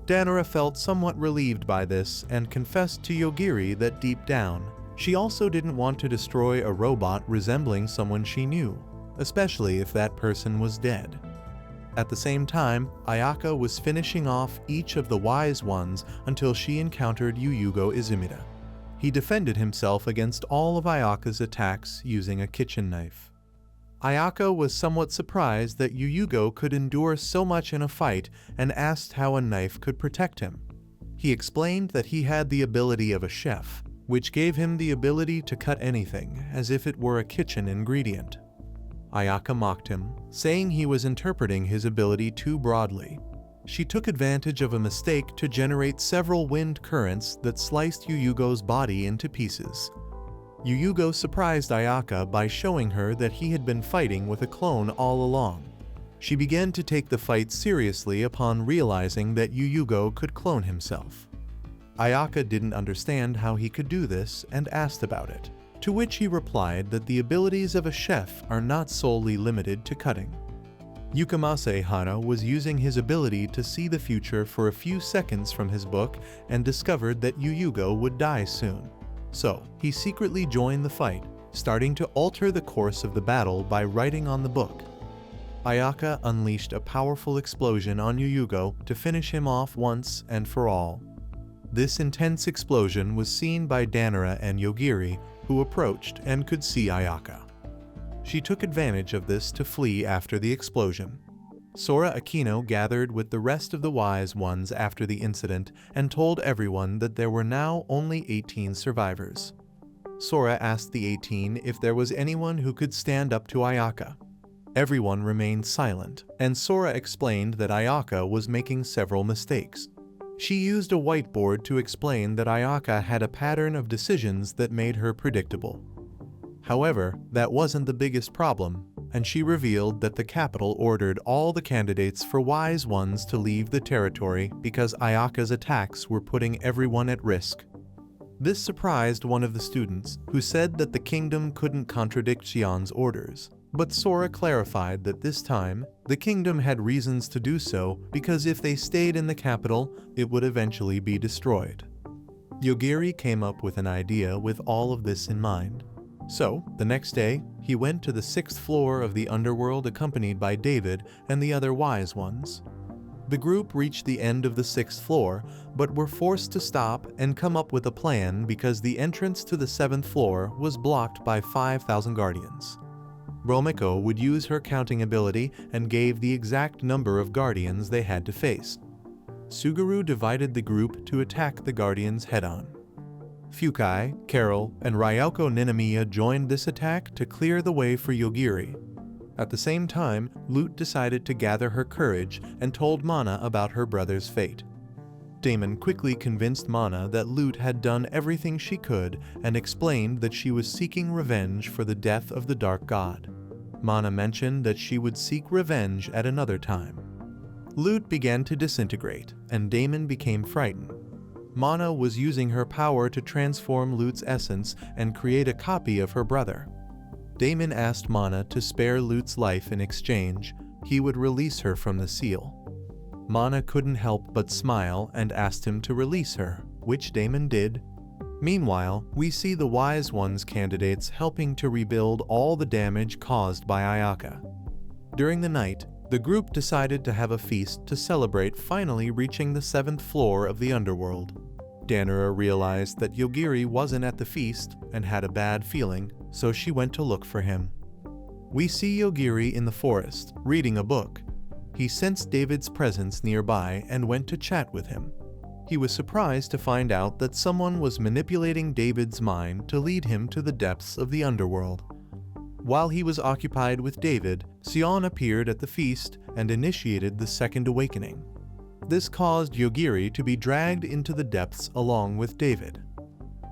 Danara felt somewhat relieved by this and confessed to Yogiri that deep down, she also didn't want to destroy a robot resembling someone she knew, especially if that person was dead. At the same time, Ayaka was finishing off each of the wise ones until she encountered Yuyugo Izumida. He defended himself against all of Ayaka's attacks using a kitchen knife. Ayaka was somewhat surprised that Yuyugo could endure so much in a fight and asked how a knife could protect him. He explained that he had the ability of a chef, which gave him the ability to cut anything as if it were a kitchen ingredient. Ayaka mocked him, saying he was interpreting his ability too broadly. She took advantage of a mistake to generate several wind currents that sliced Yuyugo's body into pieces. Yuyugo surprised Ayaka by showing her that he had been fighting with a clone all along. She began to take the fight seriously upon realizing that Yuyugo could clone himself. Ayaka didn't understand how he could do this and asked about it, to which he replied that the abilities of a chef are not solely limited to cutting. Yukamase Hana was using his ability to see the future for a few seconds from his book and discovered that Yuyugo would die soon. So, he secretly joined the fight, starting to alter the course of the battle by writing on the book. Ayaka unleashed a powerful explosion on Yuyugo to finish him off once and for all. This intense explosion was seen by Danara and Yogiri, who approached and could see Ayaka. She took advantage of this to flee after the explosion. Sora Akino gathered with the rest of the wise ones after the incident and told everyone that there were now only 18 survivors. Sora asked the 18 if there was anyone who could stand up to Ayaka. Everyone remained silent, and Sora explained that Ayaka was making several mistakes. She used a whiteboard to explain that Ayaka had a pattern of decisions that made her predictable. However, that wasn't the biggest problem, and she revealed that the capital ordered all the candidates for wise ones to leave the territory because Ayaka's attacks were putting everyone at risk. This surprised one of the students, who said that the kingdom couldn't contradict Xian's orders. But Sora clarified that this time, the kingdom had reasons to do so because if they stayed in the capital, it would eventually be destroyed. Yogiri came up with an idea with all of this in mind. So, the next day, he went to the 6th floor of the underworld accompanied by David and the other wise ones. The group reached the end of the 6th floor, but were forced to stop and come up with a plan because the entrance to the 7th floor was blocked by 5,000 guardians. Romiko would use her counting ability and gave the exact number of guardians they had to face. Suguru divided the group to attack the guardians head-on. Fukai, Carol, and Ryoko Ninomiya joined this attack to clear the way for Yogiri. At the same time, Lute decided to gather her courage and told Mana about her brother's fate. Damon quickly convinced Mana that Lute had done everything she could and explained that she was seeking revenge for the death of the Dark God. Mana mentioned that she would seek revenge at another time. Lute began to disintegrate, and Damon became frightened. Mana was using her power to transform Lute's essence and create a copy of her brother. Damon asked Mana to spare Lute's life in exchange. He would release her from the seal. Mana couldn't help but smile and asked him to release her, which Damon did. Meanwhile, we see the Wise Ones candidates helping to rebuild all the damage caused by Ayaka. During the night, the group decided to have a feast to celebrate finally reaching the 7th floor of the underworld. Danara realized that Yogiri wasn't at the feast and had a bad feeling, so she went to look for him. We see Yogiri in the forest, reading a book. He sensed David's presence nearby and went to chat with him. He was surprised to find out that someone was manipulating David's mind to lead him to the depths of the underworld. While he was occupied with David, Sion appeared at the feast and initiated the Second Awakening. This caused Yogiri to be dragged into the depths along with David.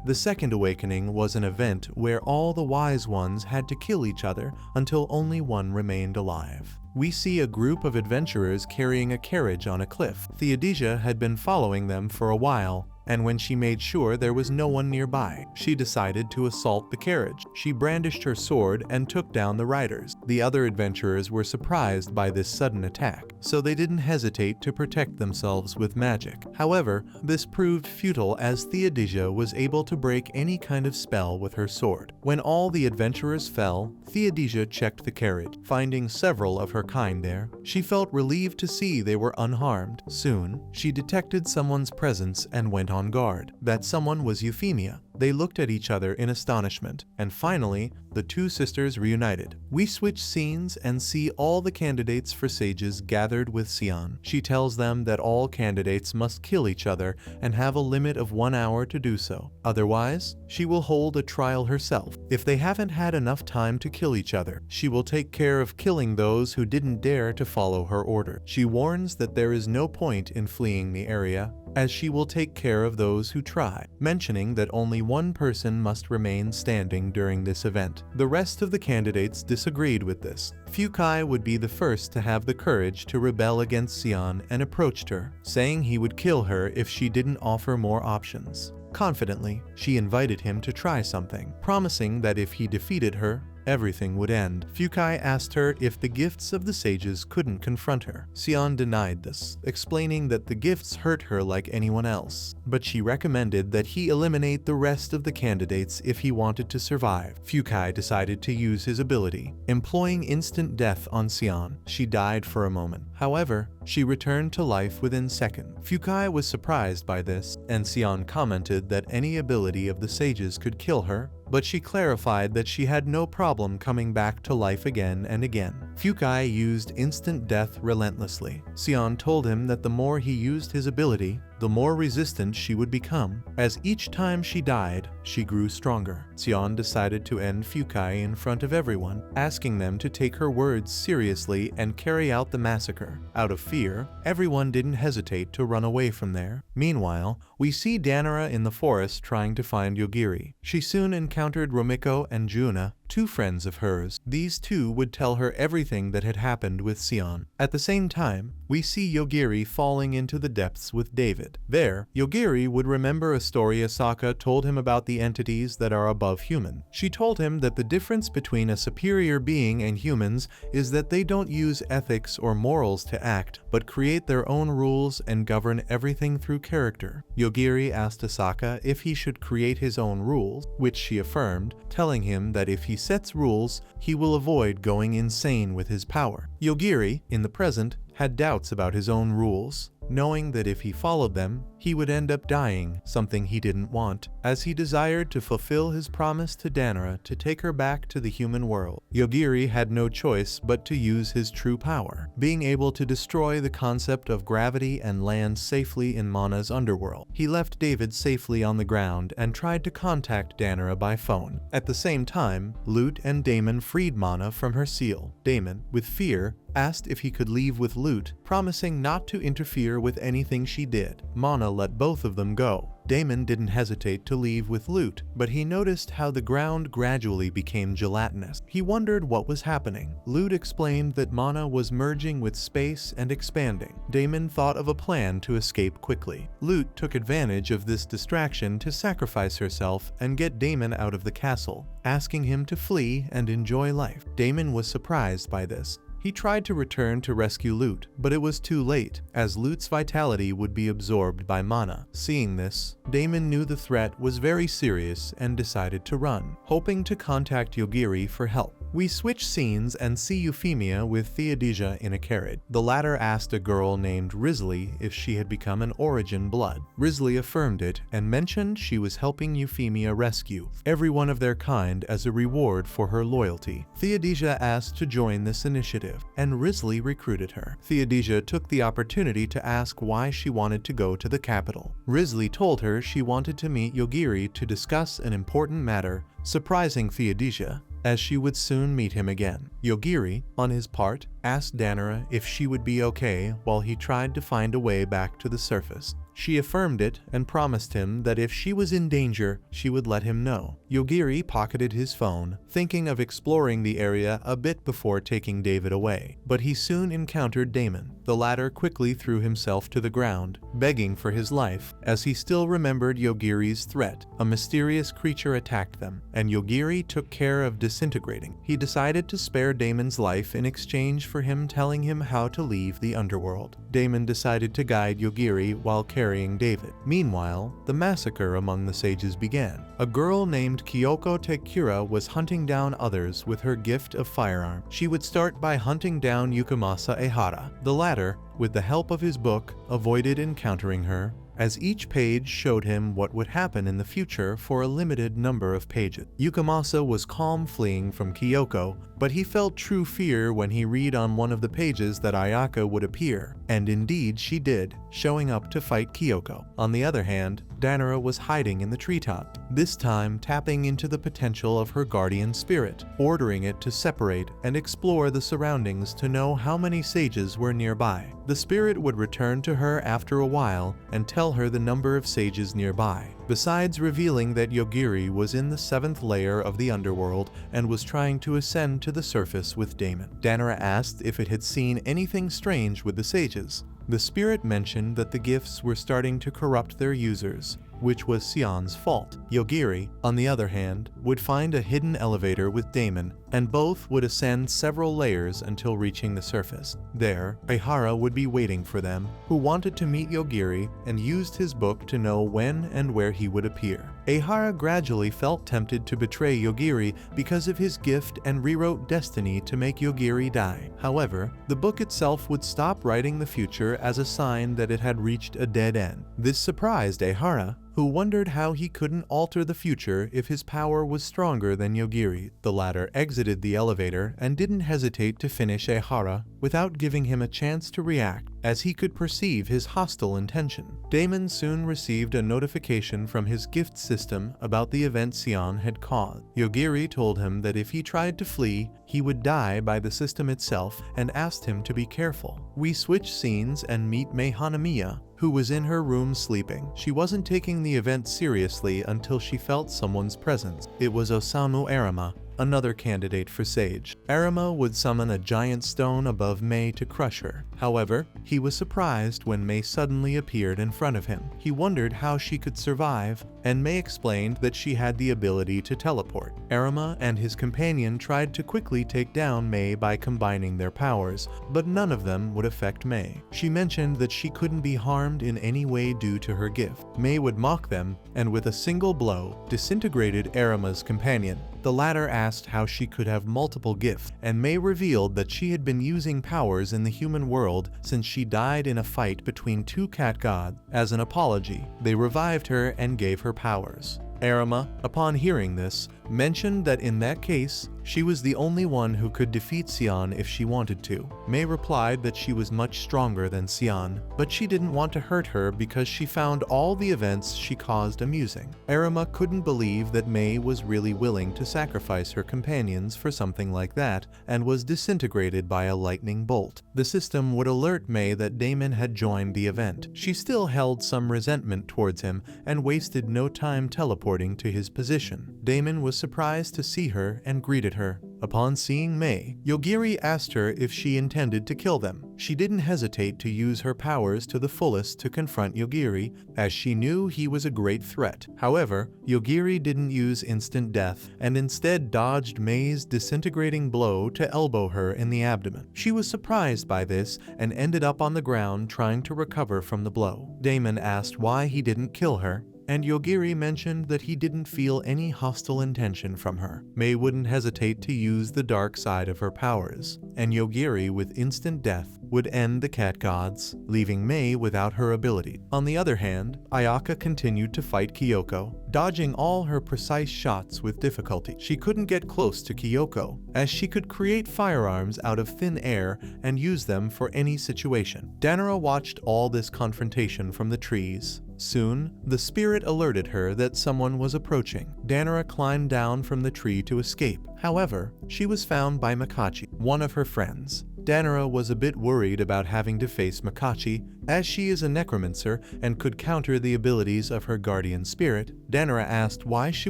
The Second Awakening was an event where all the Wise Ones had to kill each other until only one remained alive. We see a group of adventurers carrying a carriage on a cliff. Theodosia had been following them for a while, and when she made sure there was no one nearby, she decided to assault the carriage. She brandished her sword and took down the riders. The other adventurers were surprised by this sudden attack, so they didn't hesitate to protect themselves with magic. However, this proved futile as Theodosia was able to break any kind of spell with her sword. When all the adventurers fell, Theodosia checked the carriage. Finding several of her kind there, she felt relieved to see they were unharmed. Soon, she detected someone's presence and went on guard. That someone was Euphemia. They looked at each other in astonishment, and finally, the two sisters reunited. We switch scenes and see all the candidates for sages gathered with Sion. She tells them that all candidates must kill each other and have a limit of 1 hour to do so. Otherwise, she will hold a trial herself. If they haven't had enough time to kill each other, she will take care of killing those who didn't dare to follow her order. She warns that there is no point in fleeing the area, as she will take care of those who try, mentioning that only one person must remain standing during this event. The rest of the candidates disagreed with this. Fukai would be the first to have the courage to rebel against Sion and approached her, saying he would kill her if she didn't offer more options. Confidently, she invited him to try something, promising that if he defeated her, everything would end. Fukai asked her if the gifts of the sages couldn't confront her. Sion denied this, explaining that the gifts hurt her like anyone else, but she recommended that he eliminate the rest of the candidates if he wanted to survive. Fukai decided to use his ability, employing instant death on Sion. She died for a moment. However, she returned to life within seconds. Fukai was surprised by this, and Sion commented that any ability of the sages could kill her, but she clarified that she had no problem coming back to life again and again. Fukai used instant death relentlessly. Sion told him that the more he used his ability, the more resistant she would become. As each time she died, she grew stronger. Sion decided to end Fukai in front of everyone, asking them to take her words seriously and carry out the massacre. Out of fear, everyone didn't hesitate to run away from there. Meanwhile, we see Danara in the forest trying to find Yogiri. She soon encountered Romiko and Juna, two friends of hers. These two would tell her everything that had happened with Sion. At the same time, we see Yogiri falling into the depths with David. There, Yogiri would remember a story Asaka told him about the entities that are above human. She told him that the difference between a superior being and humans is that they don't use ethics or morals to act, but create their own rules and govern everything through character. Yogiri asked Asaka if he should create his own rules, which she affirmed, telling him that if he sets rules, he will avoid going insane with his power. Yogiri, in the present, had doubts about his own rules. knowing that if he followed them, he would end up dying, something he didn't want, as he desired to fulfill his promise to Danara to take her back to the human world. Yogiri had no choice but to use his true power, being able to destroy the concept of gravity and land safely in Mana's underworld. He left David safely on the ground and tried to contact Danara by phone. At the same time, Lute and Damon freed Mana from her seal. Damon, with fear, asked if he could leave with Lute, promising not to interfere with anything she did. Mana let both of them go. Damon didn't hesitate to leave with Lute, but he noticed how the ground gradually became gelatinous. He wondered what was happening. Lute explained that Mana was merging with space and expanding. Damon thought of a plan to escape quickly. Lute took advantage of this distraction to sacrifice herself and get Damon out of the castle, asking him to flee and enjoy life. Damon was surprised by this. He tried to return to rescue Lute, but it was too late, as Lute's vitality would be absorbed by Mana. Seeing this, Damon knew the threat was very serious and decided to run, hoping to contact Yogiri for help. We switch scenes and see Euphemia with Theodisia in a carriage. The latter asked a girl named Risley if she had become an Origin blood. Risley affirmed it and mentioned she was helping Euphemia rescue everyone of their kind as a reward for her loyalty. Theodisia asked to join this initiative, and Risley recruited her. Theodisia took the opportunity to ask why she wanted to go to the capital. Risley told her she wanted to meet Yogiri to discuss an important matter, surprising Theodisia, as she would soon meet him again. Yogiri, on his part, asked Danara if she would be okay while he tried to find a way back to the surface. She affirmed it and promised him that if she was in danger, she would let him know. Yogiri pocketed his phone, thinking of exploring the area a bit before taking David away. But he soon encountered Damon. The latter quickly threw himself to the ground, begging for his life, as he still remembered Yogiri's threat. A mysterious creature attacked them, and Yogiri took care of disintegrating. He decided to spare Damon's life in exchange for him telling him how to leave the underworld. Damon decided to guide Yogiri while carrying David. Meanwhile, the massacre among the sages began. A girl named Kyoko Tekura was hunting down others with her gift of firearm. She would start by hunting down Yukimasa Ehara. The latter, with the help of his book, avoided encountering her, as each page showed him what would happen in the future for a limited number of pages. Yukimasa was calm fleeing from Kyoko, but he felt true fear when he read on one of the pages that Ayaka would appear, and indeed she did, showing up to fight Kyoko. On the other hand, Danara was hiding in the treetop, this time tapping into the potential of her guardian spirit, ordering it to separate and explore the surroundings to know how many sages were nearby. The spirit would return to her after a while and tell her the number of sages nearby, besides revealing that Yogiri was in the 7th layer of the underworld and was trying to ascend to the surface with Damon. Danara asked if it had seen anything strange with the sages. The spirit mentioned that the gifts were starting to corrupt their users, which was Sion's fault. Yogiri, on the other hand, would find a hidden elevator with Damon, and both would ascend several layers until reaching the surface. There, Ehara would be waiting for them, who wanted to meet Yogiri and used his book to know when and where he would appear. Ehara gradually felt tempted to betray Yogiri because of his gift and rewrote destiny to make Yogiri die. However, the book itself would stop writing the future as a sign that it had reached a dead end. This surprised Ehara, who wondered how he couldn't alter the future if his power was stronger than Yogiri. The latter exited the elevator and didn't hesitate to finish Ehara without giving him a chance to react, as he could perceive his hostile intention. Damon soon received a notification from his gift system about the event Sion had caused. Yogiri told him that if he tried to flee, he would die by the system itself, and asked him to be careful. We switch scenes and meet Mei Hanamiya, who was in her room sleeping. She wasn't taking the event seriously until she felt someone's presence. It was Osamu Arima, another candidate for Sage. Arima would summon a giant stone above Mei to crush her. However, he was surprised when Mei suddenly appeared in front of him. He wondered how she could survive, and Mei explained that she had the ability to teleport. Arima and his companion tried to quickly take down Mei by combining their powers, but none of them would affect Mei. She mentioned that she couldn't be harmed in any way due to her gift. Mei would mock them, and with a single blow, disintegrated Arima's companion. The latter asked how she could have multiple gifts, and Mei revealed that she had been using powers in the human world since she died in a fight between two cat gods. As an apology, they revived her and gave her powers. Arima, upon hearing this, mentioned that in that case, she was the only one who could defeat Xian if she wanted to. Mei replied that she was much stronger than Xian, but she didn't want to hurt her because she found all the events she caused amusing. Arima couldn't believe that Mei was really willing to sacrifice her companions for something like that, and was disintegrated by a lightning bolt. The system would alert Mei that Damon had joined the event. She still held some resentment towards him and wasted no time teleporting to his position. Damon was surprised to see her and greeted her. Upon seeing Mei, Yogiri asked her if she intended to kill them. She didn't hesitate to use her powers to the fullest to confront Yogiri, as she knew he was a great threat. However, Yogiri didn't use instant death, and instead dodged Mei's disintegrating blow to elbow her in the abdomen. She was surprised by this and ended up on the ground trying to recover from the blow. Damon asked why he didn't kill her, and Yogiri mentioned that he didn't feel any hostile intention from her. Mei wouldn't hesitate to use the dark side of her powers, and Yogiri with instant death would end the cat gods, leaving Mei without her ability. On the other hand, Ayaka continued to fight Kyoko, dodging all her precise shots with difficulty. She couldn't get close to Kyoko, as she could create firearms out of thin air and use them for any situation. Danara watched all this confrontation from the trees. Soon, the spirit alerted her that someone was approaching. Danara climbed down from the tree to escape. However, she was found by Makachi, one of her friends. Danara was a bit worried about having to face Makachi, as she is a necromancer and could counter the abilities of her guardian spirit. Danara asked why she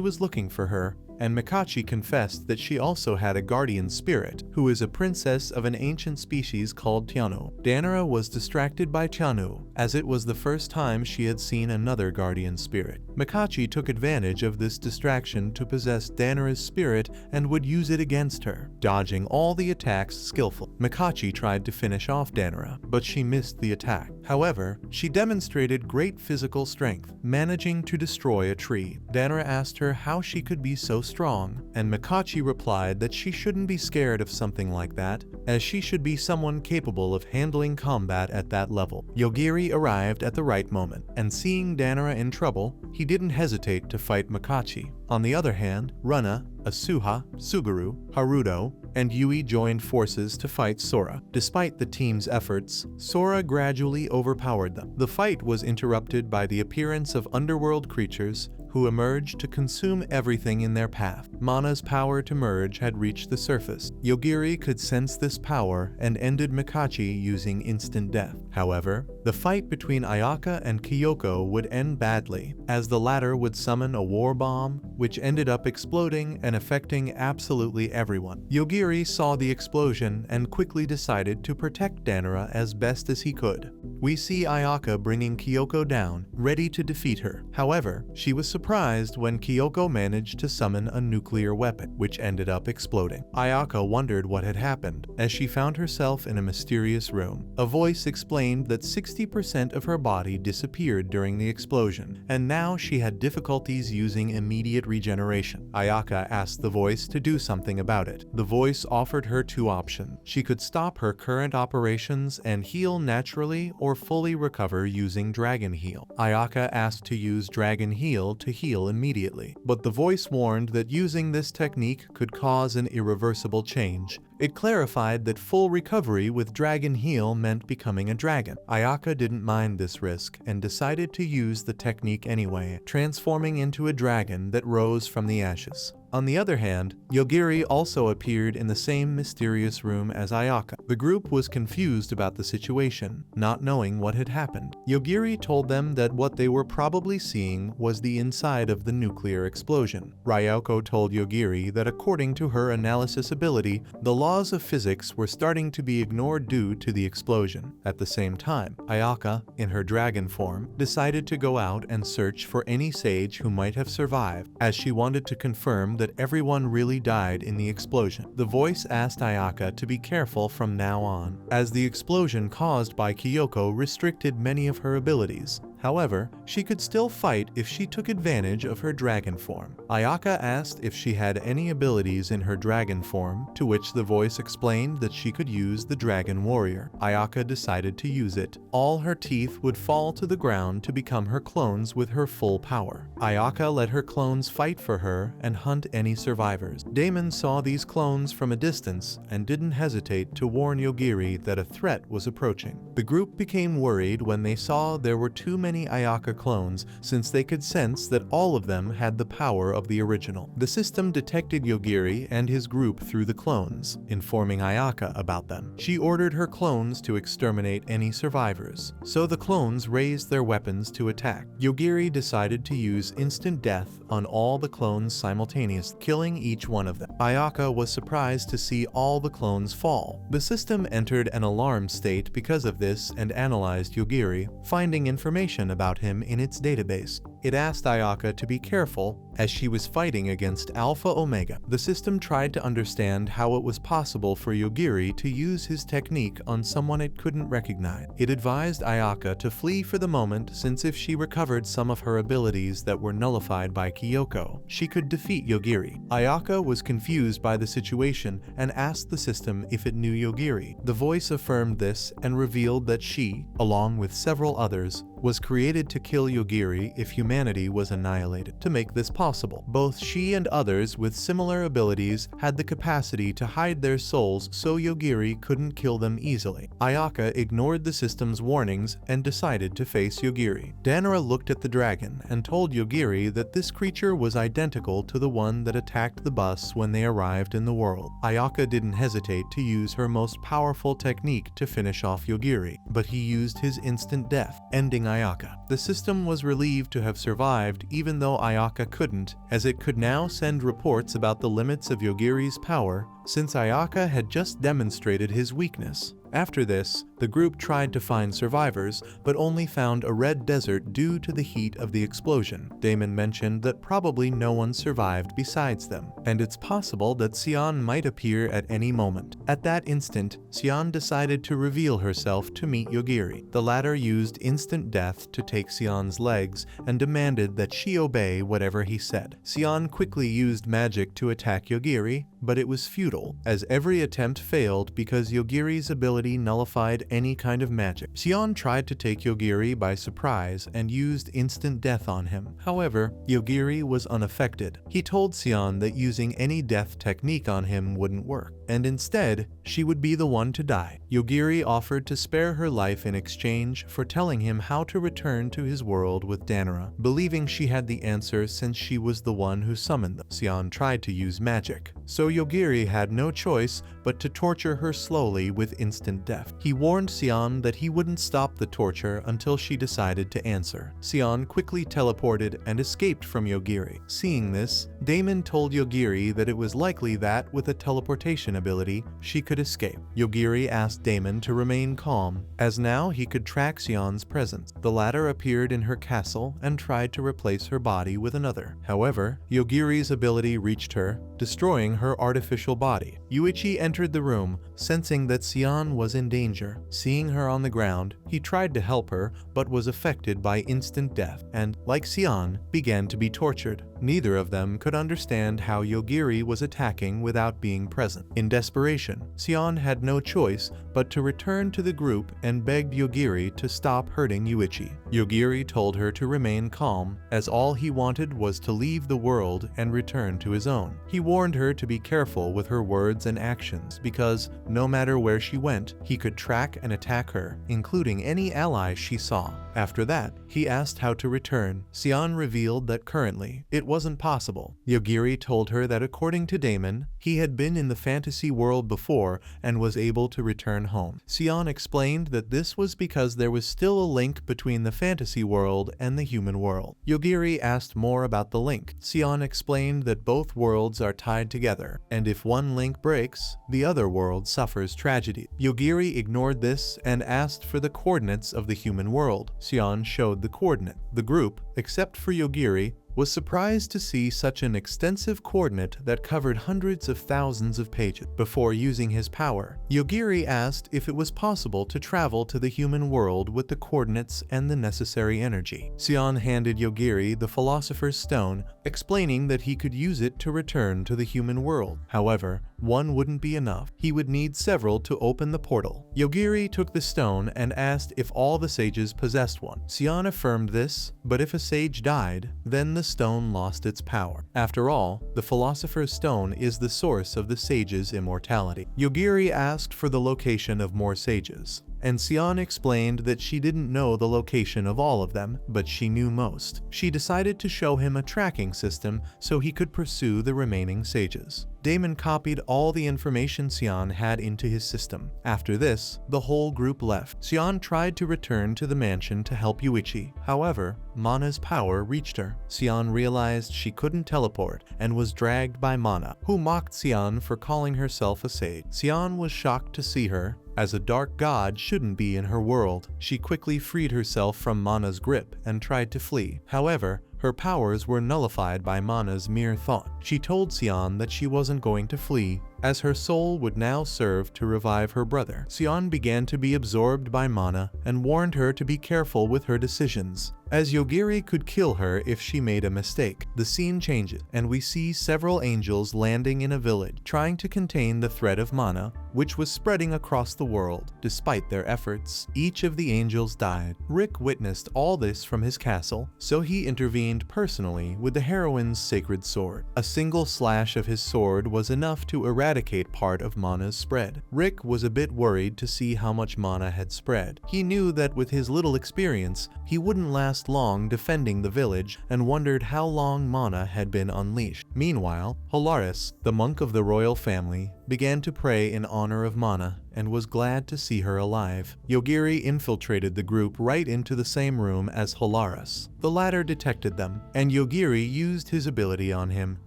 was looking for her, and Makachi confessed that she also had a guardian spirit, who is a princess of an ancient species called Tianu. Danara was distracted by Tianu, as it was the first time she had seen another guardian spirit. Makachi took advantage of this distraction to possess Danara's spirit and would use it against her, dodging all the attacks skillfully. Makachi tried to finish off Danara, but she missed the attack. However, she demonstrated great physical strength, managing to destroy a tree. Danara asked her how she could be so strong, and Makachi replied that she shouldn't be scared of something like that, as she should be someone capable of handling combat at that level. Yogiri arrived at the right moment, and seeing Danara in trouble, he didn't hesitate to fight Makachi. On the other hand, Runa, Asuha, Suguru, Haruto, and Yui joined forces to fight Sora. Despite the team's efforts, Sora gradually overpowered them. The fight was interrupted by the appearance of underworld creatures who emerged to consume everything in their path. Mana's power to merge had reached the surface. Yogiri could sense this power and ended Makachi using instant death. However, the fight between Ayaka and Kyoko would end badly, as the latter would summon a war bomb, which ended up exploding and affecting absolutely everyone. Yogiri saw the explosion and quickly decided to protect Danara as best as he could. We see Ayaka bringing Kyoko down, ready to defeat her. However, she was surprised when Kyoko managed to summon a nuclear weapon, which ended up exploding. Ayaka wondered what had happened, as she found herself in a mysterious room. A voice explained that 60% of her body disappeared during the explosion, and now she had difficulties using immediate regeneration. Ayaka asked the voice to do something about it. The voice offered her two options. She could stop her current operations and heal naturally, or fully recover using Dragon Heal. Ayaka asked to use Dragon Heal to heal immediately, but the voice warned that using this technique could cause an irreversible change. It clarified that full recovery with Dragon Heal meant becoming a dragon. Ayaka didn't mind this risk and decided to use the technique anyway, transforming into a dragon that rose from the ashes. On the other hand, Yogiri also appeared in the same mysterious room as Ayaka. The group was confused about the situation, not knowing what had happened. Yogiri told them that what they were probably seeing was the inside of the nuclear explosion. Ryoko told Yogiri that according to her analysis ability, the laws of physics were starting to be ignored due to the explosion. At the same time, Ayaka, in her dragon form, decided to go out and search for any sage who might have survived, as she wanted to confirm that everyone really died in the explosion. The voice asked Ayaka to be careful from now on, as the explosion caused by Kyoko restricted many of her abilities. However, she could still fight if she took advantage of her dragon form. Ayaka asked if she had any abilities in her dragon form, to which the voice explained that she could use the Dragon Warrior. Ayaka decided to use it. All her teeth would fall to the ground to become her clones with her full power. Ayaka let her clones fight for her and hunt any survivors. Damon saw these clones from a distance and didn't hesitate to warn Yogiri that a threat was approaching. The group became worried when they saw there were too many Ayaka clones, since they could sense that all of them had the power of the original. The system detected Yogiri and his group through the clones, informing Ayaka about them. She ordered her clones to exterminate any survivors, so the clones raised their weapons to attack. Yogiri decided to use instant death on all the clones simultaneously, killing each one of them. Ayaka was surprised to see all the clones fall. The system entered an alarm state because of this and analyzed Yogiri, finding information about him in its database. It asked Ayaka to be careful as she was fighting against Alpha Omega. The system tried to understand how it was possible for Yogiri to use his technique on someone it couldn't recognize. It advised Ayaka to flee for the moment, since if she recovered some of her abilities that were nullified by Kyoko, she could defeat Yogiri. Ayaka was confused by the situation and asked the system if it knew Yogiri. The voice affirmed this and revealed that she, along with several others, was created to kill Yogiri if humanity was annihilated. To make this possible, both she and others with similar abilities had the capacity to hide their souls so Yogiri couldn't kill them easily. Ayaka ignored the system's warnings and decided to face Yogiri. Danara looked at the dragon and told Yogiri that this creature was identical to the one that attacked the bus when they arrived in the world. Ayaka didn't hesitate to use her most powerful technique to finish off Yogiri, but he used his instant death, ending Ayaka. The system was relieved to have survived, even though Ayaka couldn't, as it could now send reports about the limits of Yogiri's power, since Ayaka had just demonstrated his weakness. After this, the group tried to find survivors, but only found a red desert due to the heat of the explosion. Damon mentioned that probably no one survived besides them, and it's possible that Sion might appear at any moment. At that instant, Sion decided to reveal herself to meet Yogiri. The latter used instant death to take Sion's legs and demanded that she obey whatever he said. Sion quickly used magic to attack Yogiri, but it was futile, as every attempt failed because Yogiri's ability nullified any kind of magic. Sion tried to take Yogiri by surprise and used instant death on him. However, Yogiri was unaffected. He told Sion that using any death technique on him wouldn't work, and instead, she would be the one to die. Yogiri offered to spare her life in exchange for telling him how to return to his world with Danara, believing she had the answer since she was the one who summoned them. Sion tried to use magic, so Yogiri had no choice but to torture her slowly with instant death. He warned Sion that he wouldn't stop the torture until she decided to answer. Sion quickly teleported and escaped from Yogiri. Seeing this, Damon told Yogiri that it was likely that, with a teleportation ability, she could escape. Yogiri asked Damon to remain calm, as now he could track Sion's presence. The latter appeared in her castle and tried to replace her body with another. However, Yogiri's ability reached her, destroying her artificial body. Yuichi entered the room, sensing that Sion was in danger. Seeing her on the ground, he tried to help her, but was affected by instant death, and, like Sion, began to be tortured. Neither of them could understand how Yogiri was attacking without being present. In desperation, Sion had no choice but to return to the group and begged Yogiri to stop hurting Yuichi. Yogiri told her to remain calm, as all he wanted was to leave the world and return to his own. He warned her to be careful with her words and actions, because no matter where she went, he could track and attack her, including any allies she saw. After that, he asked how to return. Sion revealed that currently, it wasn't possible. Yogiri told her that according to Damon, he had been in the fantasy world before and was able to return home. Sion explained that this was because there was still a link between the fantasy world and the human world. Yogiri asked more about the link. Sion explained that both worlds are tied together, and if one link breaks, the other world suffers tragedy. Yogiri ignored this and asked for the coordinates of the human world. Sion showed the coordinate. The group, except for Yogiri, was surprised to see such an extensive coordinate that covered hundreds of thousands of pages. Before using his power, Yogiri asked if it was possible to travel to the human world with the coordinates and the necessary energy. Sion handed Yogiri the Philosopher's Stone, explaining that he could use it to return to the human world. However, one wouldn't be enough. He would need several to open the portal. Yogiri took the stone and asked if all the sages possessed one. Sion affirmed this, but if a sage died, then the stone lost its power. After all, the Philosopher's Stone is the source of the sage's immortality. Yogiri asked for the location of more sages, and Sion explained that she didn't know the location of all of them, but she knew most. She decided to show him a tracking system so he could pursue the remaining sages. Damon copied all the information Sion had into his system. After this, the whole group left. Sion tried to return to the mansion to help Yuichi. However, Mana's power reached her. Sion realized she couldn't teleport and was dragged by Mana, who mocked Sion for calling herself a sage. Sion was shocked to see her, as a dark god shouldn't be in her world. She quickly freed herself from Mana's grip and tried to flee. However, her powers were nullified by Mana's mere thought. She told Sion that she wasn't going to flee, as her soul would now serve to revive her brother. Sion began to be absorbed by Mana and warned her to be careful with her decisions, as Yogiri could kill her if she made a mistake. The scene changes, and we see several angels landing in a village, trying to contain the threat of Mana, which was spreading across the world. Despite their efforts, each of the angels died. Rick witnessed all this from his castle, so he intervened personally with the heroine's sacred sword. A single slash of his sword was enough to eradicate part of Mana's spread. Rick was a bit worried to see how much Mana had spread. He knew that with his little experience, he wouldn't last long defending the village and wondered how long Mana had been unleashed. Meanwhile, Holaris, the monk of the royal family, began to pray in honor of Mana and was glad to see her alive. Yogiri infiltrated the group right into the same room as Holaris. The latter detected them, and Yogiri used his ability on him,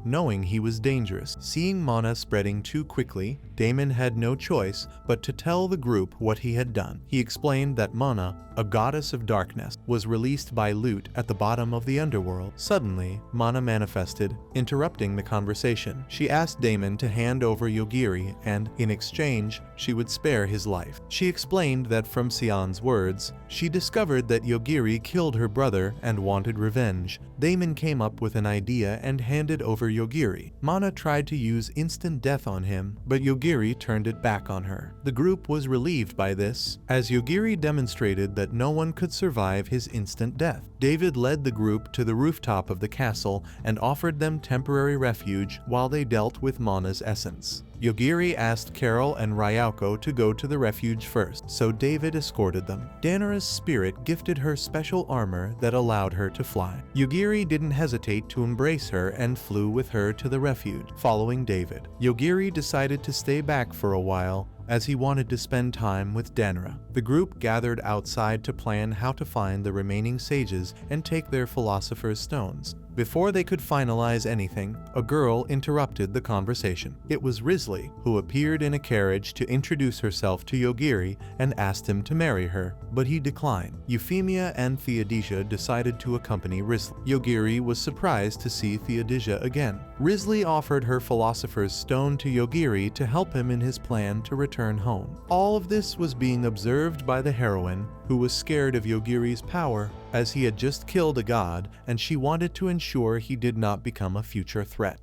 knowing he was dangerous. Seeing Mana spreading too quickly, Damon had no choice but to tell the group what he had done. He explained that Mana, a goddess of darkness, was released by Lute at the bottom of the underworld. Suddenly, Mana manifested, interrupting the conversation. She asked Damon to hand over Yogiri, and, in exchange, she would spare his life. She explained that from Sion's words, she discovered that Yogiri killed her brother and wanted revenge. Damon came up with an idea and handed over Yogiri. Mana tried to use instant death on him, but Yogiri turned it back on her. The group was relieved by this, as Yogiri demonstrated that no one could survive his instant death. David led the group to the rooftop of the castle and offered them temporary refuge while they dealt with Mana's essence. Yogiri asked Carol and Ryauko to go to the refuge first, so David escorted them. Danara's spirit gifted her special armor that allowed her to fly. Yogiri didn't hesitate to embrace her and flew with her to the refuge, following David. Yogiri decided to stay back for a while, as he wanted to spend time with Danara. The group gathered outside to plan how to find the remaining sages and take their Philosopher's Stones. Before they could finalize anything, a girl interrupted the conversation. It was Risley, who appeared in a carriage to introduce herself to Yogiri and asked him to marry her, but he declined. Euphemia and Theodosia decided to accompany Risley. Yogiri was surprised to see Theodosia again. Risley offered her Philosopher's Stone to Yogiri to help him in his plan to return home. All of this was being observed by the heroine, who was scared of Yogiri's power, as he had just killed a god, and she wanted to ensure he did not become a future threat.